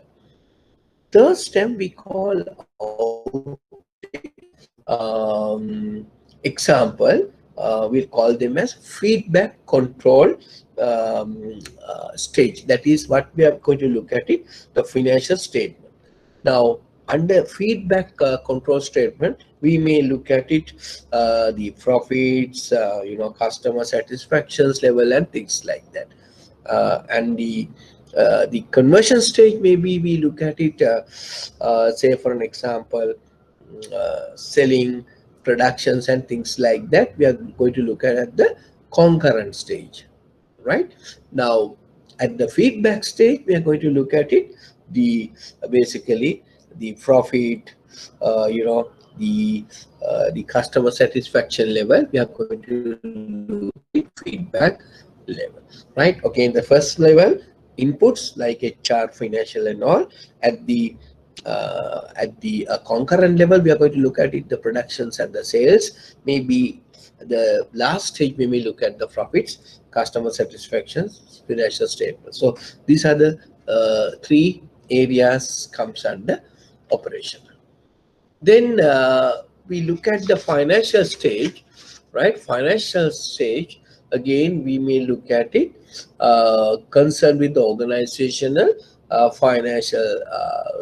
Third step we call output stage. Example, we'll call them as feedback control stage. That is what we are going to look at it, the financial statement. Now, under feedback control statement, we may look at it, the profits, customer satisfactions level and things like that. And the conversion stage, maybe we look at it, say for an example, selling, productions and things like that. We are going to look at the concurrent stage, right? Now, at the feedback stage, we are going to look at it, the basically the profit, the customer satisfaction level. We are going to look at the feedback level, right? Okay, in the first level, inputs like HR, financial and all. At the concurrent level, we are going to look at it, the productions and the sales. Maybe the last stage, we may look at the profits, customer satisfaction, financial statement. So these are the three areas comes under operation. Then we look at the financial stage, right? Financial stage, again, we may look at it concerned with the organizational financial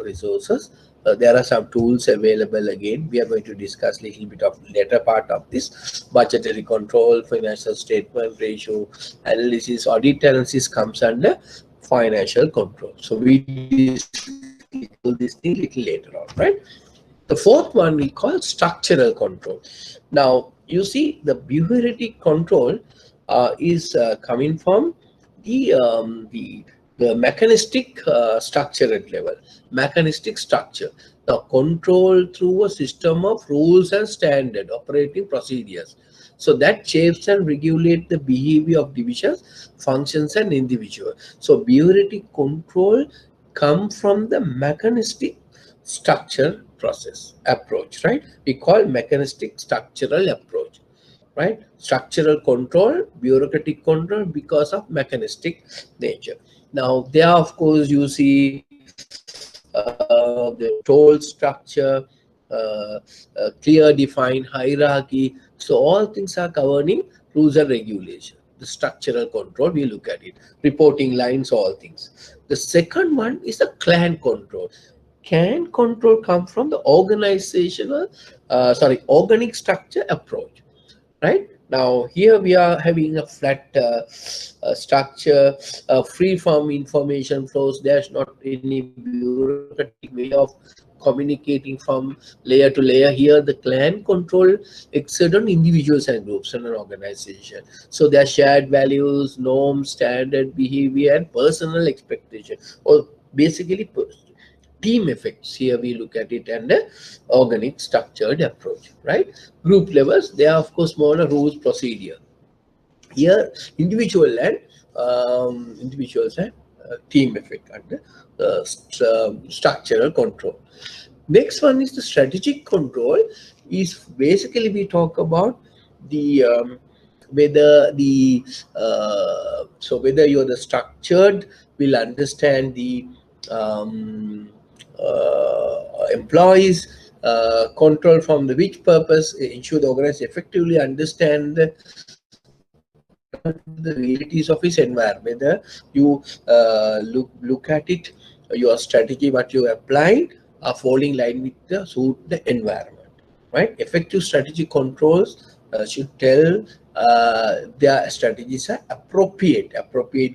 resources. There are some tools available. Again, we are going to discuss a little bit of later part of this. Budgetary control, financial statement, ratio analysis, audit analysis comes under financial control. So we discuss all these things little later on, right? The fourth one we call structural control. Now, you see, the bureaucratic control is coming from the mechanistic structure at level, mechanistic structure. Now, control through a system of rules and standard operating procedures. So that shapes and regulate the behavior of divisions, functions, and individuals. So bureaucratic control come from the mechanistic structure process approach, right? We call mechanistic structural approach, right? Structural control, bureaucratic control, because of mechanistic nature. Now, there, of course, you see the toll structure, clear defined hierarchy. So all things are governing rules and regulation. The structural control, we look at it, reporting lines, all things. The second one is the clan control. Can control come from the organic structure approach, right? Now, here we are having a flat structure, free from information flows. There's not any bureaucratic way of communicating from layer to layer. Here, the clan control exert on individuals and groups in an organization. So there are shared values, norms, standard behavior, and personal expectation, or basically team effects. Here we look at it and the organic structured approach, right? Group levels, they are of course more a rules procedure. Here individuals and team effect and structural control. Next one is the strategic control. Is basically we talk about the whether the whether you're the structured will understand the employees, control from the which purpose, ensure the organization effectively understand the realities of his environment. Whether you look at it, your strategy, what you apply, are falling in line with the suit the environment, right? Effective strategy controls should tell their strategies are appropriate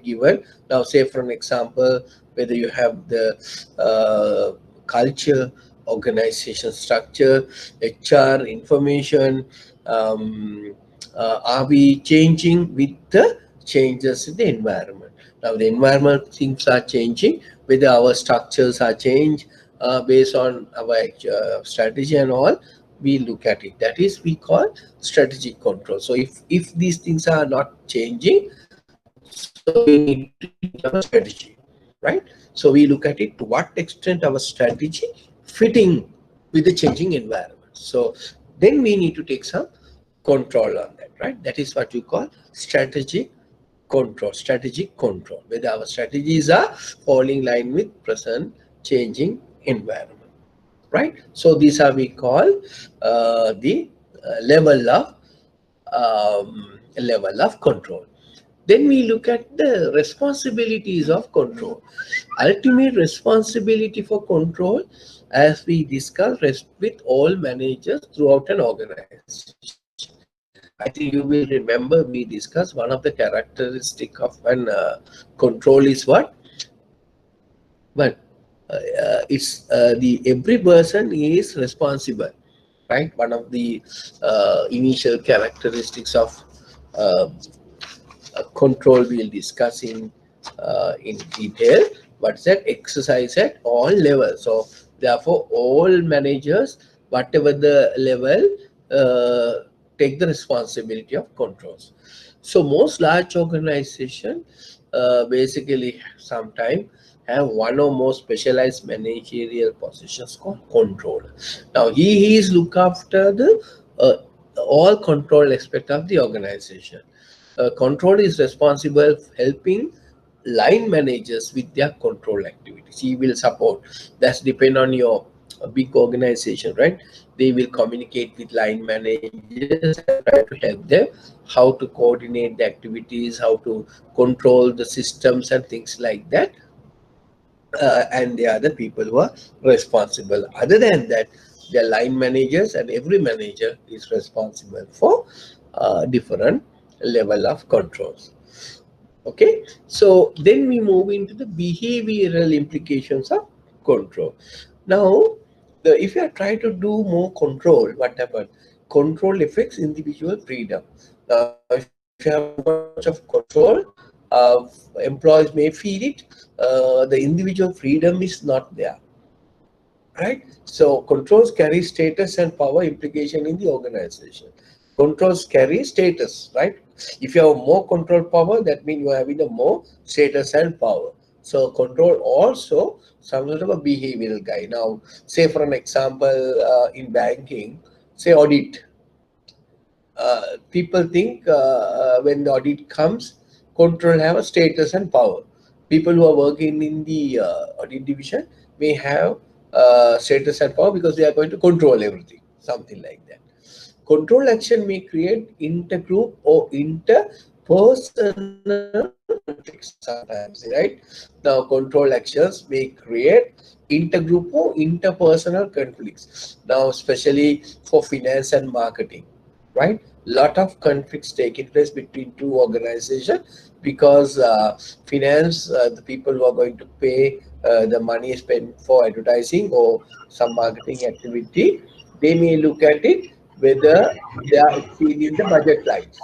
given. Now, say for an example, whether you have the culture, organization structure, HR, information, are we changing with the changes in the environment? Now, the environment things are changing, whether our structures are changed based on our strategy and all, we look at it. That is, we call strategic control. So if these things are not changing, so we need to change our strategy, right? So we look at it, to what extent our strategy fitting with the changing environment. So then we need to take some control on that, right? That is what you call strategic control, whether our strategies are falling in line with present changing environment, right? So these are we call the level of level of control. Then we look at the responsibilities of control. Ultimate responsibility for control, as we discussed, rests with all managers throughout an organization. I think you will remember we discussed one of the characteristic of an control is what? But it's the every person is responsible, right? One of the initial characteristics of uh, control we'll discuss in detail. What's that? Exercise at all levels. So therefore all managers, whatever the level, take the responsibility of controls. So most large organization basically sometimes have one or more specialized managerial positions called controller. Now he is look after the all control aspect of the organization. Control is responsible for helping line managers with their control activities. He will support. That's depend on your big organization, right? They will communicate with line managers and try to help them how to coordinate the activities, how to control the systems and things like that. And they are the people who are responsible. Other than that, they are line managers, and every manager is responsible for different level of controls. Okay, so then we move into the behavioral implications of control. Now, if you are trying to do more control, what happens? Control affects individual freedom. Now, if you have too much of control, employees may feel it. The individual freedom is not there, right? So controls carry status and power implication in the organization. Controls carry status, right? If you have more control power, that means you are having a more status and power. So control also some sort of a behavioral guide. Now, say for an example, in banking, say audit. People think when the audit comes, control have a status and power. People who are working in the audit division may have status and power because they are going to control everything, something like that. Control action may create intergroup or interpersonal conflicts sometimes, right? Now, control actions may create intergroup or interpersonal conflicts. Now, especially for finance and marketing, right? Lot of conflicts taking place between two organizations because finance, the people who are going to pay the money spent for advertising or some marketing activity, they may look at it whether they are exceeding the budget lines,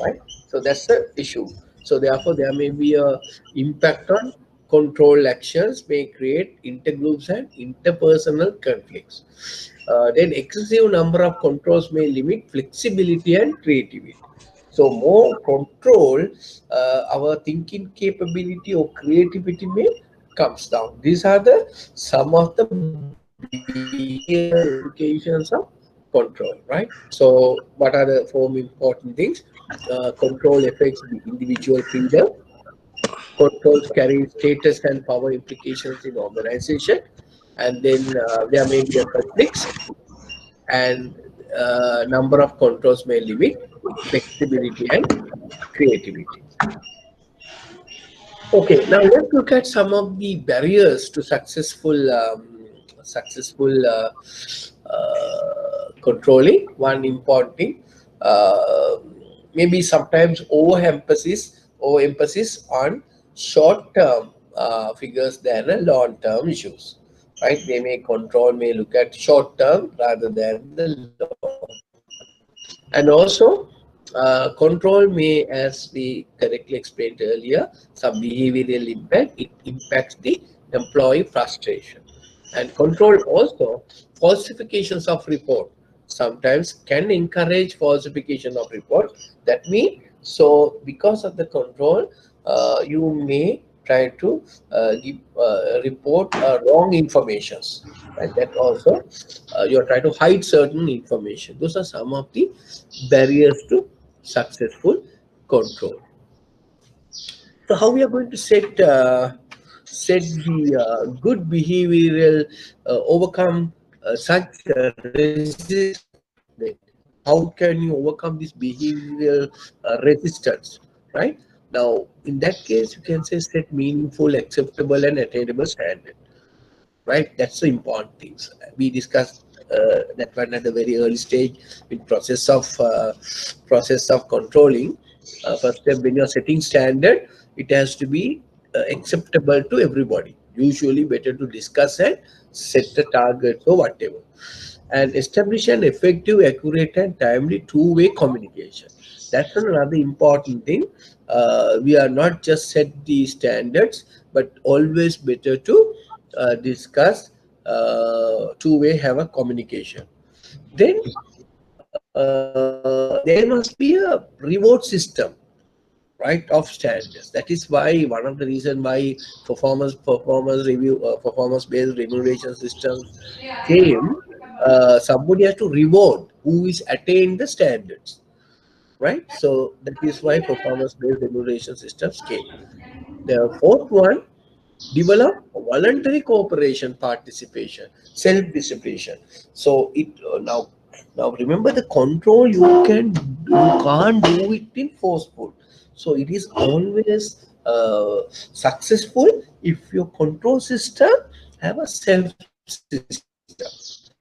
right? So that's the issue. So therefore, there may be a impact on control actions may create intergroups and interpersonal conflicts. Then excessive number of controls may limit flexibility and creativity. So more control, our thinking capability or creativity may comes down. These are the some of the behavioral implications of control, right? So what are the four important things? Control affects the individual freedom. Controls carry status and power implications in organization, and then there may be a conflicts, and number of controls may limit flexibility and creativity. Okay, now let's look at some of the barriers to successful controlling. One important thing, uh, maybe sometimes overemphasis on short-term figures than a long-term issues. Right? They may control may look at short-term rather than the long-term. And also, control may, as we correctly explained earlier, some behavioral impact. It impacts the employee frustration. And control also, falsifications of report sometimes can encourage falsification of report. That means, so because of the control, you may try to report wrong informations. And that also, you're trying to hide certain information. Those are some of the barriers to successful control. So how we are going to set the good behavioral overcome such resistance? Wait. how can you overcome this behavioral resistance, right? Now, in that case, you can say set meaningful, acceptable, and attainable standard, right? That's the important things. We discussed that one at the very early stage in process of controlling. First step, when you're setting standard, it has to be acceptable to everybody. Usually, better to discuss and set the targets or whatever, and establish an effective, accurate, and timely two-way communication. That's another important thing. We are not just set the standards, but always better to discuss, two-way, have a communication. Then there must be a reward system, right, of standards. That is why one of the reason why performance based remuneration systems came. Somebody has to reward who is attained the standards, right? So that is why performance based remuneration systems came. The fourth one, develop voluntary cooperation, participation, self-discipline. So it now remember, the control you can't do it in forceful. So it is always successful if your control system have a self system,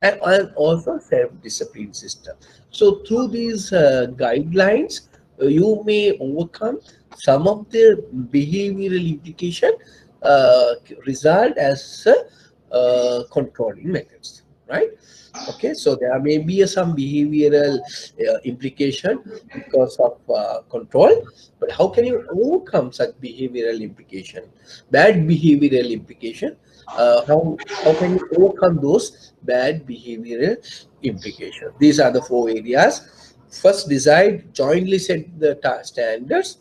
and also self-discipline system. So through these guidelines, you may overcome some of the behavioral implication result as controlling methods, right? Okay, so there may be some behavioral implication because of control, but how can you overcome such behavioral implication, bad behavioral implication? How can you overcome those bad behavioral implications? These are the four areas. First, decide, jointly set the standards,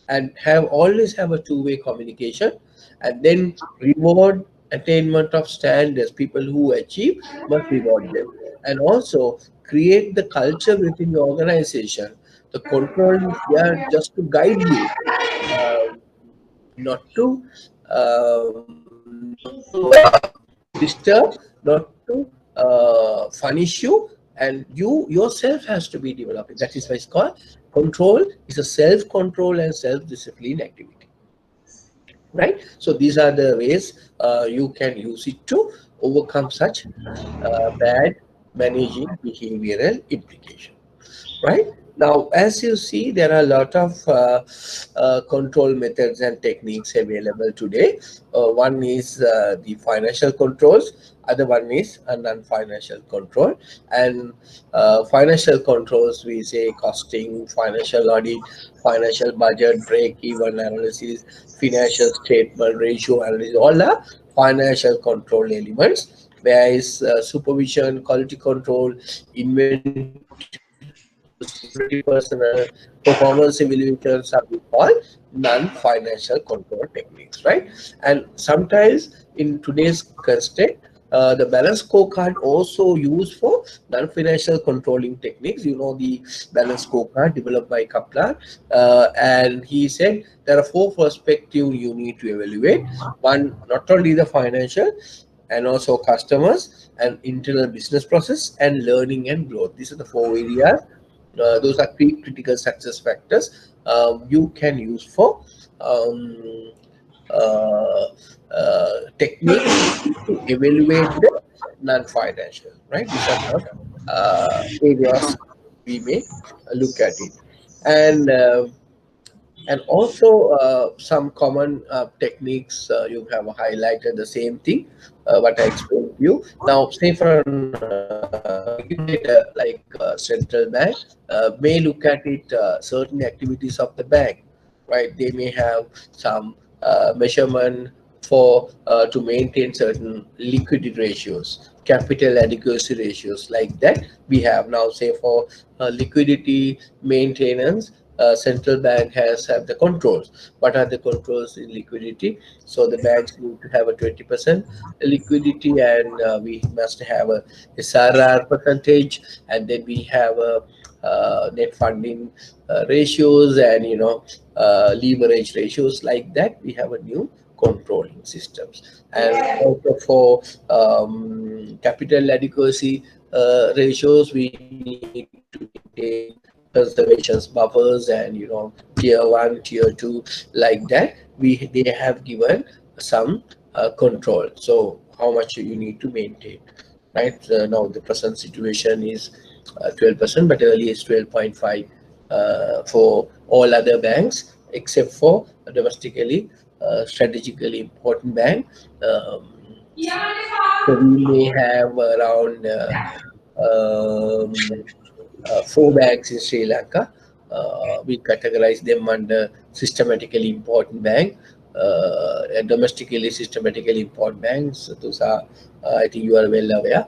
and always have a two-way communication, and then reward attainment of standards. People who achieve must reward them, and also create the culture within the organization. The control is there just to guide you, um, not to disturb, not to punish you, and you yourself has to be developing. That is why it's called control. Is a self-control and self-discipline activity, right? So these are the ways you can use it to overcome such bad managing behavioral implication, right? Now, as you see, there are a lot of control methods and techniques available today. One is the financial controls, other one is a non-financial control. And financial controls, we say costing, financial audit, financial budget, break-even analysis, financial statement, ratio analysis, all are financial control elements. Whereas supervision, quality control, inventory control, security personnel, performance evaluations are we call non-financial control techniques, right? And sometimes in today's context, the balance scorecard also used for non-financial controlling techniques. You know, the balance scorecard developed by Kaplan, and he said there are four perspectives you need to evaluate. One, not only the financial, and also customers and internal business process and learning and growth. These are the four areas. Those are three critical success factors you can use for um, uh, techniques to evaluate the non-financial, right? These are the areas we may look at it. And also some common techniques you have highlighted the same thing what I explained to you. Now, say for an regulator like central bank may look at it certain activities of the bank, right? They may have some measurement for to maintain certain liquidity ratios, capital adequacy ratios, like that we have now. Say for liquidity maintenance, central bank has have the controls. What are the controls in liquidity? So the banks need to have a 20% liquidity, and we must have a SRR percentage, and then we have a net funding ratios, and leverage ratios, like that we have a new controlling systems. And also for capital adequacy ratios, we need to implement maintain conservations buffers and tier 1, tier 2, like that. They have given some control. So how much you need to maintain, right? Now the present situation is 12%, but earlier is 12.5 for all other banks except for domestically strategically important bank. Um, so we may have around um, 4 banks in Sri Lanka. We categorize them under systematically important bank, and domestically systematically important banks. Those are, I think you are well aware.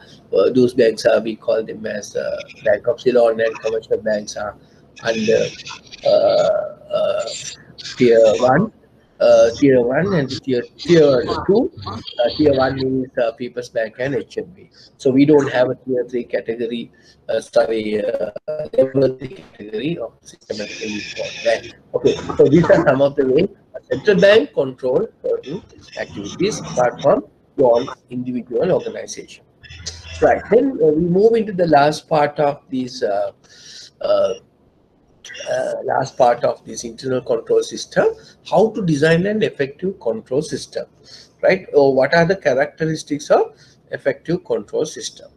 Those banks are, we call them as Bank of Ceylon, and commercial banks are under tier one, tier one, and the tier two. Tier one is People's Bank and HNB. So we don't have a tier three category, level three category of systematically important bank. Okay, so these are some of the ways a central bank control certain activities apart from your individual organization. Right. Then we move into the last part of these uh, last part of this internal control system, how to design an effective control system, right? Or what are the characteristics of effective control system?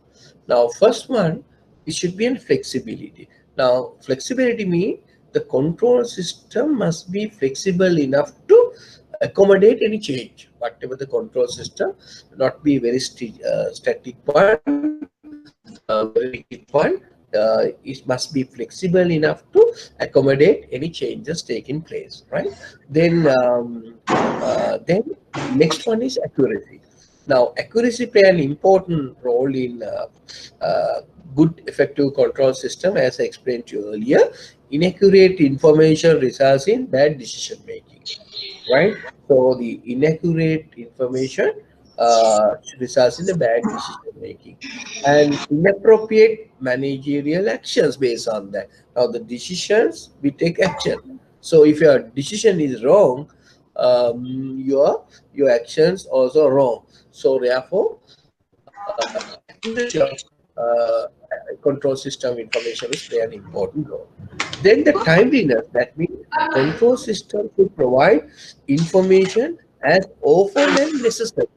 Now first one, it should be in flexibility. Now flexibility means the control system must be flexible enough to accommodate any change, whatever the control system, not be very static one, very rigid one. It must be flexible enough to accommodate any changes taking place, right? Then next one is accuracy. Now accuracy play an important role in good effective control system. As I explained to you earlier, inaccurate information results in bad decision making, right? So the inaccurate information results in a bad decision making and inappropriate managerial actions based on that. Now the decisions, we take action. So if your decision is wrong, your actions also wrong. So therefore, accuracy of control system information is play an important role. Then the timeliness, that means control system should provide information as often as necessary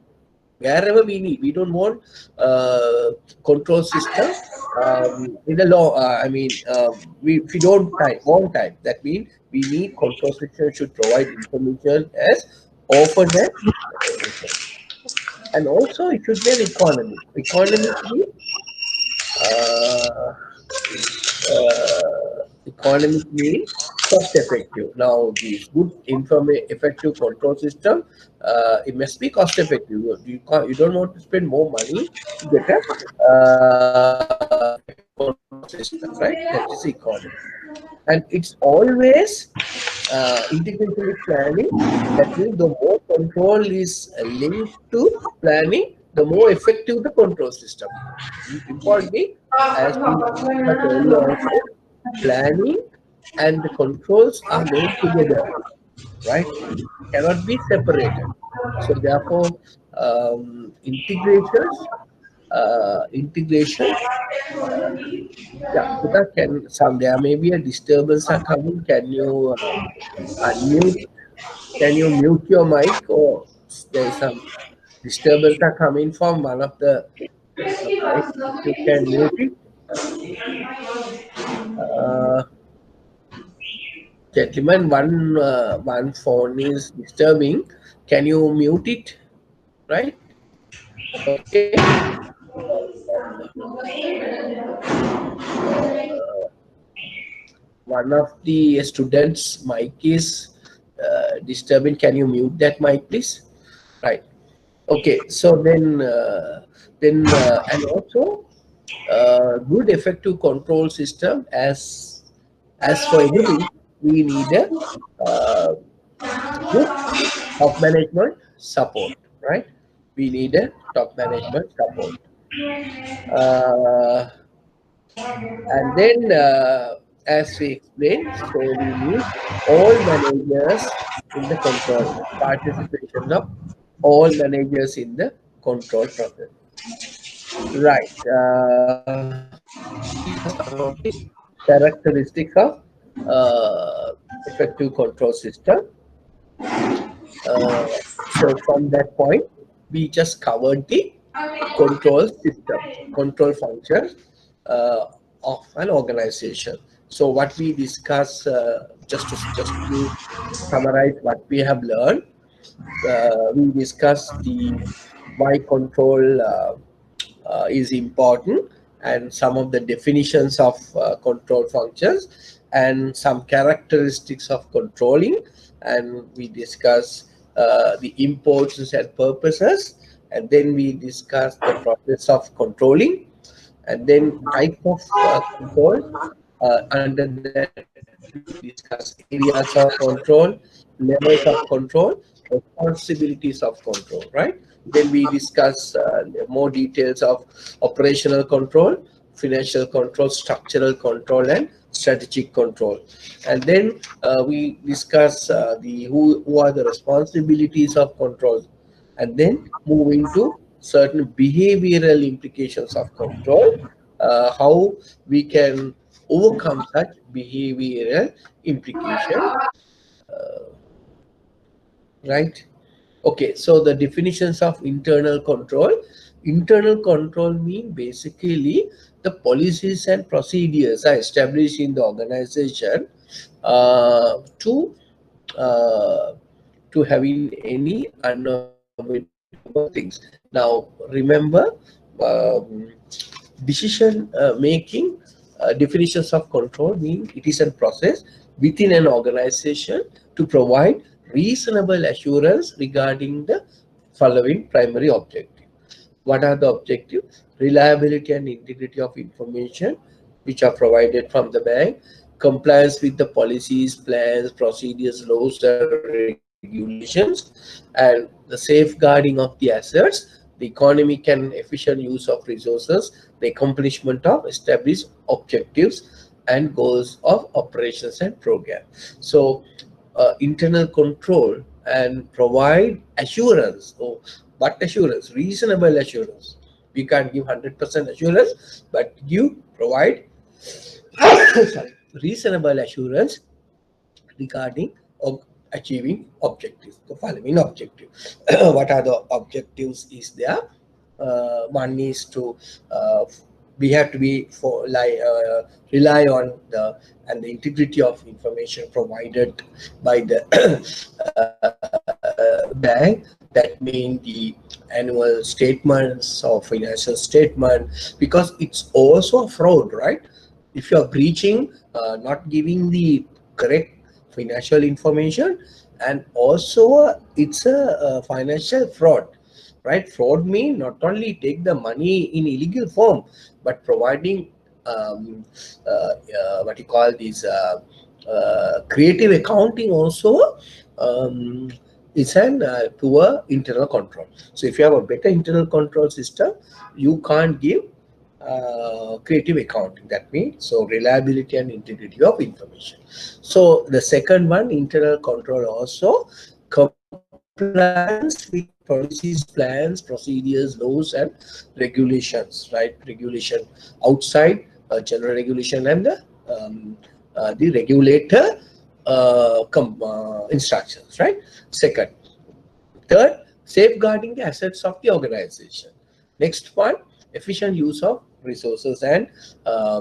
wherever we need. We don't want control system in the law. If we don't want time, that means we need control system should provide information as often as necessary. And also it should be an economy. Economic means uh, economic means cost effective. Now, this good effective control system, it must be cost effective. You don't want to spend more money to get a effective control system, right? That is economy, and it's always integration with planning. That means the more control is linked to planning, the more effective the control system is. Importantly, as we discussed earlier also, planning and the controls are made together, right? Cannot be separated. So therefore, integration. Yeah, because there may be a disturbance are coming. Can you unmute? Can you mute your mic, or there is some disturbance are coming from one of the mic? If you can mute it, uh, gentlemen. One phone is disturbing. Can you mute it? Right? Okay. One of the students' mic is disturbing. Can you mute that mic, please? Right. Okay. So and also good effective control system. As for everything, we need a uh, good top management support, right? We need a top management support. Uh, And then, as we explained, so we need all managers in the control, participation of all managers in the control process. Right. These are some of the characteristics of effective control system. So from that point, we just covered the control system, control function uh, of an organization. So what we discuss, just to summarize what we have learned, we discussed the why control is important and some of the definitions of control functions and some characteristics of controlling, and we discuss the importance and purposes, and then we discuss the process of controlling, and then type of control. Under that, we discuss areas of control, levels of control, responsibilities of control, right? Then we discuss more details of operational control, financial control, structural control, and strategic control. And then we discuss who are the responsibilities of control, and then move into certain behavioral implications of control, how we can overcome such behavioral implication, right? Okay, so the definitions of internal control. Internal control mean basically the policies and procedures are established in the organization to having any unavoidable things. Now, remember, um, decision making definitions of control mean it is a process within an organization to provide reasonable assurance regarding the following primary objective. What are the objectives? Reliability and integrity of information which are provided from the bank, compliance with the policies, plans, procedures, laws, and regulations, and the safeguarding of the assets, the economic and efficient use of resources, the accomplishment of established objectives and goals of operations and program. So internal control and provide assurance. Oh, what assurance? Reasonable assurance. We can't give 100% assurance, but you provide sorry, reasonable assurance regarding achieving objectives. The following objective. What are the objectives? Is there? One is to we have to be rely on the integrity of information provided by the bank. That means the annual statements or financial statement, because it's also a fraud, right? If you are breaching, not giving the correct financial information, and also it's a financial fraud, right? Fraud mean not only take the money in illegal form, but providing what you call this creative accounting also is an poor internal control. So if you have a better internal control system, you can't give creative accounting. That means so reliability and integrity of information. So the second one, internal control also compliance with policies, plans, procedures, laws, and regulations, right? Regulation outside general regulation and the regulator instructions, right? Second. Third, safeguarding the assets of the organization. Next one, efficient use of resources and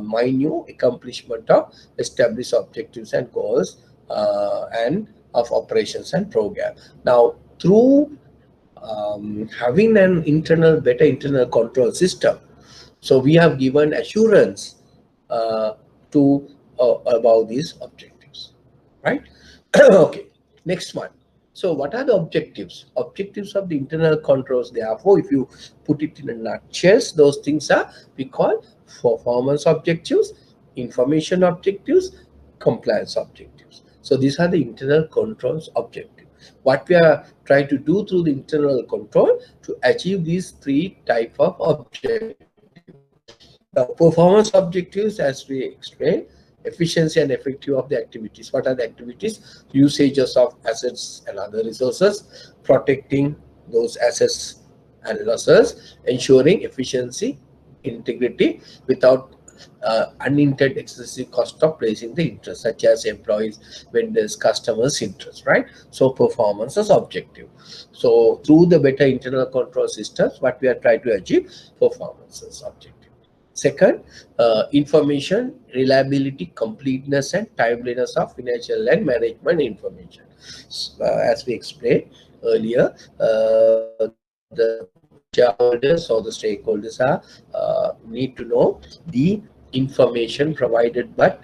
minute accomplishment of established objectives and goals and of operations and program. Now, through having an better internal control system, so we have given assurance uh, to about these objectives, right? Okay, next one. So what are the objectives? Objectives of the internal controls. Therefore, if you put it in a nutshell, those things are we call performance objectives, information objectives, compliance objectives. So these are the internal controls objective. What we are trying to do through the internal control to achieve these three type of objectives. The performance objectives, as we explained, efficiency and effective of the activities. What are the activities? Usages of assets and other resources, protecting those assets and losses, ensuring efficiency, integrity without unintended excessive cost of placing the interest, such as employees, vendors, customers' interest, right? So performance is objective. So through the better internal control systems, what we are trying to achieve, performance is objective. Second, information reliability, completeness, and timeliness of financial and management information. As we explained earlier, the shareholders or the stakeholders are need to know the information provided, but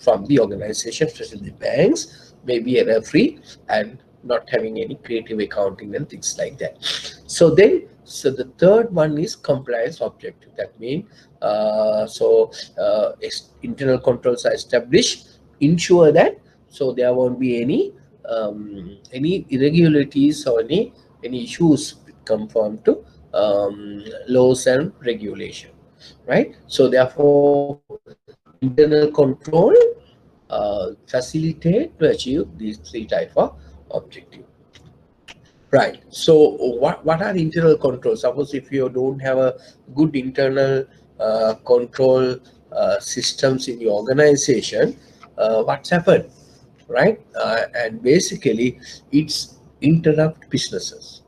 from the organization, especially the banks, maybe error free and not having any creative accounting and things like that. So the third one is compliance objective. That means internal controls are established, ensure that so there won't be any irregularities or any issues conform to laws and regulation, right? So therefore, internal control facilitate to achieve these three type of objective. Right. So what are internal controls? Suppose if you don't have a good internal control systems in your organization, what's happened, right? And basically, it's interrupt businesses.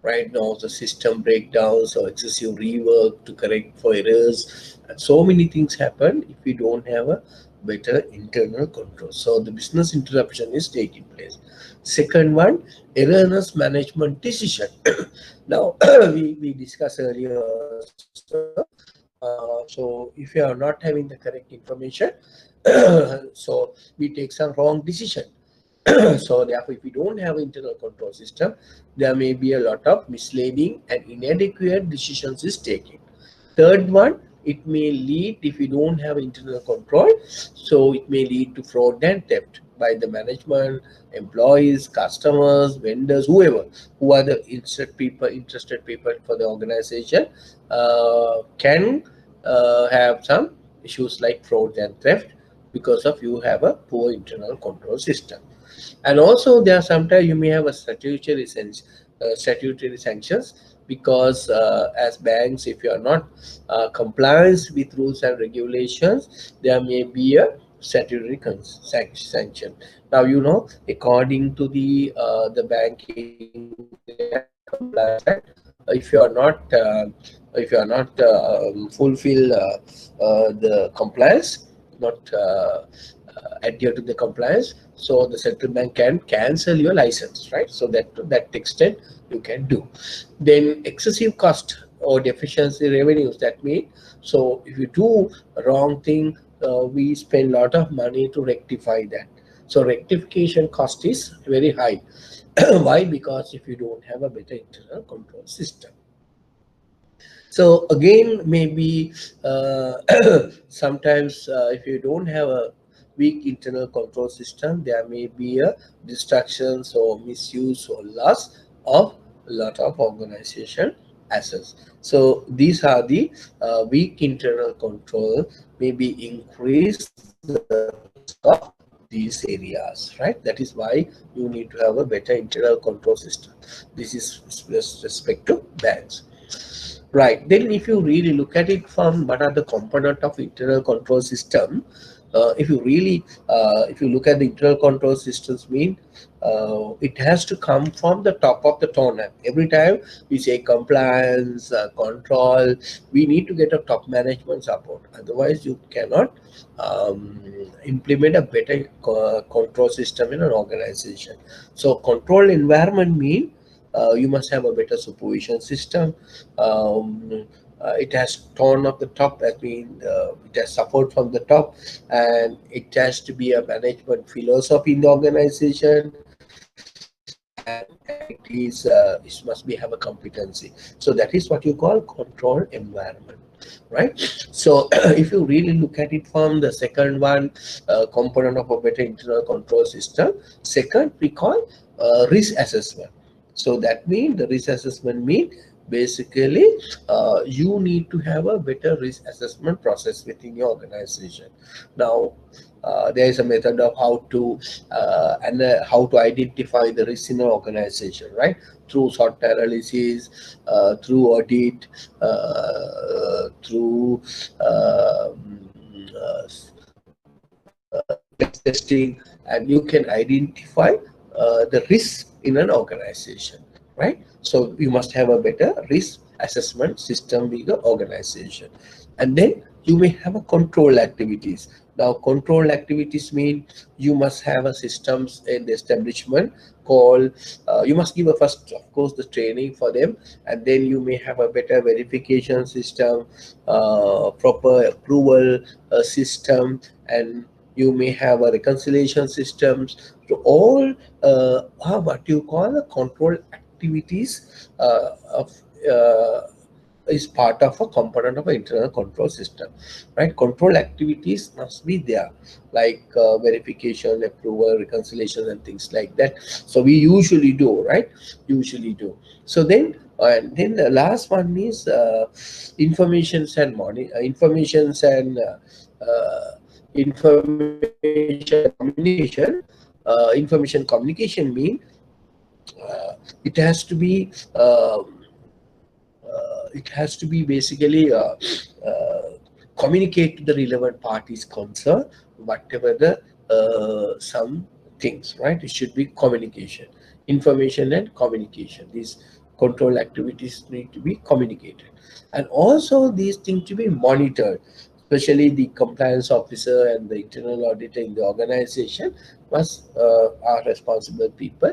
Right now, the system breakdowns or excessive rework to correct for errors, and so many things happen if we don't have a better internal control. So the business interruption is taking place. Second one, erroneous management decision. Now we discussed earlier also. So if you are not having the correct information, so we take some wrong decision. So therefore, if we don't have internal control system, there may be a lot of misleading and inadequate decisions is taken. Third one, it may lead, if we don't have internal control, so it may lead to fraud and theft by the management, employees, customers, vendors, whoever, who are the interested people for the organization, can have some issues like fraud and theft because of you have a poor internal control system. And also there are sometimes you may have a statutory sanctions, because as banks, if you are not compliance with rules and regulations, there may be a statutory sanction. Now according to the banking compliance act, if you are not fulfill the compliance, not adhere to the compliance, so the central bank can cancel your license, right? So that to that extent you can do. Then excessive cost or deficiency revenues, that mean, so if you do a wrong thing, we spend a lot of money to rectify that. So rectification cost is very high. Why? Because if you don't have a better internal control system. So again, maybe sometimes if you don't have a weak internal control system, there may be a distractions or misuse or loss of a lot of organization assets. So these are the weak internal control, maybe increase the risk of these areas, right? That is why you need to have a better internal control system. This is with respect to banks. Right. Then if you really look at it from what are the component of internal control system, if you look at the internal control systems, mean it has to come from the top of the tunnel. Every time we say compliance, control, we need to get a top management support. Otherwise, you cannot implement a better control system in an organization. So control environment mean you must have a better supervision system. It has torn up the top, that means it has support from the top, and it has to be a management philosophy in the organization, and it must be have a competency. So that is what you call control environment, right? So if you really look at it from the second one, component of a better internal control system, second we call risk assessment. So that means the risk assessment means basically you need to have a better risk assessment process within your organization. Now there is a method of how to and how to identify the risk in an organization, right? Through SWOT analysis, through audit, through stress testing, and you can identify the risk in an organization, right? So you must have a better risk assessment system with the organization. And then you may have a control activities. Now control activities mean you must have a systems in the establishment called you must give a first, of course, the training for them, and then you may have a better verification system, proper approval system, and you may have a reconciliation systems. So all are what you call the control activities of is part of a component of an internal control system, right? Control activities must be there, like verification, approval, reconciliation, and things like that. So we usually do, right? Usually do. So then, and then the last one is informations and money, informations and information communication. Information communication mean it has to be basically communicate to the relevant parties concerned whatever the some things, right? It should be communication, information and communication. These control activities need to be communicated, and also these things to be monitored, especially the compliance officer and the internal auditor in the organization must are responsible people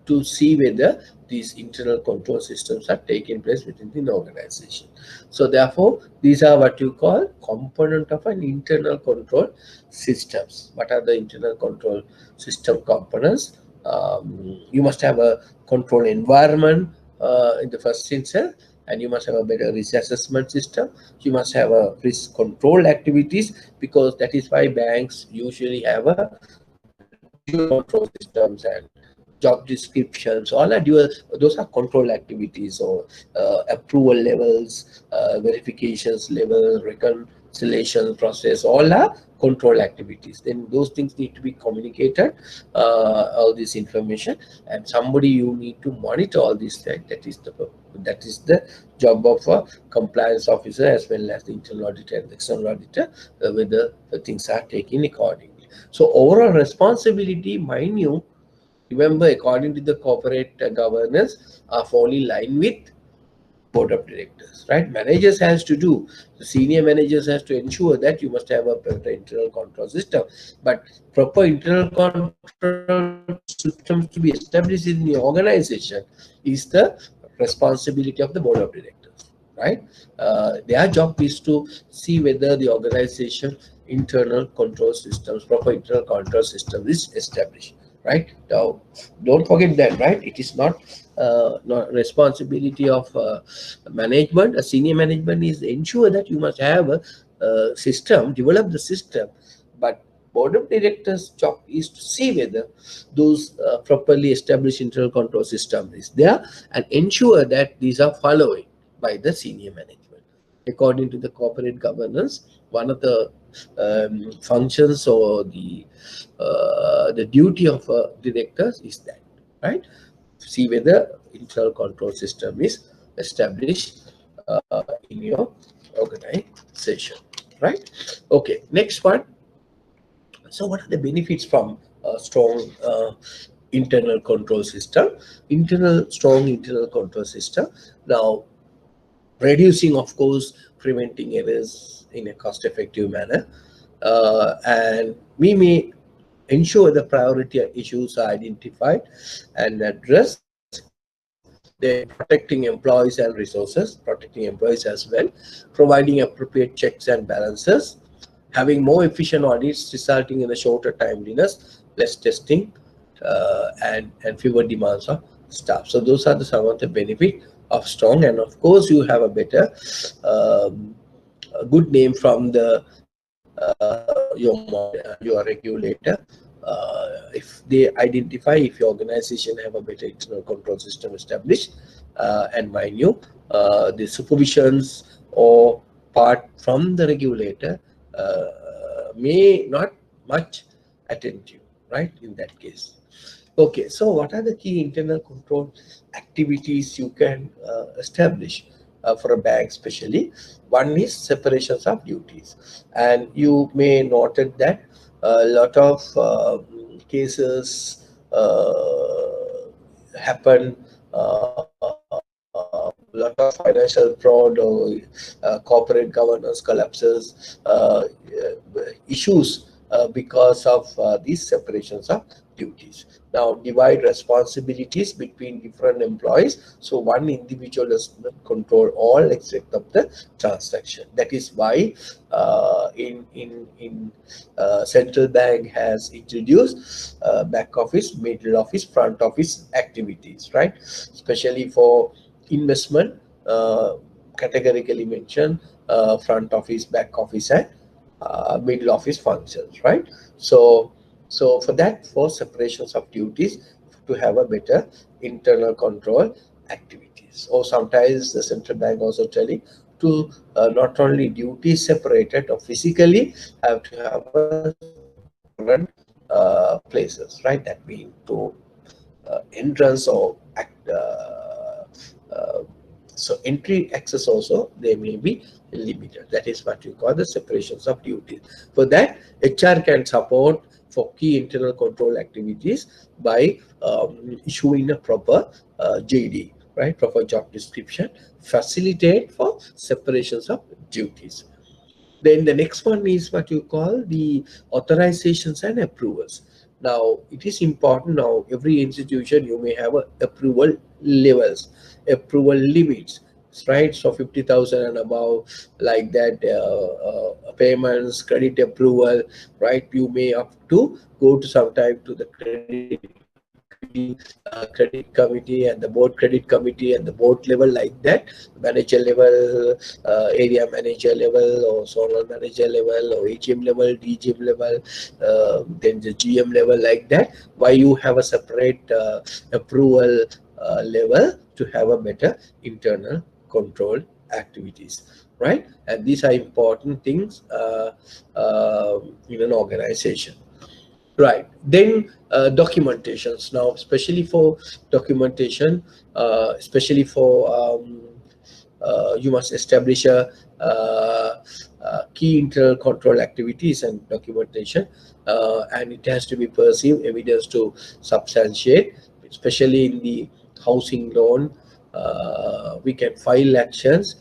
to see whether these internal control systems are taking place within the organization. So therefore, these are what you call component of an internal control systems. What are the internal control system components? You must have a control environment in the first instance, and you must have a better risk assessment system. You must have a risk control activities, because that is why banks usually have a dual control systems, and job descriptions, all are dual. Those are control activities, or approval levels, verifications level, reconciliation process, all are control activities. Then those things need to be communicated, all this information, and somebody you need to monitor all these things. That is the job of a compliance officer as well as the internal auditor and the external auditor, whether the things are taken accordingly. So overall responsibility, mind you, remember, according to the corporate governance, are falling in line with board of directors, right? Managers has to do, the senior managers has to ensure that you must have a better internal control system, but proper internal control systems to be established in the organization is the responsibility of the board of directors, right? Their job is to see whether the organization internal control systems, proper internal control system is established, right? Now, don't forget that, right? It is not responsibility of management. A senior management is ensure that you must have a system, develop the system, but board of directors' job is to see whether those properly established internal control system is there, and ensure that these are followed by the senior management. According to the corporate governance, one of the functions or the duty of directors is that, right? See whether internal control system is established in your organization, right? Okay, next one. So what are the benefits from a strong internal control system? Strong internal control system. Now, reducing, of course, preventing errors in a cost-effective manner, and we may ensure the priority issues are identified and addressed. Then protecting employees and resources, protecting employees as well, providing appropriate checks and balances, having more efficient audits resulting in a shorter timeliness, less testing, and fewer demands of staff. So those are some of the benefit of strong, and of course you have a better a good name from the your regulator, if they identify if your organization have a better internal control system established, and mind you, the supervisions or part from the regulator may not much attentive, right, in that case. Okay, so what are the key internal control activities you can establish for a bank especially? One is separations of duties. And you may noted that a lot of cases happen, a lot of financial fraud or corporate governance collapses, issues because of these separations of duties. Now, divide responsibilities between different employees, so one individual does not control all aspects of the transaction. That is why in central bank has introduced back office, middle office, front office activities, right? Especially for investment, categorically mentioned front office, back office, and middle office functions, right? So for that, for separations of duties, to have a better internal control activities. Or sometimes the central bank also telling to not only duties separated or physically have to have a separate places, right? That mean to entrance or uh, so entry access also they may be limited. That is what you call the separations of duties. For that, HR can support for key internal control activities by issuing a proper JD, right? Proper job description, facilitate for separations of duties. Then the next one is what you call the authorizations and approvals. Now, it is important now, every institution you may have a approval levels, approval limits, right? So 50,000 and above, like that, payments, credit approval, right? You may have to go to sometime to the credit committee, credit committee and the board credit committee and the board level, like that, manager level, area manager level, or zonal manager level, or AGM level, DGM level, then the GM level, like that. Why you have a separate approval level to have a better internal control activities, right? And these are important things in an organization. Right. Then documentations. Now, especially for documentation, especially for you must establish a key internal control activities and documentation, and it has to be perceived evidence to substantiate, especially in the housing loan. We can file actions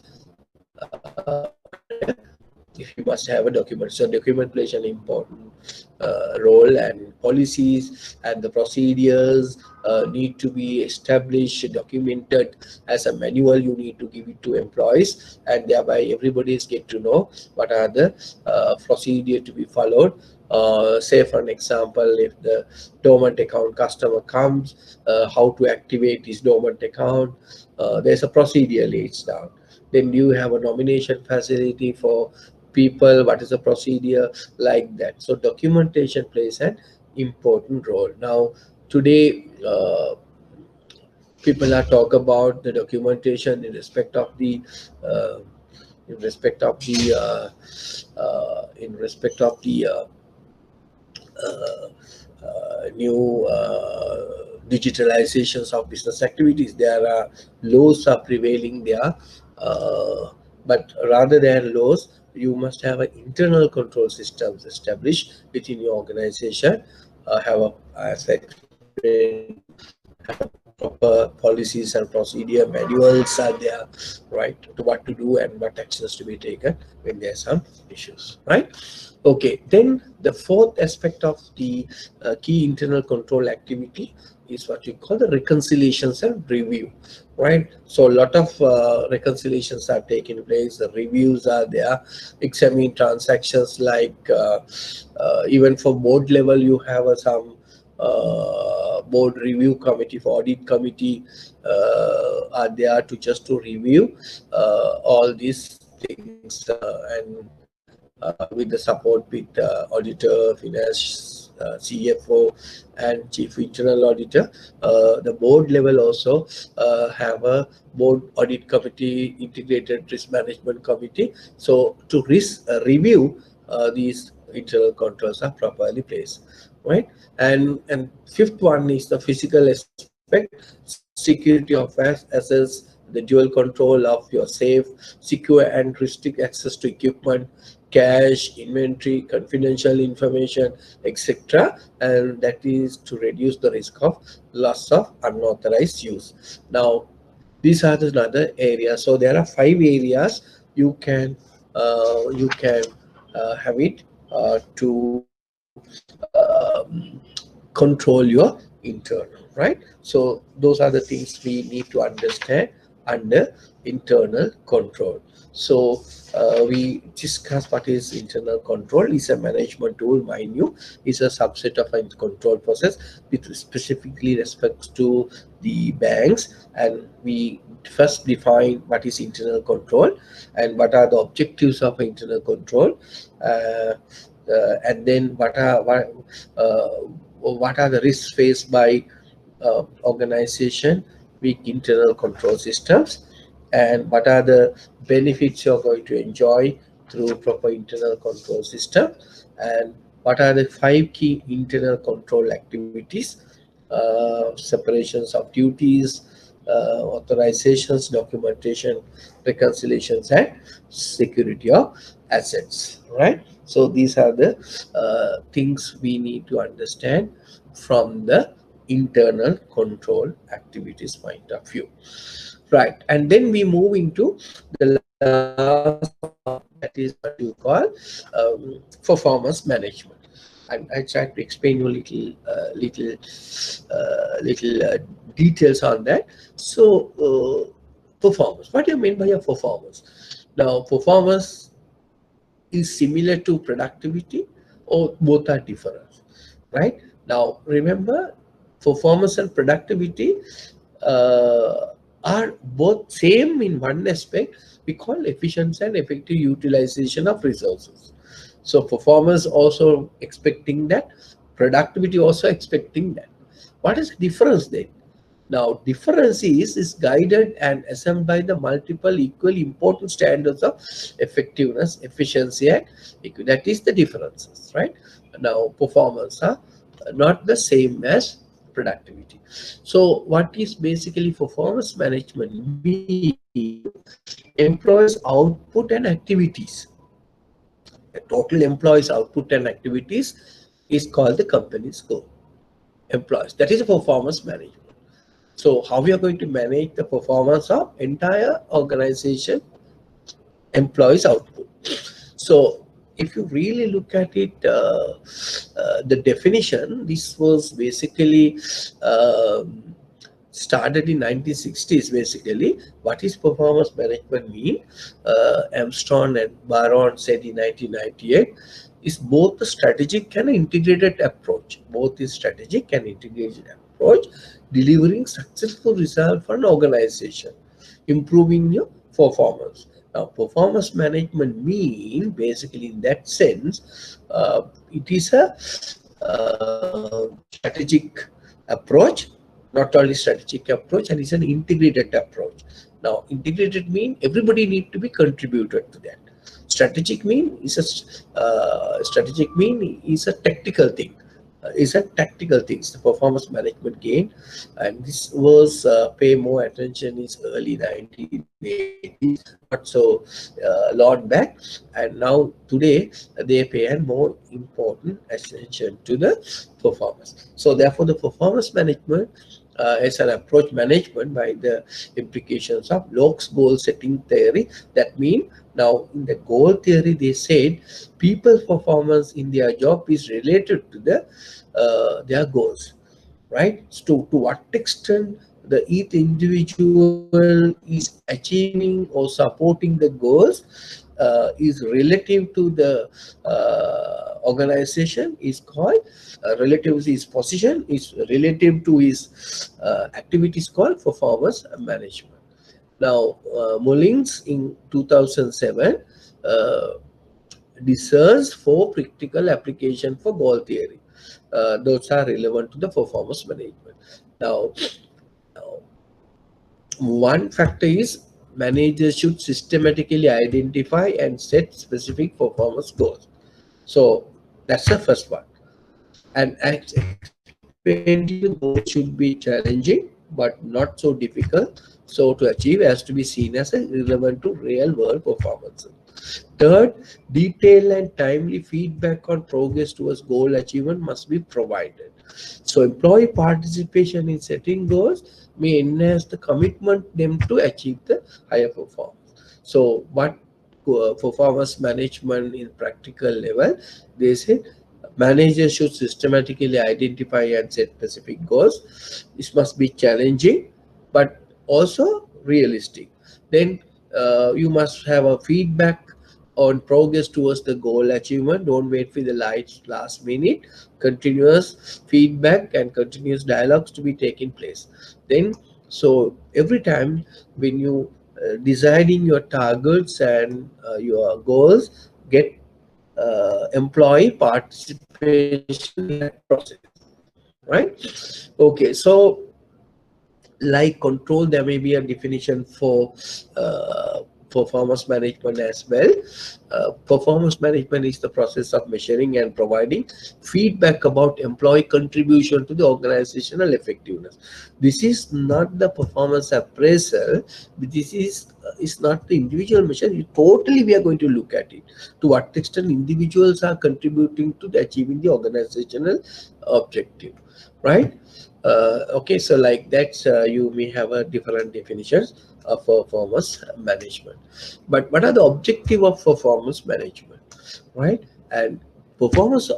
if you must have a document. So document plays an important role, and policies and the procedures need to be established, documented as a manual. You need to give it to employees, and thereby everybody get to know what are the procedure to be followed. Say for an example, if the dormant account customer comes, how to activate his dormant account, there's a procedure laid down. Then you have a nomination facility for people, what is the procedure, like that. So documentation plays an important role. Now today, people are talk about the documentation in respect of the uh, in respect of the in respect of the uh, new digitalizations of business activities. There are laws are prevailing there, but rather than laws, you must have an internal control systems established within your organization. Have a, as I explained to you, have a proper policies and procedure manuals are there, right, to what to do and what actions to be taken when there are some issues, right? Okay, then the fourth aspect of the key internal control activity is what you call the reconciliations and review, right? So a lot of reconciliations are taking place, the reviews are there, examine transactions, like even for board level, you have some board review committee, for audit committee are there to just to review all these things, and with the support with auditor, finance CFO and Chief Internal Auditor. The board level also have a board audit committee, integrated risk management committee. So to review these internal controls are properly placed, right? And fifth one is the physical aspect. Security affairs assess the dual control of your safe, secure and restrict access to equipment, cash, inventory, confidential information, etc. And that is to reduce the risk of loss of unauthorized use. Now, these are the other areas. So there are 5 areas you can have it to control your internal, right? So those are the things we need to understand under internal control. So we discuss what is internal control. Is a management tool, mind you, is a subset of a control process with specifically respects to the banks. And we first define what is internal control and what are the objectives of internal control, and then what are the risks faced by organization with internal control systems, and what are the benefits you're going to enjoy through proper internal control system, and what are the 5 key internal control activities: separations of duties, authorizations, documentation, reconciliations, and security of assets, right? So these are the things we need to understand from the internal control activities point of view, right? And then we move into the last part, that is what you call performance management. And I try to explain you little details on that. So performance, what do you mean by a performance? Now, performance is similar to productivity, or both are different, right? Now remember, performance and productivity uh, are both same in one aspect. We call efficiency and effective utilization of resources. So performance also expecting that, productivity also expecting that. What is the difference then? Now, difference is guided and assembled by the multiple equally important standards of effectiveness, efficiency, and equity. That is the differences, right? Now, performance are not the same as productivity. So, what is basically performance management means employees' output and activities. The total employees' output and activities is called the company's goal. Employees. That is a performance management. So how we are going to manage the performance of entire organization employees output? So if you really look at it, the definition, this was basically started in 1960s. Basically, what is performance management mean? Armstrong and Baron said in 1998, is both the strategic and integrated approach. Both is strategic and integrated approach, delivering successful result for an organization, improving your performance. Now, performance management mean basically in that sense, it is a strategic approach, not only strategic approach, and it's an integrated approach. Now, integrated mean everybody need to be contributed to that. Strategic mean is a tactical thing. Is a tactical things. The performance management gain, and this was pay more attention is early 1980s, not so long back, and now today they pay a more important attention to the performance. So therefore, the performance management is an approach management by the implications of Locke's goal setting theory. That means now in the goal theory they said people's performance in their job is related to their goals, right? So to what extent the each individual is achieving or supporting the goals is relative to the organization is called relative to his position, is relative to his activities called performance management. Now, Mullins in 2007 discerns 4 practical application for goal theory. those are relevant to the performance management. Now, one factor is managers should systematically identify and set specific performance goals. So that's the first one. And expecting the goal should be challenging but not so difficult. So to achieve has to be seen as a relevant to real world performance. Third, detailed and timely feedback on progress towards goal achievement must be provided. So employee participation in setting goals may enhance the commitment them to achieve the higher performance. So what performance management in practical level, they say managers should systematically identify and set specific goals. This must be challenging but also realistic. Then you must have a feedback on progress towards the goal achievement. Don't wait for the last minute. Continuous feedback and continuous dialogues to be taking place. Then, so every time when you deciding your targets and your goals, get employee participation in that process, right? Okay, so like control, there may be a definition for performance management as well. Performance management is the process of measuring and providing feedback about employee contribution to the organizational effectiveness. This is not the performance appraisal. This is not the individual measure. Totally, we are going to look at it. To what extent individuals are contributing to the achieving the organizational objective, right? Okay, so like that, you may have a different definitions of performance management. But what are the objective of performance management, right? And performance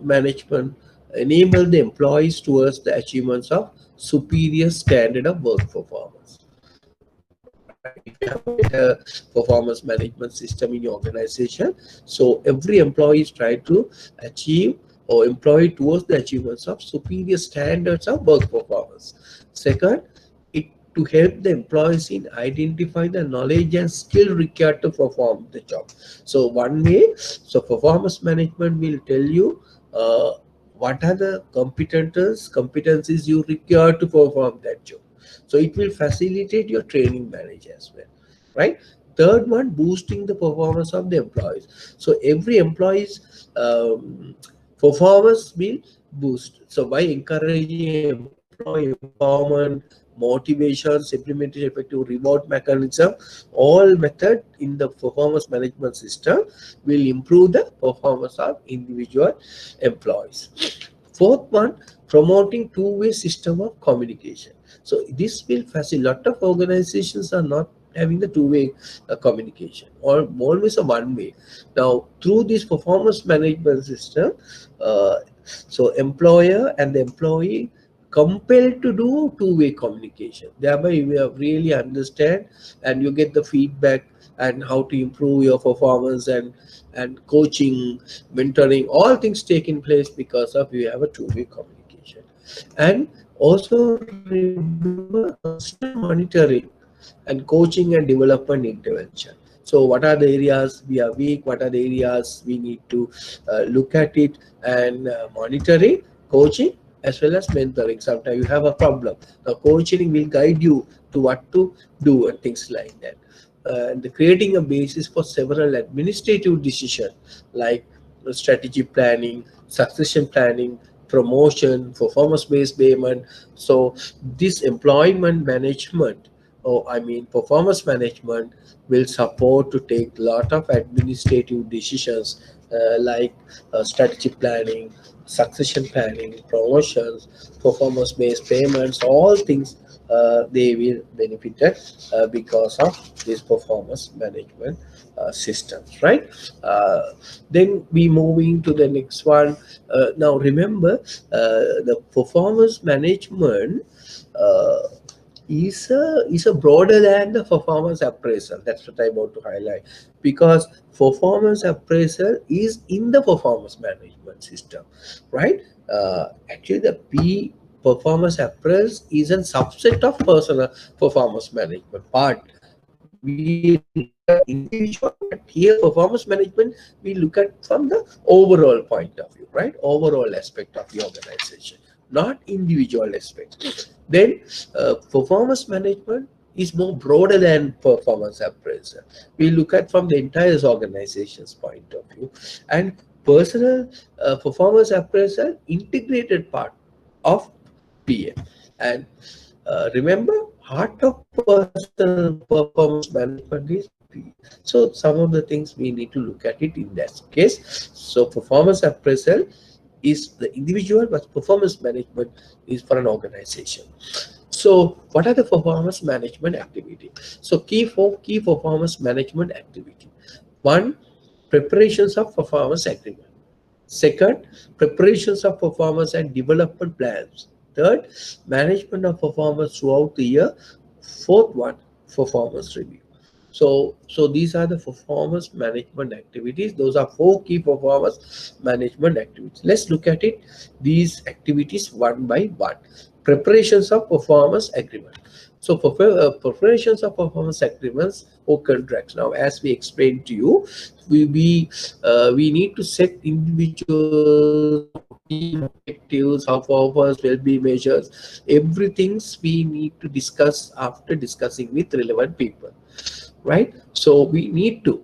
management enable the employees towards the achievements of superior standard of work performance. Right? If you have a better performance management system in your organization, so every employee is trying to achieve or employ towards the achievements of superior standards of work performance. Second, it to help the employees in identify the knowledge and skill required to perform the job. So one way, so performance management will tell you what are the competencies you require to perform that job. So it will facilitate your training manage as well, right? Third one, boosting the performance of the employees. So every employee's performance will boost. So by encouraging employee empowerment, motivations, implementation effective reward mechanism, all method in the performance management system will improve the performance of individual employees. Fourth one, promoting two-way system of communication. So this will facilitate. Lot of organizations are not having the two-way communication or always a one-way. Now through this performance management system, so employer and the employee compelled to do two-way communication. Thereby we have really understand and you get the feedback and how to improve your performance and coaching, mentoring, all things taking place because of you have a two-way communication. And also remember constant monitoring and coaching and development intervention. So what are the areas we are weak, what are the areas we need to look at it, and monitoring, coaching, as well as mentoring. Sometimes you have a problem, the coaching will guide you to what to do and things like that. And creating a basis for several administrative decisions like strategy planning, succession planning, promotion, performance-based payment. So this employment management, or I mean performance management, will support to take lot of administrative decisions like strategy planning, succession planning, promotions, performance-based payments, all things they will benefit because of this performance management systems, right? Then we moving to the next one. Now remember, the performance management uh, is a broader than the performance appraisal. That's what I want to highlight, because performance appraisal is in the performance management system, right? Actually the P performance appraisal is a subset of personal performance management part, we look at individual, but here performance management, we look at from the overall point of view, right? Overall aspect of the organization, not individual aspect. Then performance management is more broader than performance appraisal. We look at from the entire organization's point of view, and personal performance appraisal integrated part of PM. And remember, heart of personal performance management is PM. So some of the things we need to look at it in that case. So performance appraisal is the individual, but performance management is for an organization. So what are the performance management activities? So key performance management activity. One, preparations of performance agreement. Second, preparations of performance and development plans. Third, management of performance throughout the year. Fourth one, performance review. So these are the performance management activities. Those are four key performance management activities. Let's look at it, these activities one by one. Preparations of performance agreement. So preparations of performance agreements or contracts. Now, as we explained to you, we need to set individuals or team objectives, how performance will be measured. Everything we need to discuss after discussing with relevant people, right? So we need to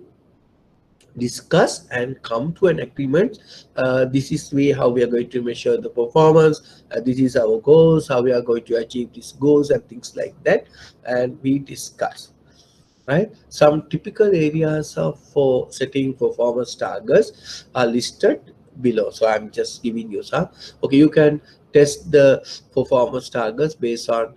discuss and come to an agreement. This is way how we are going to measure the performance. This is our goals, how we are going to achieve these goals and things like that, and we discuss, right? Some typical areas of for setting performance targets are listed below. So I'm just giving you some. Okay, you can test the performance targets based on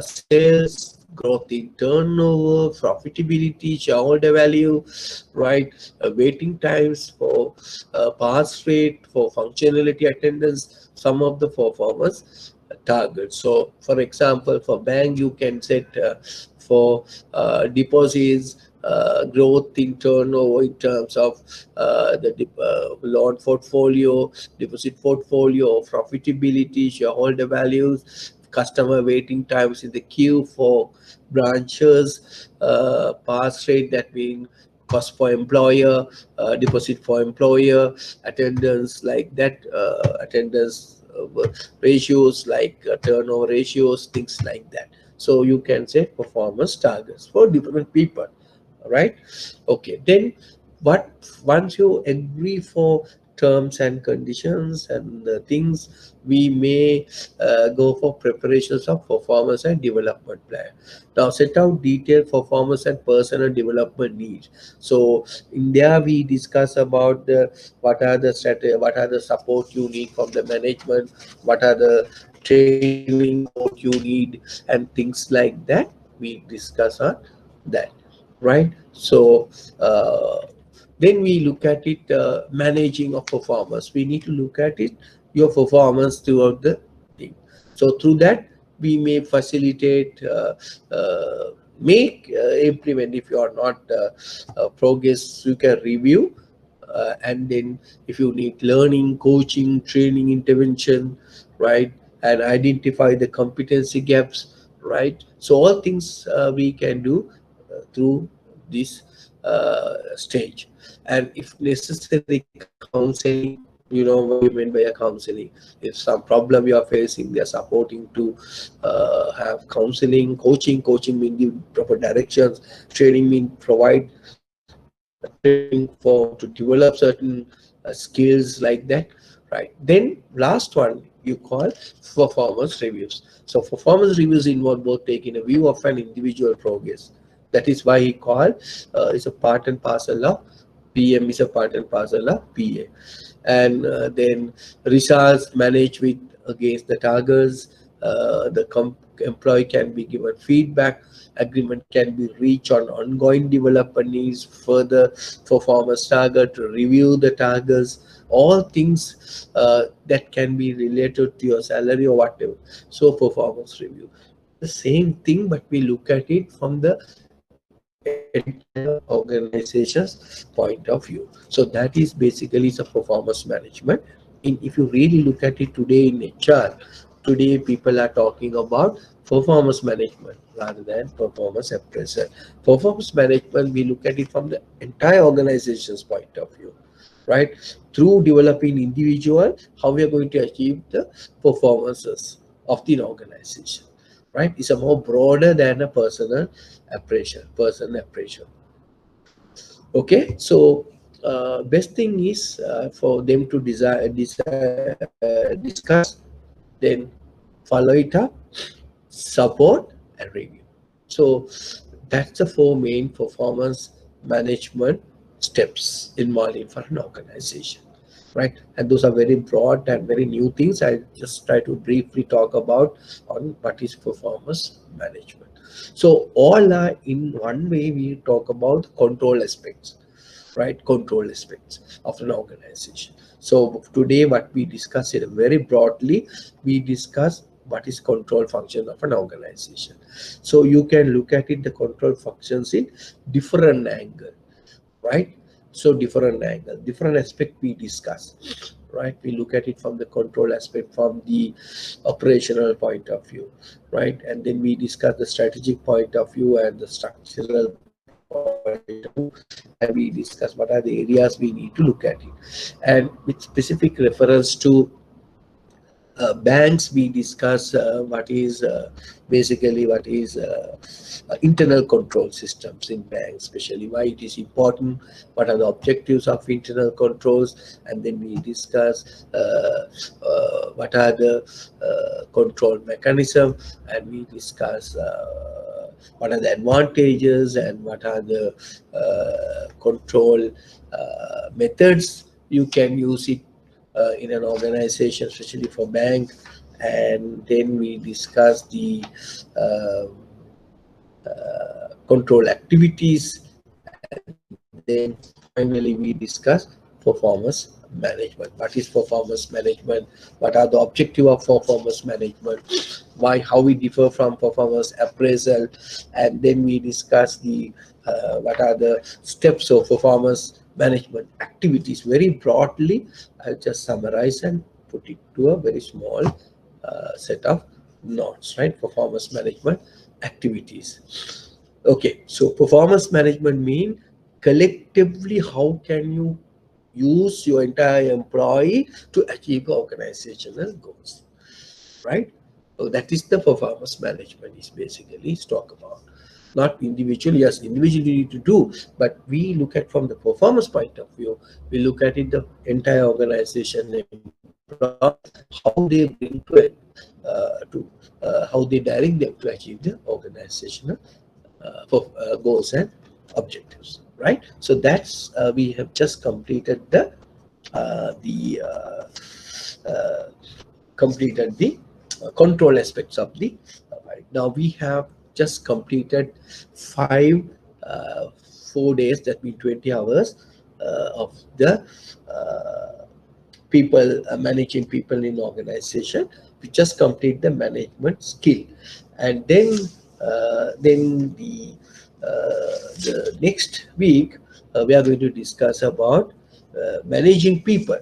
sales, growth in turnover, profitability, shareholder value, right? Waiting times for pass rate, for functionality, attendance, some of the performance targets. So, for example, for bank, you can set for deposits, growth in turnover in terms of the loan portfolio, deposit portfolio, profitability, shareholder values, customer waiting times in the queue for branches, pass rate, that means cost for employer, deposit for employer, attendance like that, attendance ratios like turnover ratios, things like that. So you can set performance targets for different people, right? Okay, then what, once you agree for terms and conditions and things, we may go for preparations of performance and development plan. Now set out detailed performance and personal development needs. So in there we discuss about the what are the strategy, what are the support you need from the management, what are the training support you need, and things like that we discuss on that, right? So then we look at it, managing of performance. We need to look at it, your performance throughout the thing. So through that, we may facilitate, make, implement. If you are not progress, you can review, and then if you need learning, coaching, training, intervention, right, and identify the competency gaps, right? So all things we can do through this stage. And if necessary, counseling, you know what we mean by a counseling. If some problem you are facing, they are supporting to have counseling, coaching mean give proper directions, training mean provide training for to develop certain skills like that, right? Then last one you call performance reviews. So performance reviews involve both taking a view of an individual progress. That is why he called is a part and parcel of PM, is a part and parcel of PA. And then results managed with against the targets. The employee can be given feedback. Agreement can be reached on ongoing development needs, further performance target, to review the targets, all things that can be related to your salary or whatever. So performance review, the same thing, but we look at it from the entire organization's point of view. So that is basically the performance management. If you really look at it today in HR, today people are talking about performance management rather than performance appraisal. Performance management, we look at it from the entire organization's point of view, right? Through developing individual, how we are going to achieve the performances of the organization, right? It's a more broader than a personal appraisal. Okay, so best thing is for them to discuss, then follow it up, support, and review. So that's the four main performance management steps involved for an organization, right? And those are very broad and very new things. I just try to briefly talk about on what is performance management. So all are in one way we talk about control aspects, right? Control aspects of an organization. So today what we discuss it very broadly, we discuss what is control function of an organization. So you can look at it, the control functions in different angle, right? So different angle, different aspect we discuss, right? We look at it from the control aspect, from the operational point of view, right? And then we discuss the strategic point of view and the structural point of view, and we discuss what are the areas we need to look at it. And with specific reference to banks, we discuss what is basically what is internal control systems in banks, especially why it is important, what are the objectives of internal controls, and then we discuss what are the control mechanism, and we discuss what are the advantages and what are the control methods you can use it in an organization, especially for bank. And then we discuss the control activities, and then finally we discuss performance management. What is performance management? What are the objective of performance management? Why, how we differ from performance appraisal? And then we discuss the what are the steps of performance management activities very broadly. I'll just summarize and put it to a very small set of notes, right? Performance management activities. Okay, so performance management mean collectively how can you use your entire employee to achieve organizational goals, right? So that is the performance management is basically talk about. Not individual, yes, individually you need to do, but we look at from the performance point of view, we look at it the entire organization employee, how they bring to it, how they direct them to achieve the organizational goals and objectives, right? So that's we have just completed the uh, completed the control aspects of the right. Now we have just completed five uh, 4 days, that means 20 hours of the people managing people in organization. We just complete the management skill, and then the next week we are going to discuss about managing people.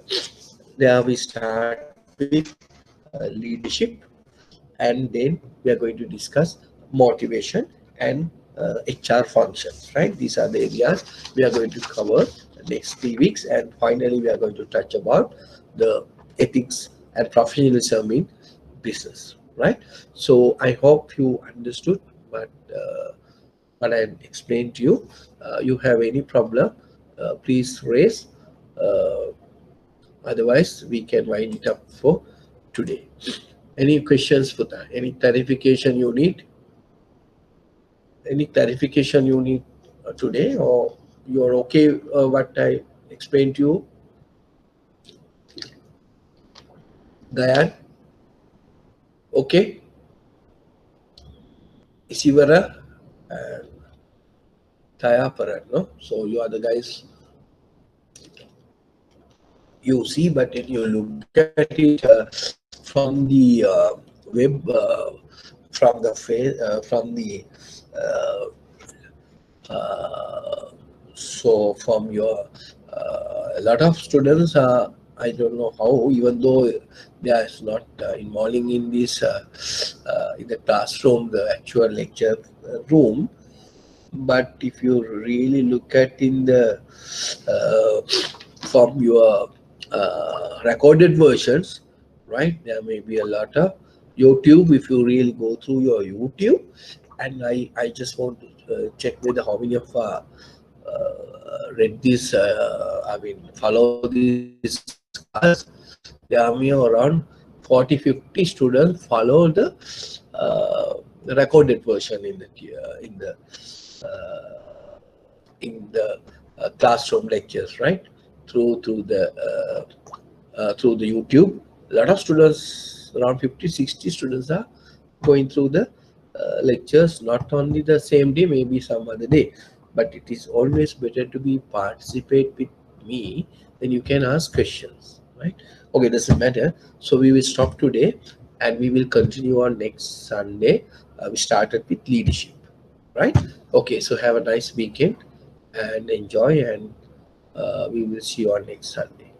There we start with leadership, and then we are going to discuss motivation and HR functions, right? These are the areas we are going to cover the next 3 weeks, and finally we are going to touch about the ethics and professionalism in business, right? So I hope you understood what I explained to you. You have any problem, please raise. Uh, Otherwise, we can wind it up for today. Any questions, Futa? Any clarification you need? Any clarification you need today, or you're okay what I explained to you, Gayan? Okay? Isivara and Tayaparan, no? So you are the guys you see, but if you look at it from the web, from the from the uh, so from your a lot of students are I don't know how, even though there is not involving in this in the classroom, the actual lecture room. But if you really look at in the uh, from your recorded versions, right? There may be a lot of YouTube. If you really go through your YouTube, and I just want to check whether how many of read this. I mean, follow this class. There are me around 40-50 students follow the recorded version in the classroom lectures, right? Through the YouTube. A lot of students, around 50-60 students, are going through the lectures, not only the same day, maybe some other day. But it is always better to be participate with me, then you can ask questions, right? Okay, doesn't matter. So we will stop today, and we will continue on next Sunday. We started with leadership, right? Okay, so have a nice weekend and enjoy, and we will see you on next Sunday.